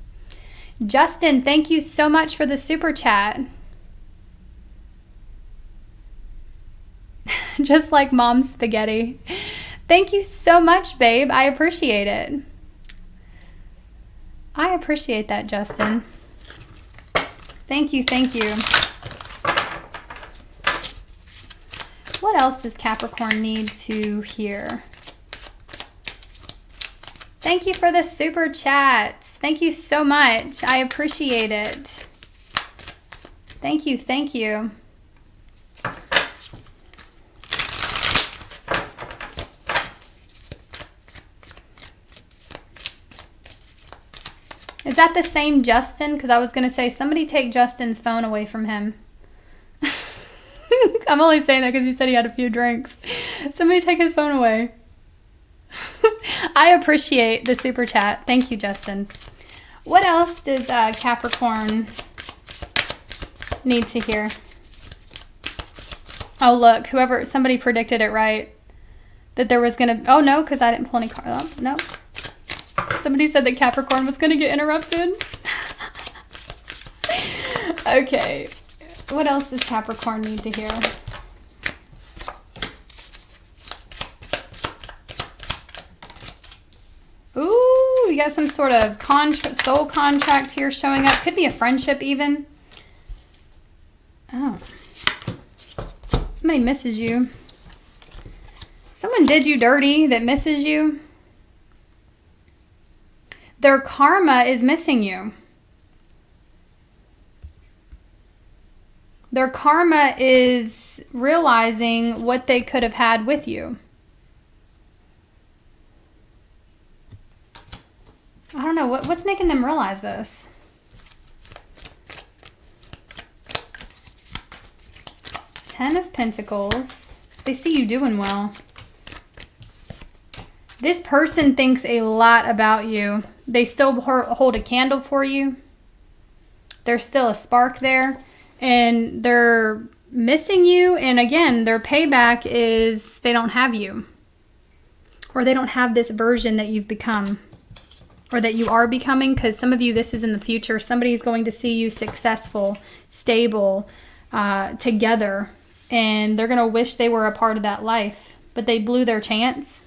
Justin, thank you so much for the super chat. Just like mom's spaghetti. Thank you so much, babe. I appreciate it. I appreciate that, Justin. Thank you, thank you. What else does Capricorn need to hear? Thank you for the super chats. Thank you so much. I appreciate it. Thank you, thank you. Is that the same Justin? Because I was going to say, somebody take Justin's phone away from him. I'm only saying that because he said he had a few drinks. Somebody take his phone away. I appreciate the super chat. Thank you, Justin. What else does Capricorn need to hear? Oh, look. Somebody predicted it right. That there was going to... Oh, no, because I didn't pull any cards. Oh, no. Somebody said that Capricorn was going to get interrupted. Okay. What else does Capricorn need to hear? Ooh, you got some sort of soul contract here showing up. Could be a friendship even. Oh. Somebody misses you. Someone did you dirty that misses you. Their karma is missing you. Their karma is realizing what they could have had with you. I don't know. What's making them realize this? Ten of Pentacles. They see you doing well. This person thinks a lot about you. They still hold a candle for you. There's still a spark there. And they're missing you. And again, their payback is they don't have you. Or they don't have this version that you've become. Or that you are becoming. Because some of you, this is in the future. Somebody's going to see you successful, stable, together. And they're going to wish they were a part of that life. But they blew their chance.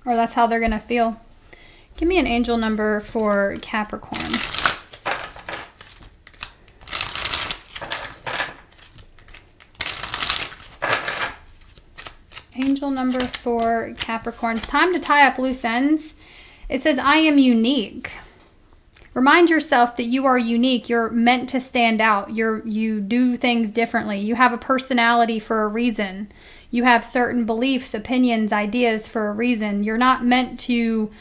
Or that's how they're going to feel. Give me an angel number for Capricorn. Angel number for Capricorn. It's time to tie up loose ends. It says, I am unique. Remind yourself that you are unique. You're meant to stand out. You do things differently. You have a personality for a reason. You have certain beliefs, opinions, ideas for a reason. You're not meant to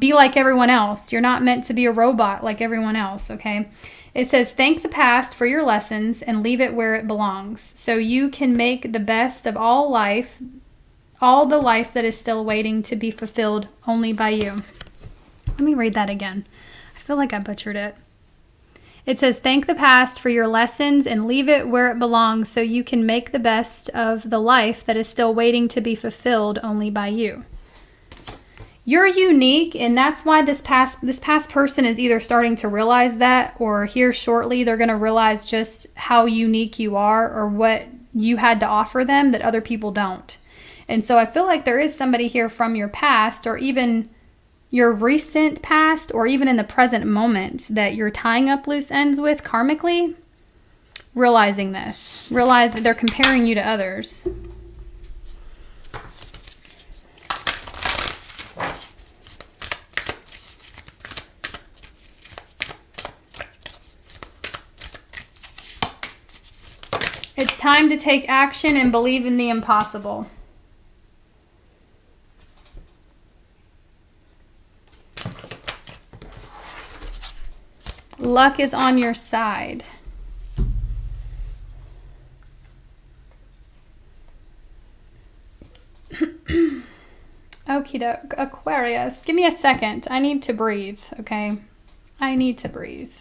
be like everyone else. You're not meant to be a robot like everyone else, okay? It says, thank the past for your lessons and leave it where it belongs. So you can make the best of all the life that is still waiting to be fulfilled only by you. Let me read that again. I feel like I butchered it. It says, thank the past for your lessons and leave it where it belongs so you can make the best of the life that is still waiting to be fulfilled only by you. You're unique, and that's why this past person is either starting to realize that, or here shortly they're going to realize just how unique you are or what you had to offer them that other people don't. And so I feel like there is somebody here from your past, or even your recent past, or even in the present moment that you're tying up loose ends with karmically, realizing this. Realize that they're comparing you to others. It's time to take action and believe in the impossible. Luck is on your side. Okie doke. Aquarius. Give me a second. I need to breathe, okay? I need to breathe.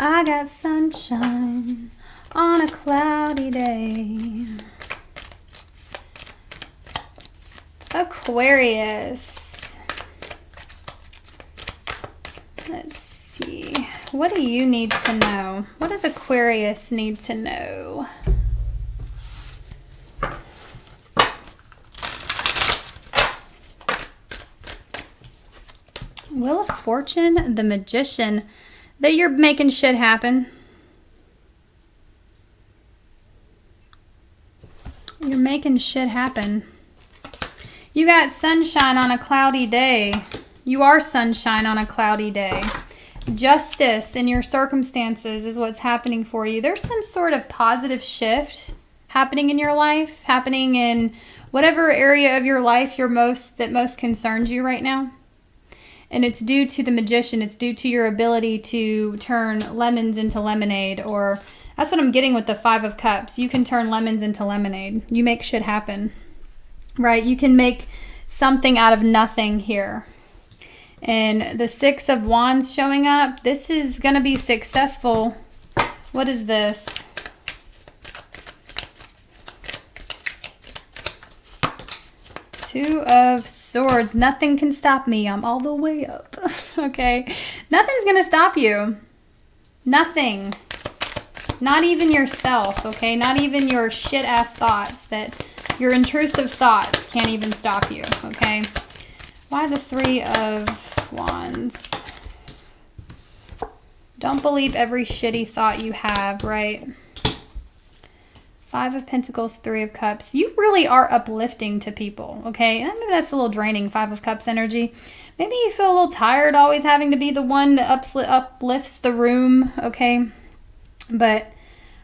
I got sunshine on a cloudy day. Aquarius. Let's see. What do you need to know? What does Aquarius need to know? Wheel of Fortune, the Magician, that you're making shit happen. You're making shit happen. You got sunshine on a cloudy day. You are sunshine on a cloudy day. Justice in your circumstances is what's happening for you. There's some sort of positive shift happening in your life, happening in whatever area of your life that most concerns you right now. And it's due to the Magician. It's due to your ability to turn lemons into lemonade, or that's what I'm getting with the Five of Cups. You can turn lemons into lemonade. You make shit happen, right? You can make something out of nothing here. And the Six of Wands showing up. This is going to be successful. What is this? Two of Swords. Nothing can stop me. I'm all the way up. Okay. Nothing's going to stop you. Nothing. Not even yourself. Okay. Not even your shit ass thoughts. Your intrusive thoughts can't even stop you. Okay. Why the Three of Wands? Don't believe every shitty thought you have, right? Five of Pentacles, Three of Cups. You really are uplifting to people, okay? And maybe that's a little draining, Five of Cups energy. Maybe you feel a little tired always having to be the one that uplifts the room, okay? But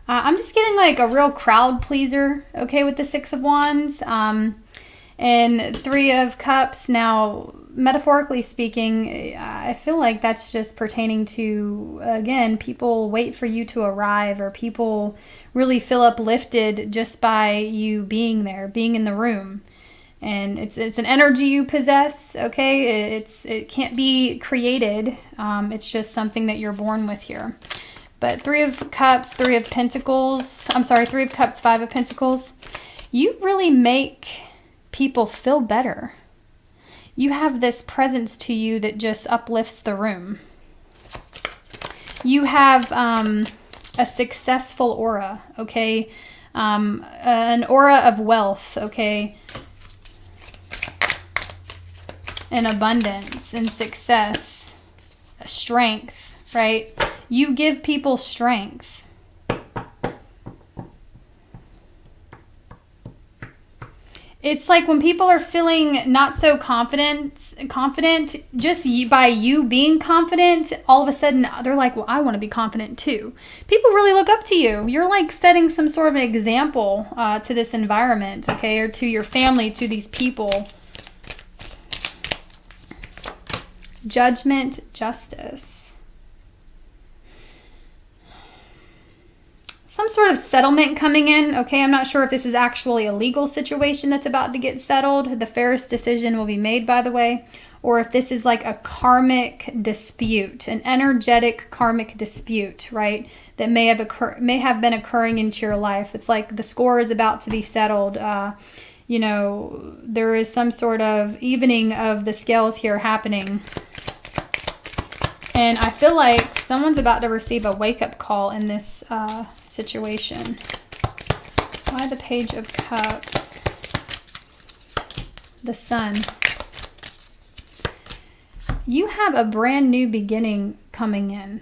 I'm just getting like a real crowd pleaser, okay, with the Six of Wands. And Three of Cups. Now, metaphorically speaking, I feel like that's just pertaining to, again, people wait for you to arrive, or people really feel uplifted just by you being there, being in the room. And it's an energy you possess, okay? It can't be created. It's just something that you're born with here. But Three of Cups, Three of Pentacles. I'm sorry, Three of Cups, Five of Pentacles. You really make people feel better. You have this presence to you that just uplifts the room. You have a successful aura, okay? An aura of wealth, okay? And abundance and success, strength, right? You give people strength. It's like when people are feeling not so confident, just by you being confident, all of a sudden they're like, well, I want to be confident too. People really look up to you. You're like setting some sort of an example to this environment, okay, or to your family, to these people. Judgment, justice. Some sort of settlement coming in, okay? I'm not sure if this is actually a legal situation that's about to get settled. The fairest decision will be made, by the way. Or if this is like a karmic dispute, an energetic karmic dispute, right? That may have been occurring into your life. It's like the score is about to be settled. You know, there is some sort of evening of the scales here happening. And I feel like someone's about to receive a wake-up call in this situation. Why the Page of Cups? The Sun. You have a brand new beginning coming in.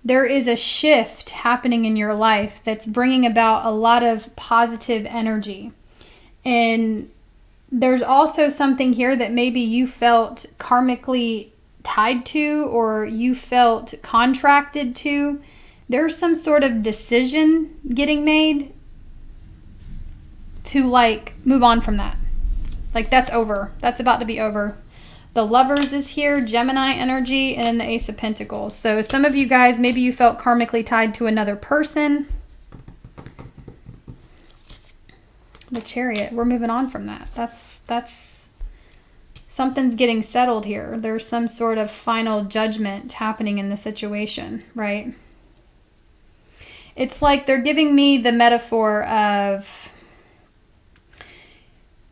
There is a shift happening in your life that's bringing about a lot of positive energy. And there's also something here that maybe you felt karmically tied to, or you felt contracted to. There's some sort of decision getting made to like move on from that. Like that's over. That's about to be over. The Lovers is here, Gemini energy, and then the Ace of Pentacles. So some of you guys, maybe you felt karmically tied to another person. The Chariot, we're moving on from that. That's Something's getting settled here. There's some sort of final judgment happening in the situation, right? It's like they're giving me the metaphor of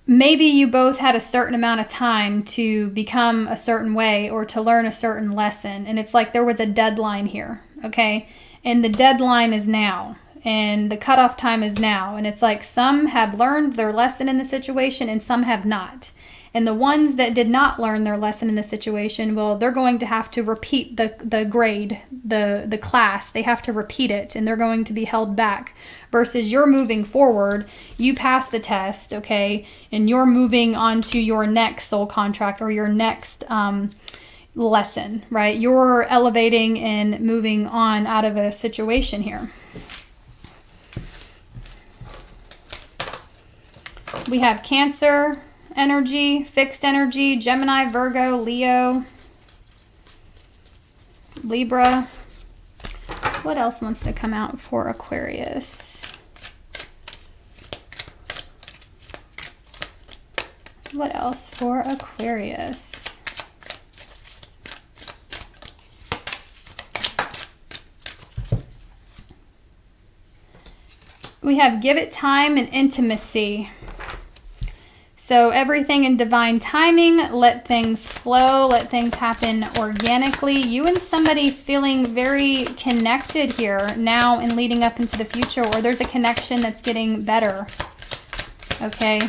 maybe you both had a certain amount of time to become a certain way or to learn a certain lesson. And it's like there was a deadline here, okay? And the deadline is now. And the cutoff time is now. And it's like some have learned their lesson in the situation and some have not. And the ones that did not learn their lesson in the situation, well, they're going to have to repeat the grade, the class. They have to repeat it, and they're going to be held back. Versus you're moving forward, you pass the test, okay, and you're moving on to your next soul contract or your next lesson, right? You're elevating and moving on out of a situation here. We have Cancer energy, fixed energy, Gemini, Virgo, Leo, Libra. What else wants to come out for Aquarius? What else for Aquarius? We have give it time and intimacy. So everything in divine timing, let things flow, let things happen organically. You and somebody feeling very connected here now and leading up into the future, or there's a connection that's getting better, okay?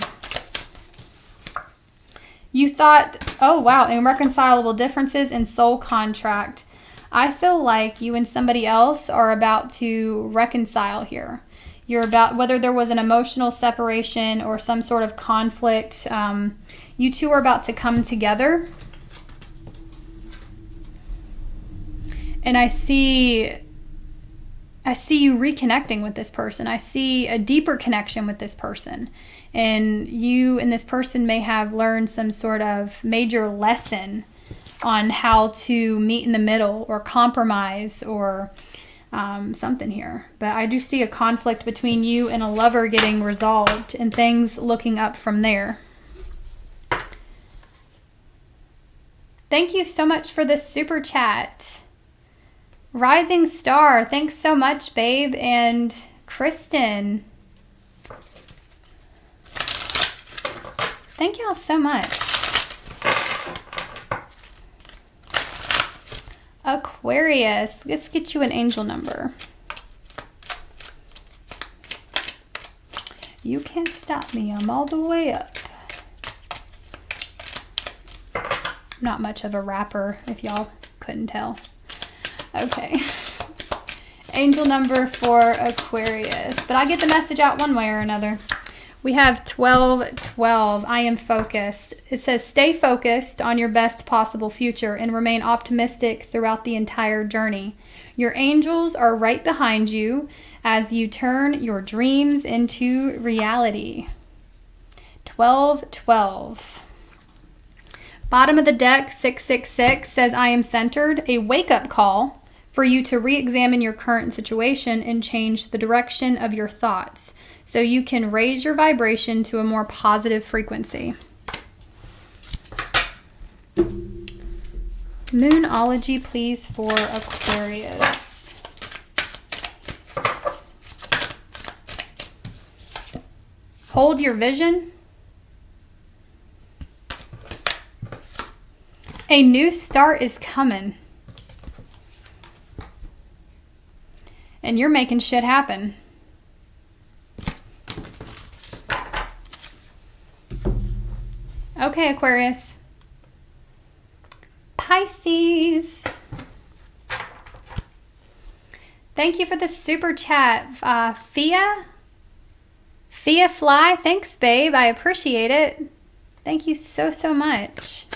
You thought, oh wow, irreconcilable differences in soul contract. I feel like you and somebody else are about to reconcile here. You're about, whether there was an emotional separation or some sort of conflict, you two are about to come together. And I see you reconnecting with this person. I see a deeper connection with this person. And you and this person may have learned some sort of major lesson on how to meet in the middle or compromise or something here. But I do see a conflict between you and a lover getting resolved and things looking up from there. Thank you so much for this super chat. Rising Star, thanks so much, babe. And Kristen, thank y'all so much. Aquarius, let's get you an angel number. You can't stop me, I'm all the way up. Not much of a rapper, if y'all couldn't tell. Okay. Angel number for Aquarius. But I get the message out one way or another. We have 1212. I am focused. It says stay focused on your best possible future and remain optimistic throughout the entire journey. Your angels are right behind you as you turn your dreams into reality. 1212. Bottom of the deck, 666 says I am centered. A wake-up call for you to re-examine your current situation and change the direction of your thoughts, so you can raise your vibration to a more positive frequency. Moonology, please, for Aquarius. Hold your vision. A new start is coming. And you're making shit happen. Okay, Aquarius. Pisces. Thank you for the super chat. Fia Fly. Thanks, babe. I appreciate it. Thank you so, so much.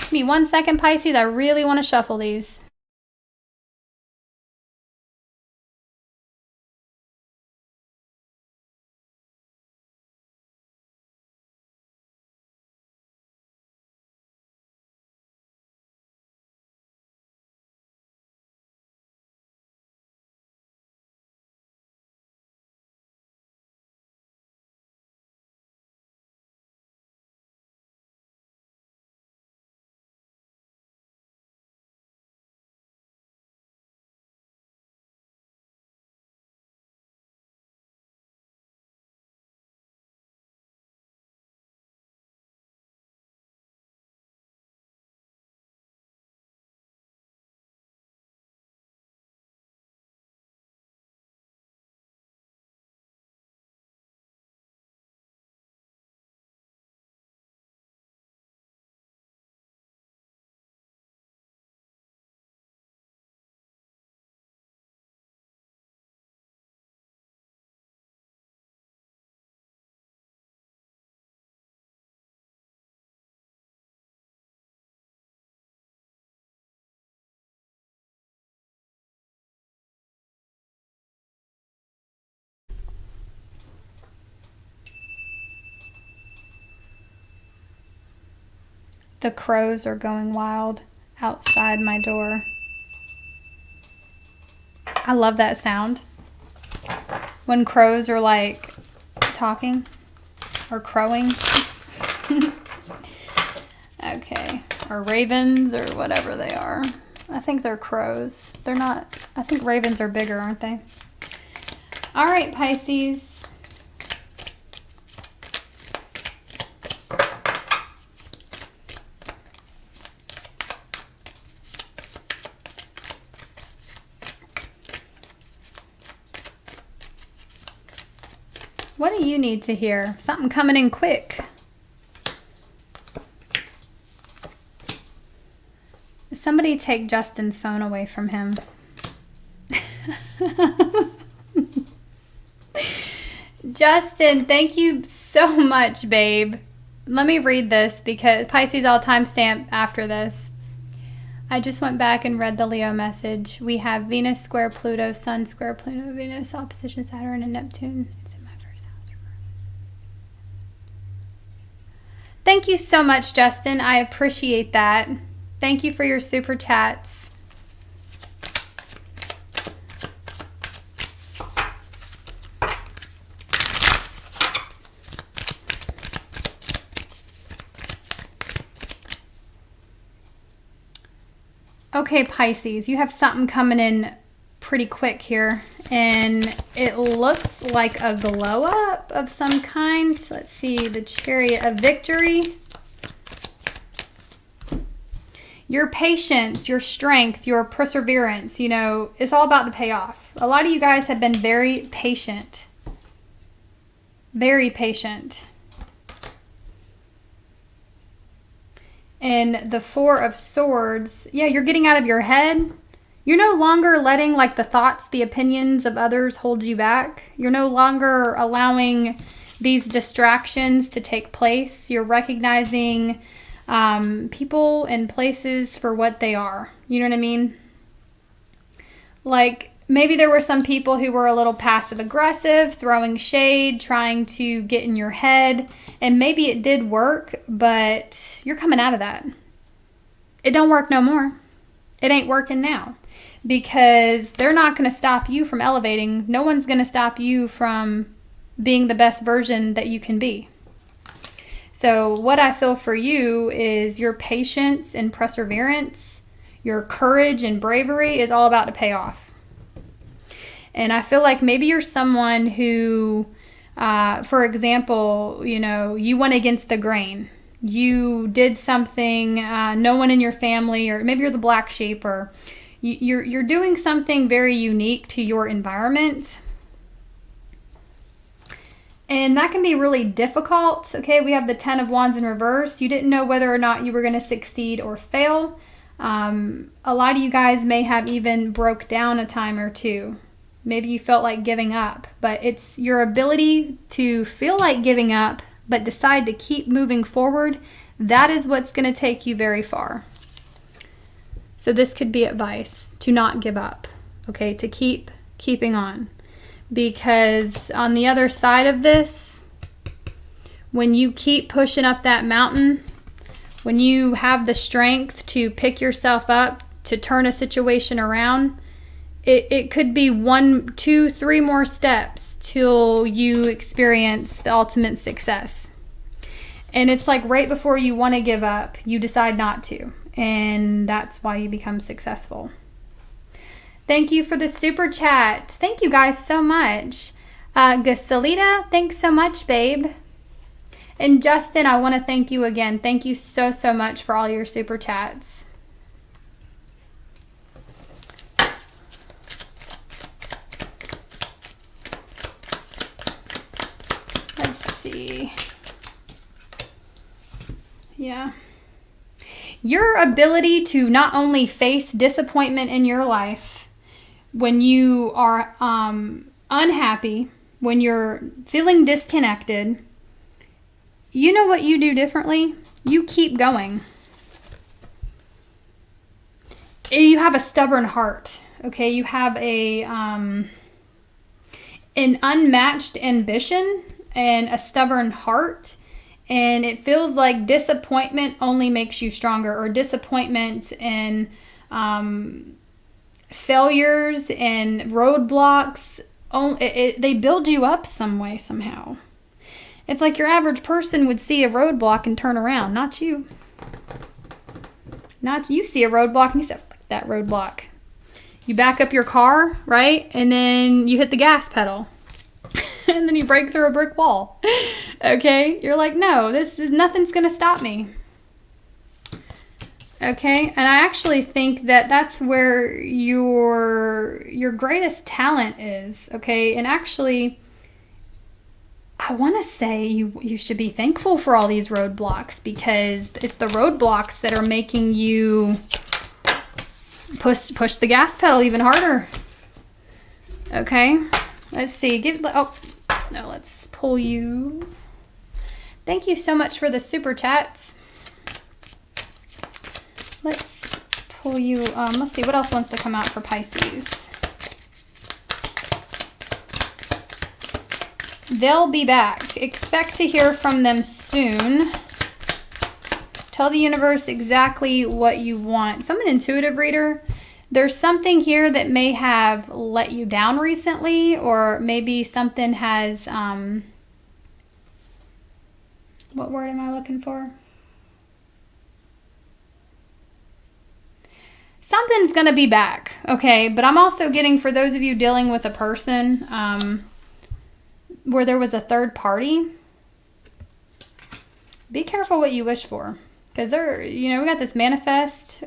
Give me 1 second, Pisces. I really want to shuffle these. The crows are going wild outside my door. I love that sound. When crows are like talking or crowing. Okay. Or ravens or whatever they are. I think they're crows. They're not, I think ravens are bigger, aren't they? All right, Pisces. What do you need to hear? Something coming in quick. Somebody take Justin's phone away from him. Justin, thank you so much, babe. Let me read this because Pisces, I'll timestamp after this. I just went back and read the Leo message. We have Venus square Pluto, Sun square Pluto, Venus opposition Saturn and Neptune. It's in my first house. Thank you so much, Justin. I appreciate that. Thank you for your super chats. Okay, Pisces, you have something coming in pretty quick here, and it looks like a glow up of some kind. Let's see, the Chariot of Victory. Your patience, your strength, your perseverance, you know, it's all about to pay off. A lot of you guys have been very patient. Very patient. And the Four of Swords, yeah, you're getting out of your head. You're no longer letting like the thoughts, the opinions of others hold you back. You're no longer allowing these distractions to take place. You're recognizing people and places for what they are. You know what I mean? Like maybe there were some people who were a little passive aggressive, throwing shade, trying to get in your head, and maybe it did work, but you're coming out of that. It don't work no more. It ain't working now because they're not going to stop you from elevating. No one's going to stop you from being the best version that you can be. So what I feel for you is your patience and perseverance, your courage and bravery is all about to pay off. And I feel like maybe you're someone who, for example, you know, you went against the grain. You did something no one in your family, or maybe you're the black sheep, or you're doing something very unique to your environment. And that can be really difficult. Okay, we have the Ten of Wands in reverse. You didn't know whether or not you were going to succeed or fail. A lot of you guys may have even broke down a time or two. Maybe you felt like giving up, but it's your ability to feel like giving up, but decide to keep moving forward. That is what's going to take you very far. So this could be advice to not give up, okay, to keeping on. Because on the other side of this, when you keep pushing up that mountain, when you have the strength to pick yourself up, to turn a situation around, it could be 1, 2, 3 more steps till you experience the ultimate success. And it's like right before you want to give up, you decide not to. And that's why you become successful. Thank you for the super chat. Thank you guys so much. Gasolita, thanks so much, babe. And Justin, I want to thank you again. Thank you so, so much for all your super chats. Let's see. Yeah. Your ability to not only face disappointment in your life, when you are unhappy, when you're feeling disconnected, you know what you do differently? You keep going. You have a stubborn heart, okay? You have an unmatched ambition and a stubborn heart, And it feels like disappointment only makes you stronger, or disappointment and failures and roadblocks, they build you up some way, somehow. It's like your average person would see a roadblock and turn around, not you. Not you see a roadblock and you say, that roadblock. You back up your car, right? And then you hit the gas pedal. And then you break through a brick wall. Okay? You're like, no, nothing's going to stop me. Okay? And I actually think that that's where your greatest talent is. Okay? And actually, I want to say you should be thankful for all these roadblocks, because it's the roadblocks that are making you push the gas pedal even harder. Okay? Let's see. Let's pull you. Thank you so much for the super chats. Let's pull you. Let's see what else wants to come out for Pisces. They'll be back. Expect to hear from them soon. Tell the universe exactly what you want. So I'm an intuitive reader. There's something here that may have let you down recently, or maybe something has, what word am I looking for? Something's going to be back, okay? But I'm also getting, for those of you dealing with a person where there was a third party, be careful what you wish for. Because we got this manifest.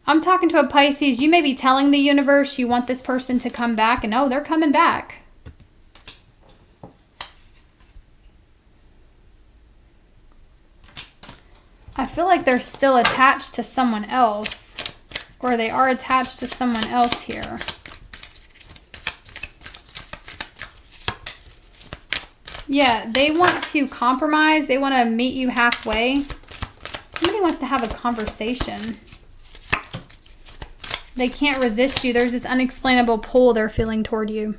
I'm talking to a Pisces. You may be telling the universe you want this person to come back, and oh, they're coming back. I feel like they're still attached to someone else, or they are attached to someone else here. Yeah, they want to compromise. They want to meet you halfway. Somebody wants to have a conversation. They can't resist you. There's this unexplainable pull they're feeling toward you.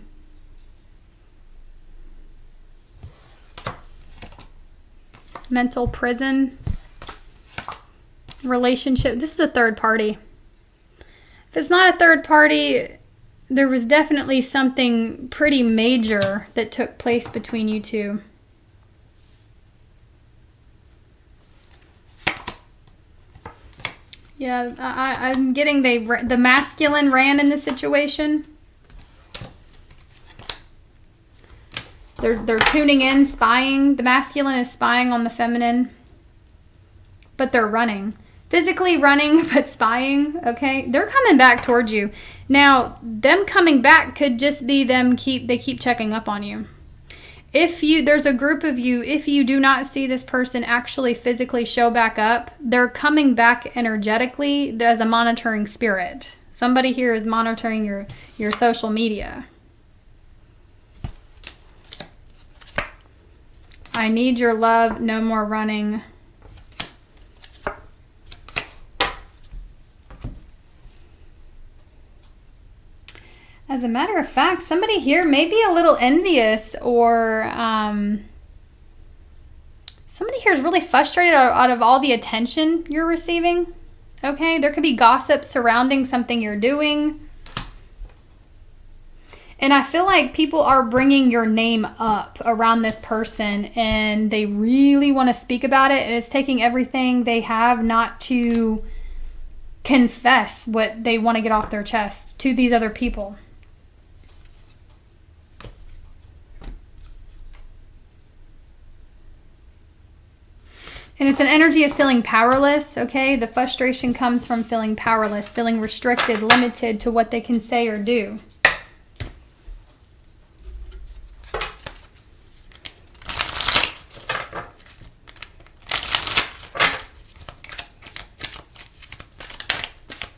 Mental prison. Relationship. This is a third party. If it's not a third party, there was definitely something pretty major that took place between you two. Yeah, I'm getting the masculine ran in this situation. They're tuning in, spying. The masculine is spying on the feminine, but they're running. Physically running, but spying, okay? They're coming back towards you. Now, them coming back could just be they keep checking up on you. There's a group of you, if you do not see this person actually physically show back up, they're coming back energetically as a monitoring spirit. Somebody here is monitoring your social media. I need your love, no more running. As a matter of fact, somebody here may be a little envious, or somebody here is really frustrated out of all the attention you're receiving. Okay, there could be gossip surrounding something you're doing. And I feel like people are bringing your name up around this person, and they really want to speak about it, and it's taking everything they have not to confess what they want to get off their chest to these other people. And it's an energy of feeling powerless, okay? The frustration comes from feeling powerless, feeling restricted, limited to what they can say or do.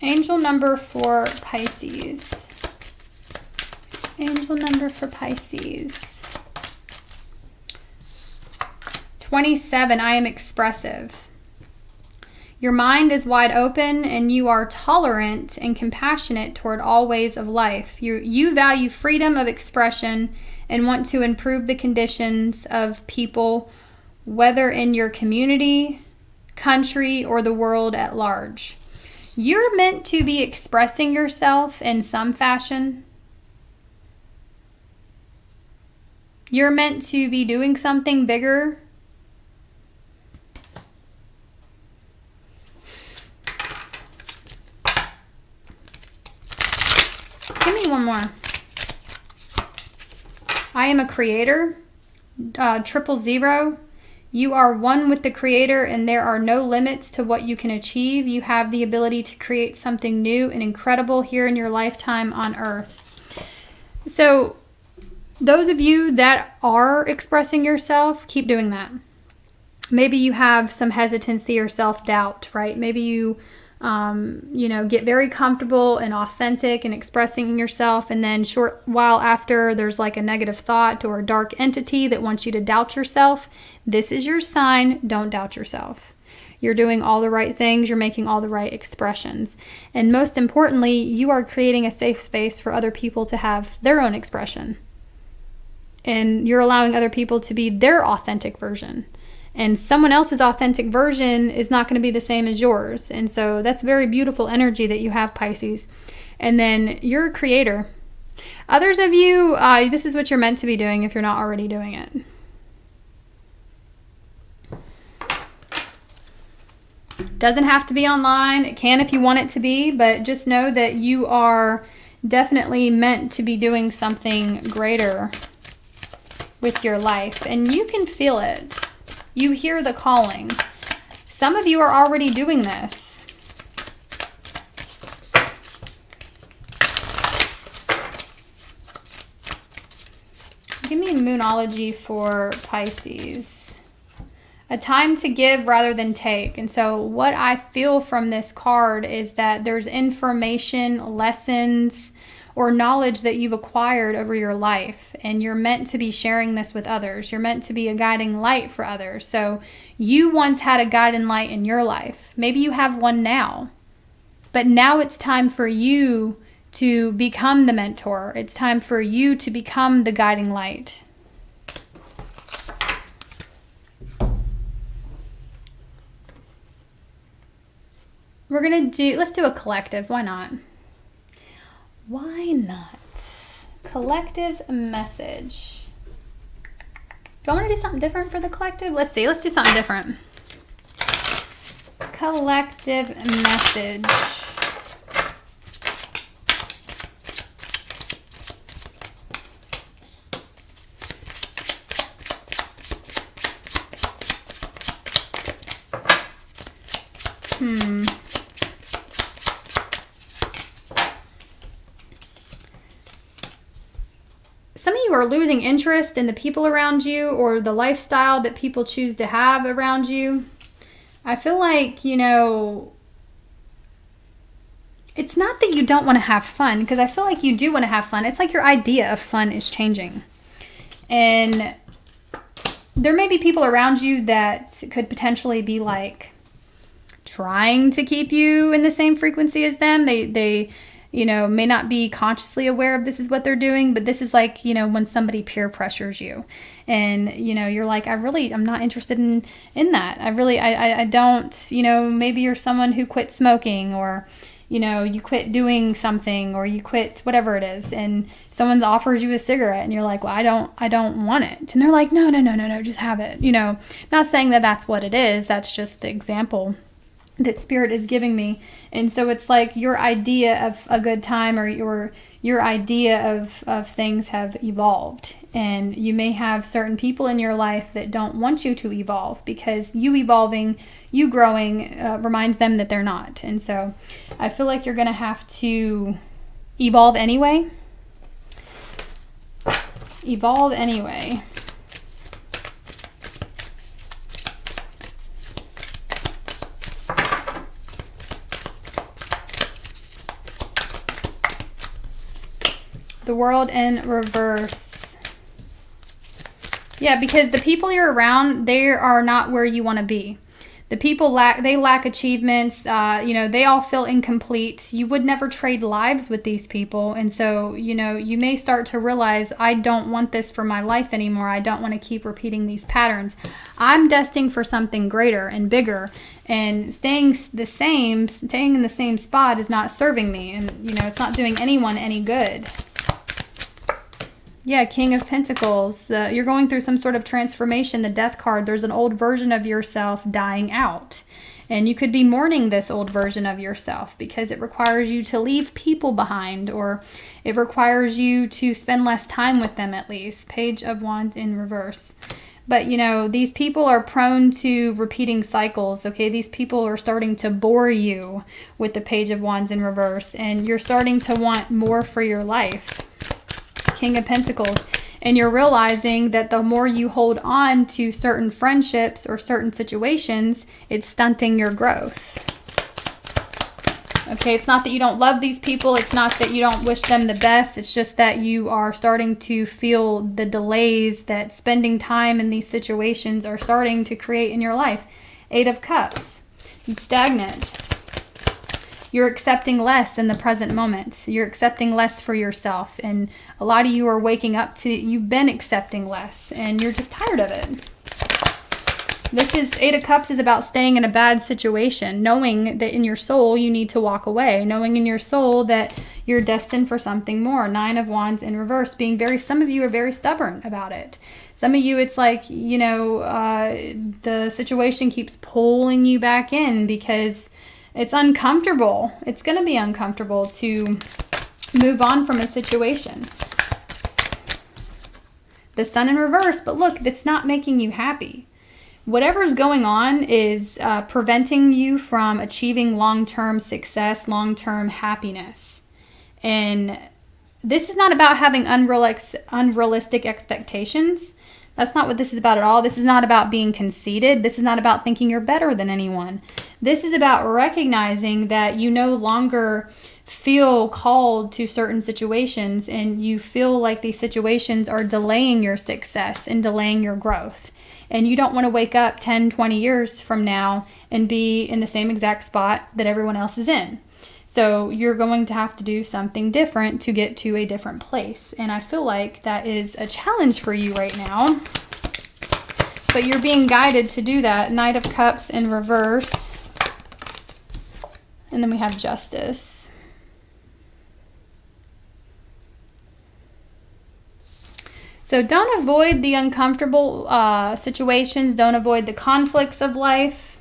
Angel number for Pisces. Angel number for Pisces. 27, I am expressive. Your mind is wide open and you are tolerant and compassionate toward all ways of life. You value freedom of expression and want to improve the conditions of people whether in your community, country, or the world at large. You're meant to be expressing yourself in some fashion. You're meant to be doing something bigger. Give me one more. I am a creator. 000. You are one with the Creator, and there are no limits to what you can achieve. You have the ability to create something new and incredible here in your lifetime on Earth. So, those of you that are expressing yourself, keep doing that. Maybe you have some hesitancy or self-doubt, right? Maybe you get very comfortable and authentic in expressing yourself, and then short while after there's like a negative thought or a dark entity that wants you to doubt yourself. This is your sign. Don't doubt yourself. You're doing all the right things. You're making all the right expressions. And most importantly, you are creating a safe space for other people to have their own expression. And you're allowing other people to be their authentic version. And someone else's authentic version is not going to be the same as yours. And so that's very beautiful energy that you have, Pisces. And then you're a creator. Others of you, this is what you're meant to be doing if you're not already doing it. Doesn't have to be online. It can if you want it to be, but just know that you are definitely meant to be doing something greater with your life. And you can feel it. You hear the calling. Some of you are already doing this. Give me a Moonology for Pisces. A time to give rather than take. And so what I feel from this card is that there's information, lessons, or knowledge that you've acquired over your life, and you're meant to be sharing this with others. You're meant to be a guiding light for others. So you once had a guiding light in your life. Maybe you have one now, but now it's time for you to become the mentor. It's time for you to become the guiding light. Let's do a collective. Why not? Why not? Collective message. Do I want to do something different for the collective? Let's see. Let's do something different. Collective message. Some of you are losing interest in the people around you or the lifestyle that people choose to have around you. I feel like, it's not that you don't want to have fun, because I feel like you do want to have fun. It's like your idea of fun is changing. And there may be people around you that could potentially be like trying to keep you in the same frequency as them. They may not be consciously aware of this is what they're doing, but this is like, when somebody peer pressures you and, you're like, I'm not interested in that. I don't, maybe you're someone who quit smoking, or, you quit doing something, or you quit whatever it is, and someone offers you a cigarette and you're like, well, I don't want it. And they're like, no, just have it. Not saying that that's what it is. That's just the example that Spirit is giving me. And so it's like your idea of a good time, or your idea of things have evolved, and you may have certain people in your life that don't want you to evolve, because you evolving, you growing reminds them that they're not. And so I feel like you're going to have to evolve anyway. Evolve anyway. The World in reverse. Yeah, because the people you're around, they are not where you want to be. The people lack achievements. They all feel incomplete. You would never trade lives with these people. And so, you may start to realize, I don't want this for my life anymore. I don't want to keep repeating these patterns. I'm destined for something greater and bigger. And staying in the same spot is not serving me. And, it's not doing anyone any good. Yeah, King of Pentacles. You're going through some sort of transformation. The Death card, there's an old version of yourself dying out. And you could be mourning this old version of yourself because it requires you to leave people behind, or it requires you to spend less time with them at least. Page of Wands in reverse. But, these people are prone to repeating cycles, okay? These people are starting to bore you with the Page of Wands in reverse, and you're starting to want more for your life. King of Pentacles, and you're realizing that the more you hold on to certain friendships or certain situations, it's stunting your growth. Okay, it's not that you don't love these people, it's not that you don't wish them the best, it's just that you are starting to feel the delays that spending time in these situations are starting to create in your life. 8 of Cups, it's stagnant. You're accepting less in the present moment. You're accepting less for yourself. And a lot of you are waking up to, you've been accepting less and you're just tired of it. This is 8 of Cups is about staying in a bad situation, knowing that in your soul you need to walk away, knowing in your soul that you're destined for something more. 9 of Wands in reverse, some of you are very stubborn about it. Some of you, it's like, the situation keeps pulling you back in because it's uncomfortable. It's going to be uncomfortable to move on from a situation. The Sun in reverse, but look, that's not making you happy. Whatever's going on is preventing you from achieving long-term success, long-term happiness. And this is not about having unrealistic expectations. That's not what this is about at all. This is not about being conceited. This is not about thinking you're better than anyone. This is about recognizing that you no longer feel called to certain situations and you feel like these situations are delaying your success and delaying your growth. And you don't want to wake up 10, 20 years from now and be in the same exact spot that everyone else is in. So you're going to have to do something different to get to a different place. And I feel like that is a challenge for you right now. But you're being guided to do that. Knight of Cups in reverse. And then we have Justice. So don't avoid the uncomfortable situations. Don't avoid the conflicts of life.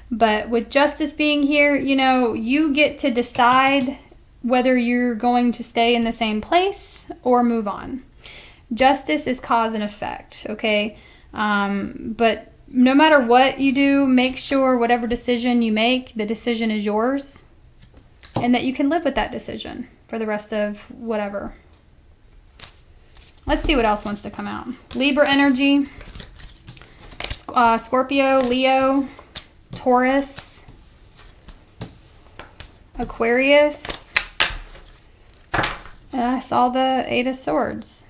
But with Justice being here, you get to decide whether you're going to stay in the same place or move on. Justice is cause and effect, okay? But no matter what you do, make sure whatever decision you make, the decision is yours and that you can live with that decision for the rest of whatever. Let's see what else wants to come out. Libra energy, Scorpio, Leo, Taurus, Aquarius. And I saw the 8 of Swords.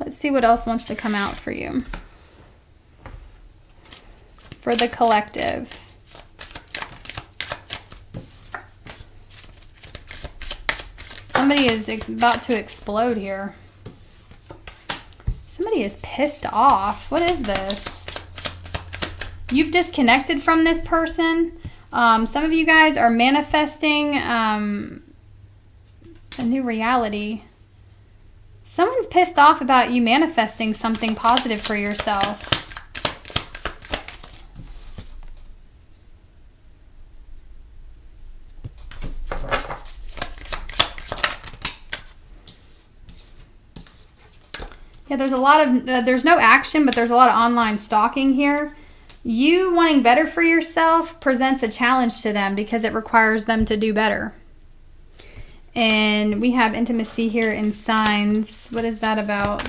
Let's see what else wants to come out for you. For the collective. Somebody is about to explode here. Somebody is pissed off. What is this? You've disconnected from this person. Some of you guys are manifesting a new reality. Someone's pissed off about you manifesting something positive for yourself. Yeah, there's a lot of, there's no action, but there's a lot of online stalking here. You wanting better for yourself presents a challenge to them because it requires them to do better. And we have intimacy here in signs. What is that about?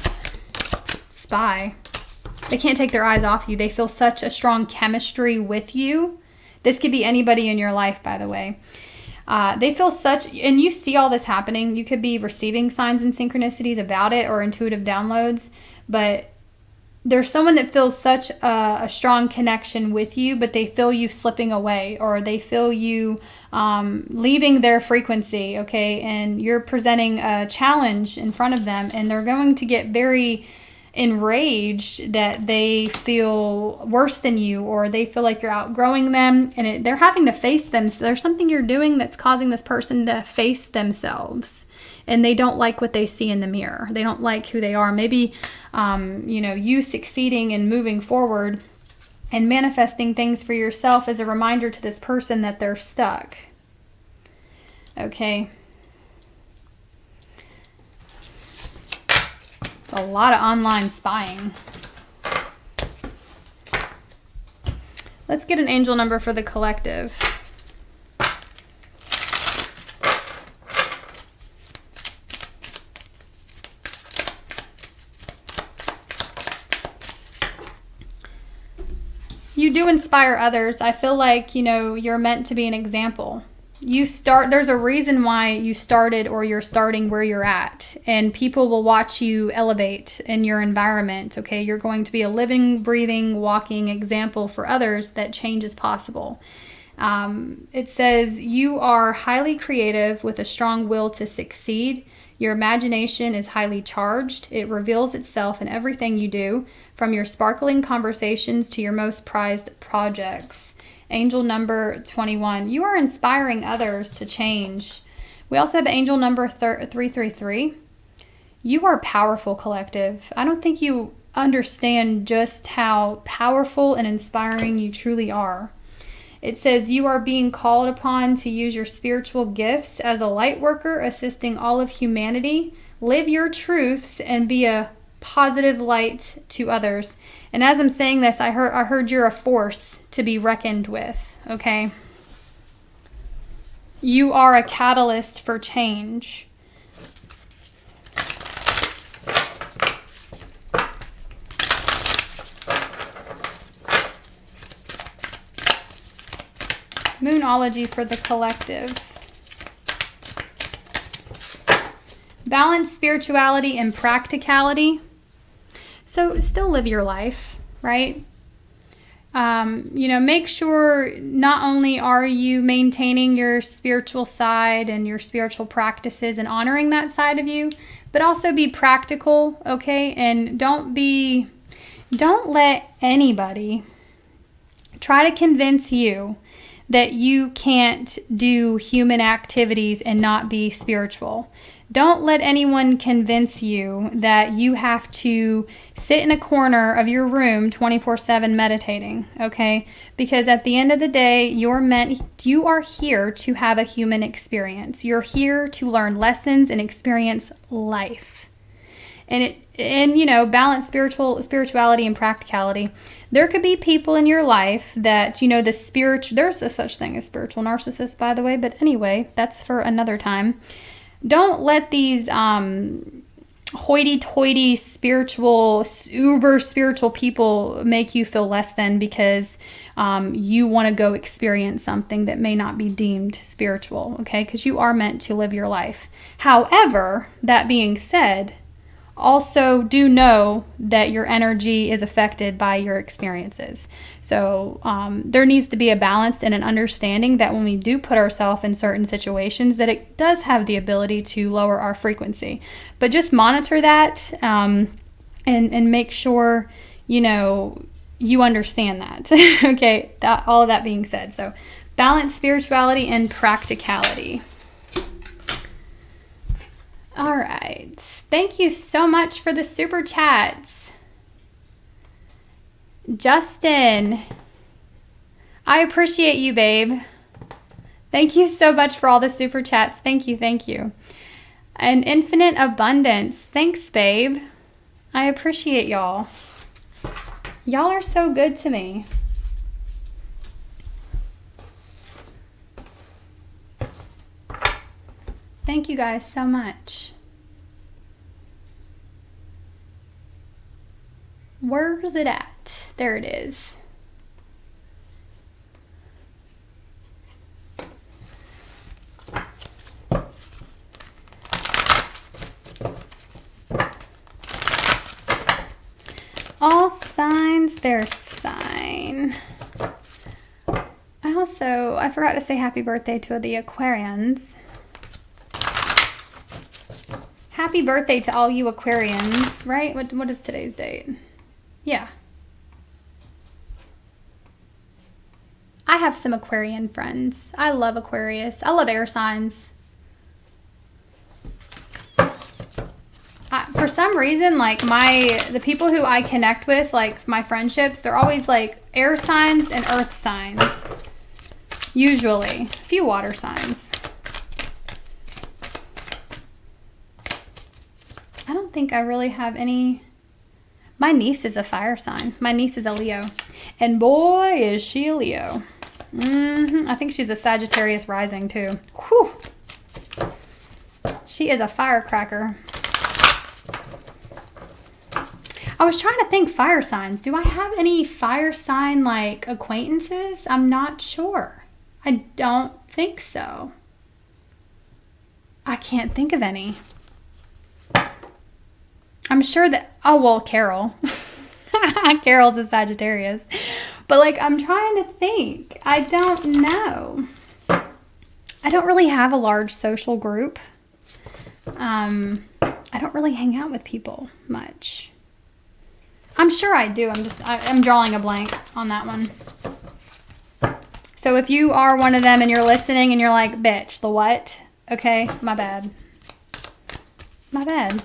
Spy. They can't take their eyes off you. They feel such a strong chemistry with you. This could be anybody in your life, by the way. They feel such, and you see all this happening. You could be receiving signs and synchronicities about it or intuitive downloads, but there's someone that feels such a strong connection with you, but they feel you slipping away, or they feel you leaving their frequency, okay? And you're presenting a challenge in front of them, and they're going to get very enraged that they feel worse than you, or they feel like you're outgrowing them, and they're having to face them. So there's something you're doing that's causing this person to face themselves, and they don't like what they see in the mirror. They don't like who they are. Maybe, you succeeding and moving forward and manifesting things for yourself is a reminder to this person that they're stuck. Okay. It's a lot of online spying. Let's get an angel number for the collective. You do inspire others. I feel like, you're meant to be an example. There's a reason why you started, or you're starting where you're at, and people will watch you elevate in your environment, okay? You're going to be a living, breathing, walking example for others that change is possible. It says you are highly creative with a strong will to succeed. Your imagination is highly charged. It reveals itself in everything you do, from your sparkling conversations to your most prized projects. Angel number 21. You are inspiring others to change. We also have angel number 333. You are powerful, collective. I don't think you understand just how powerful and inspiring you truly are. It says you are being called upon to use your spiritual gifts as a light worker, assisting all of humanity. Live your truths and be a positive light to others. And as I'm saying this, I heard you're a force to be reckoned with, okay? You are a catalyst for change. Moonology for the collective. Balance spirituality and practicality. So still live your life, right? Make sure not only are you maintaining your spiritual side and your spiritual practices and honoring that side of you, but also be practical, okay? And don't let anybody try to convince you that you can't do human activities and not be spiritual. Don't let anyone convince you that you have to sit in a corner of your room 24/7 meditating, okay? Because at the end of the day, you are here to have a human experience. You're here to learn lessons and experience life. And balance spirituality and practicality. There could be people in your life that, there's a such thing as spiritual narcissists, by the way, but anyway, that's for another time. Don't let these hoity-toity uber spiritual people make you feel less than because you want to go experience something that may not be deemed spiritual, okay? Because you are meant to live your life. However, that being said, also do know that your energy is affected by your experiences. So there needs to be a balance and an understanding that when we do put ourselves in certain situations, that it does have the ability to lower our frequency. But just monitor that and make sure, you understand that. Okay, all of that being said. So balance spirituality and practicality. All right. Thank you so much for the super chats. Justin, I appreciate you, babe. Thank you so much for all the super chats. Thank you, thank you. An infinite abundance. Thanks, babe. I appreciate y'all. Y'all are so good to me. Thank you guys so much. Where's it at? There it is. their sign. I forgot to say happy birthday to the Aquarians. Happy birthday to all you Aquarians, right? What is today's date? Yeah. I have some Aquarian friends. I love Aquarius. I love air signs. For some reason, like the people who I connect with, like my friendships, they're always like air signs and earth signs. Usually. A few water signs. I don't think I really have any. My niece is a fire sign. My niece is a Leo. And boy, is she a Leo. I think she's a Sagittarius rising too. Whew. She is a firecracker. I was trying to think fire signs. Do I have any fire sign like acquaintances? I'm not sure. I don't think so. I can't think of any. I'm sure that, oh, well, Carol. Carol's a Sagittarius. But like, I'm trying to think. I don't know. I don't really have a large social group. I don't really hang out with people much. I'm sure I do. I'm drawing a blank on that one. So if you are one of them and you're listening and you're like, bitch, the what? Okay, my bad. My bad.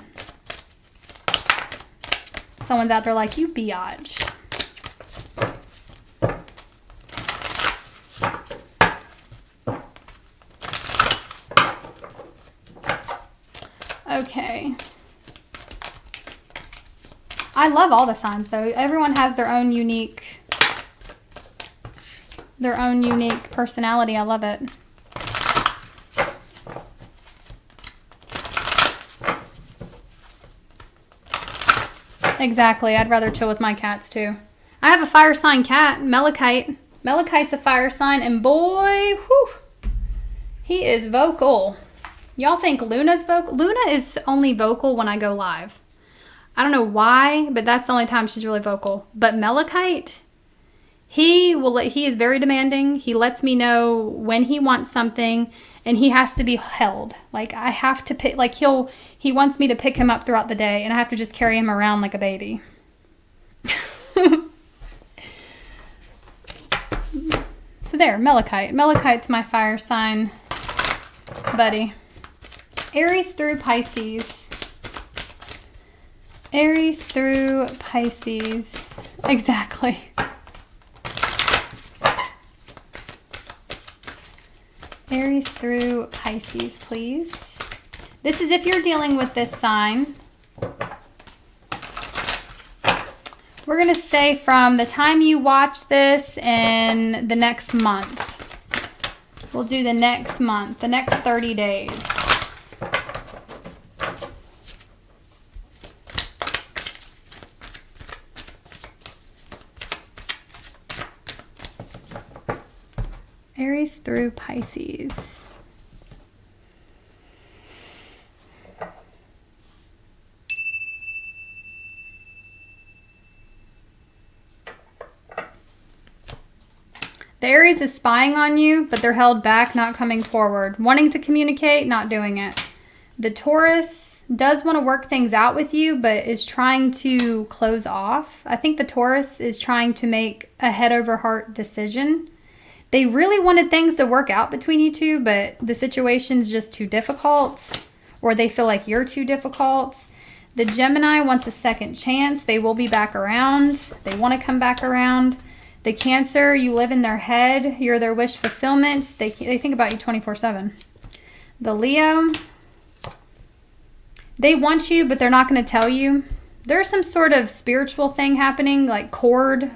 Someone's out there like, you biatch. Okay. I love all the signs though. Everyone has their own unique personality. I love it. Exactly. I'd rather chill with my cats too. I have a fire sign cat, Malachite. Malachite's a fire sign, and boy, whew, he is vocal. Y'all think Luna's vocal? Luna is only vocal when I go live. I don't know why, but that's the only time she's really vocal. But Malachite, he is very demanding. He lets me know when he wants something, and he has to be held. Like I have to pick, like he wants me to pick him up throughout the day, and I have to just carry him around like a baby. So there, Malachite. Malachite's my fire sign buddy. Aries through Pisces. Aries through Pisces. Exactly. Aries through Pisces, please. This is if you're dealing with this sign. We're going to say from the time you watch this and the next month. We'll do the next month, the next 30 days. Aries through Pisces. The Aries is spying on you, but they're held back, not coming forward. Wanting to communicate, not doing it. The Taurus does want to work things out with you, but is trying to close off. I think the Taurus is trying to make a head over heart decision. They really wanted things to work out between you two, but the situation's just too difficult, or they feel like you're too difficult. The Gemini wants a second chance. They will be back around. They want to come back around. The Cancer, you live in their head. You're their wish fulfillment. They think about you 24/7. The Leo, they want you, but they're not going to tell you. There's some sort of spiritual thing happening, like cord,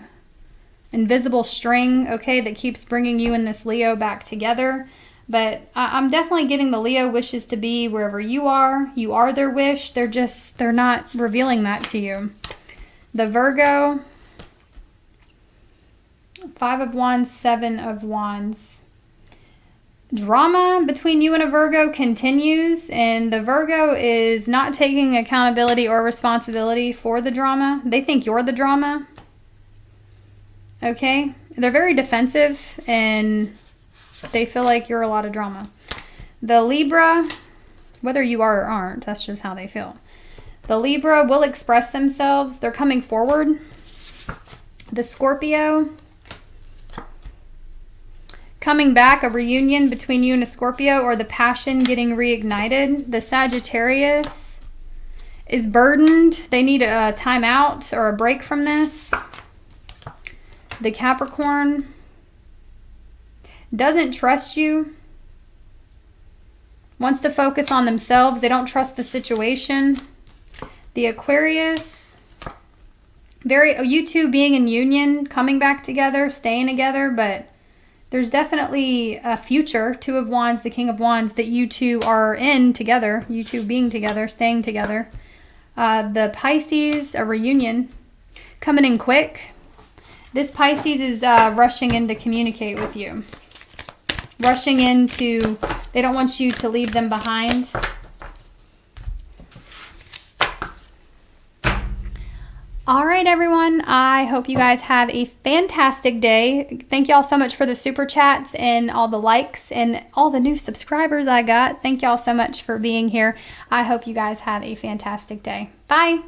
invisible string, okay, that keeps bringing you and this Leo back together. But I'm definitely getting the Leo wishes to be wherever you are. You are their wish. They're not revealing that to you. The Virgo, 5 of Wands, 7 of Wands. Drama between you and a Virgo continues, and the Virgo is not taking accountability or responsibility for the drama. They think you're the drama. Okay? They're very defensive and they feel like you're a lot of drama. The Libra, whether you are or aren't, that's just how they feel. The Libra will express themselves. They're coming forward. The Scorpio, coming back, a reunion between you and a Scorpio, or the passion getting reignited. The Sagittarius is burdened. They need a time out or a break from this. The Capricorn doesn't trust you. Wants to focus on themselves. They don't trust the situation. The Aquarius, you two being in union, coming back together, staying together, but there's definitely a future, Two of Wands, the King of Wands, that you two are in together, you two being together, staying together. The Pisces, a reunion, coming in quick. This Pisces is rushing in to communicate with you. Rushing into, they don't want you to leave them behind. All right, everyone. I hope you guys have a fantastic day. Thank y'all so much for the super chats and all the likes and all the new subscribers I got. Thank y'all so much for being here. I hope you guys have a fantastic day. Bye.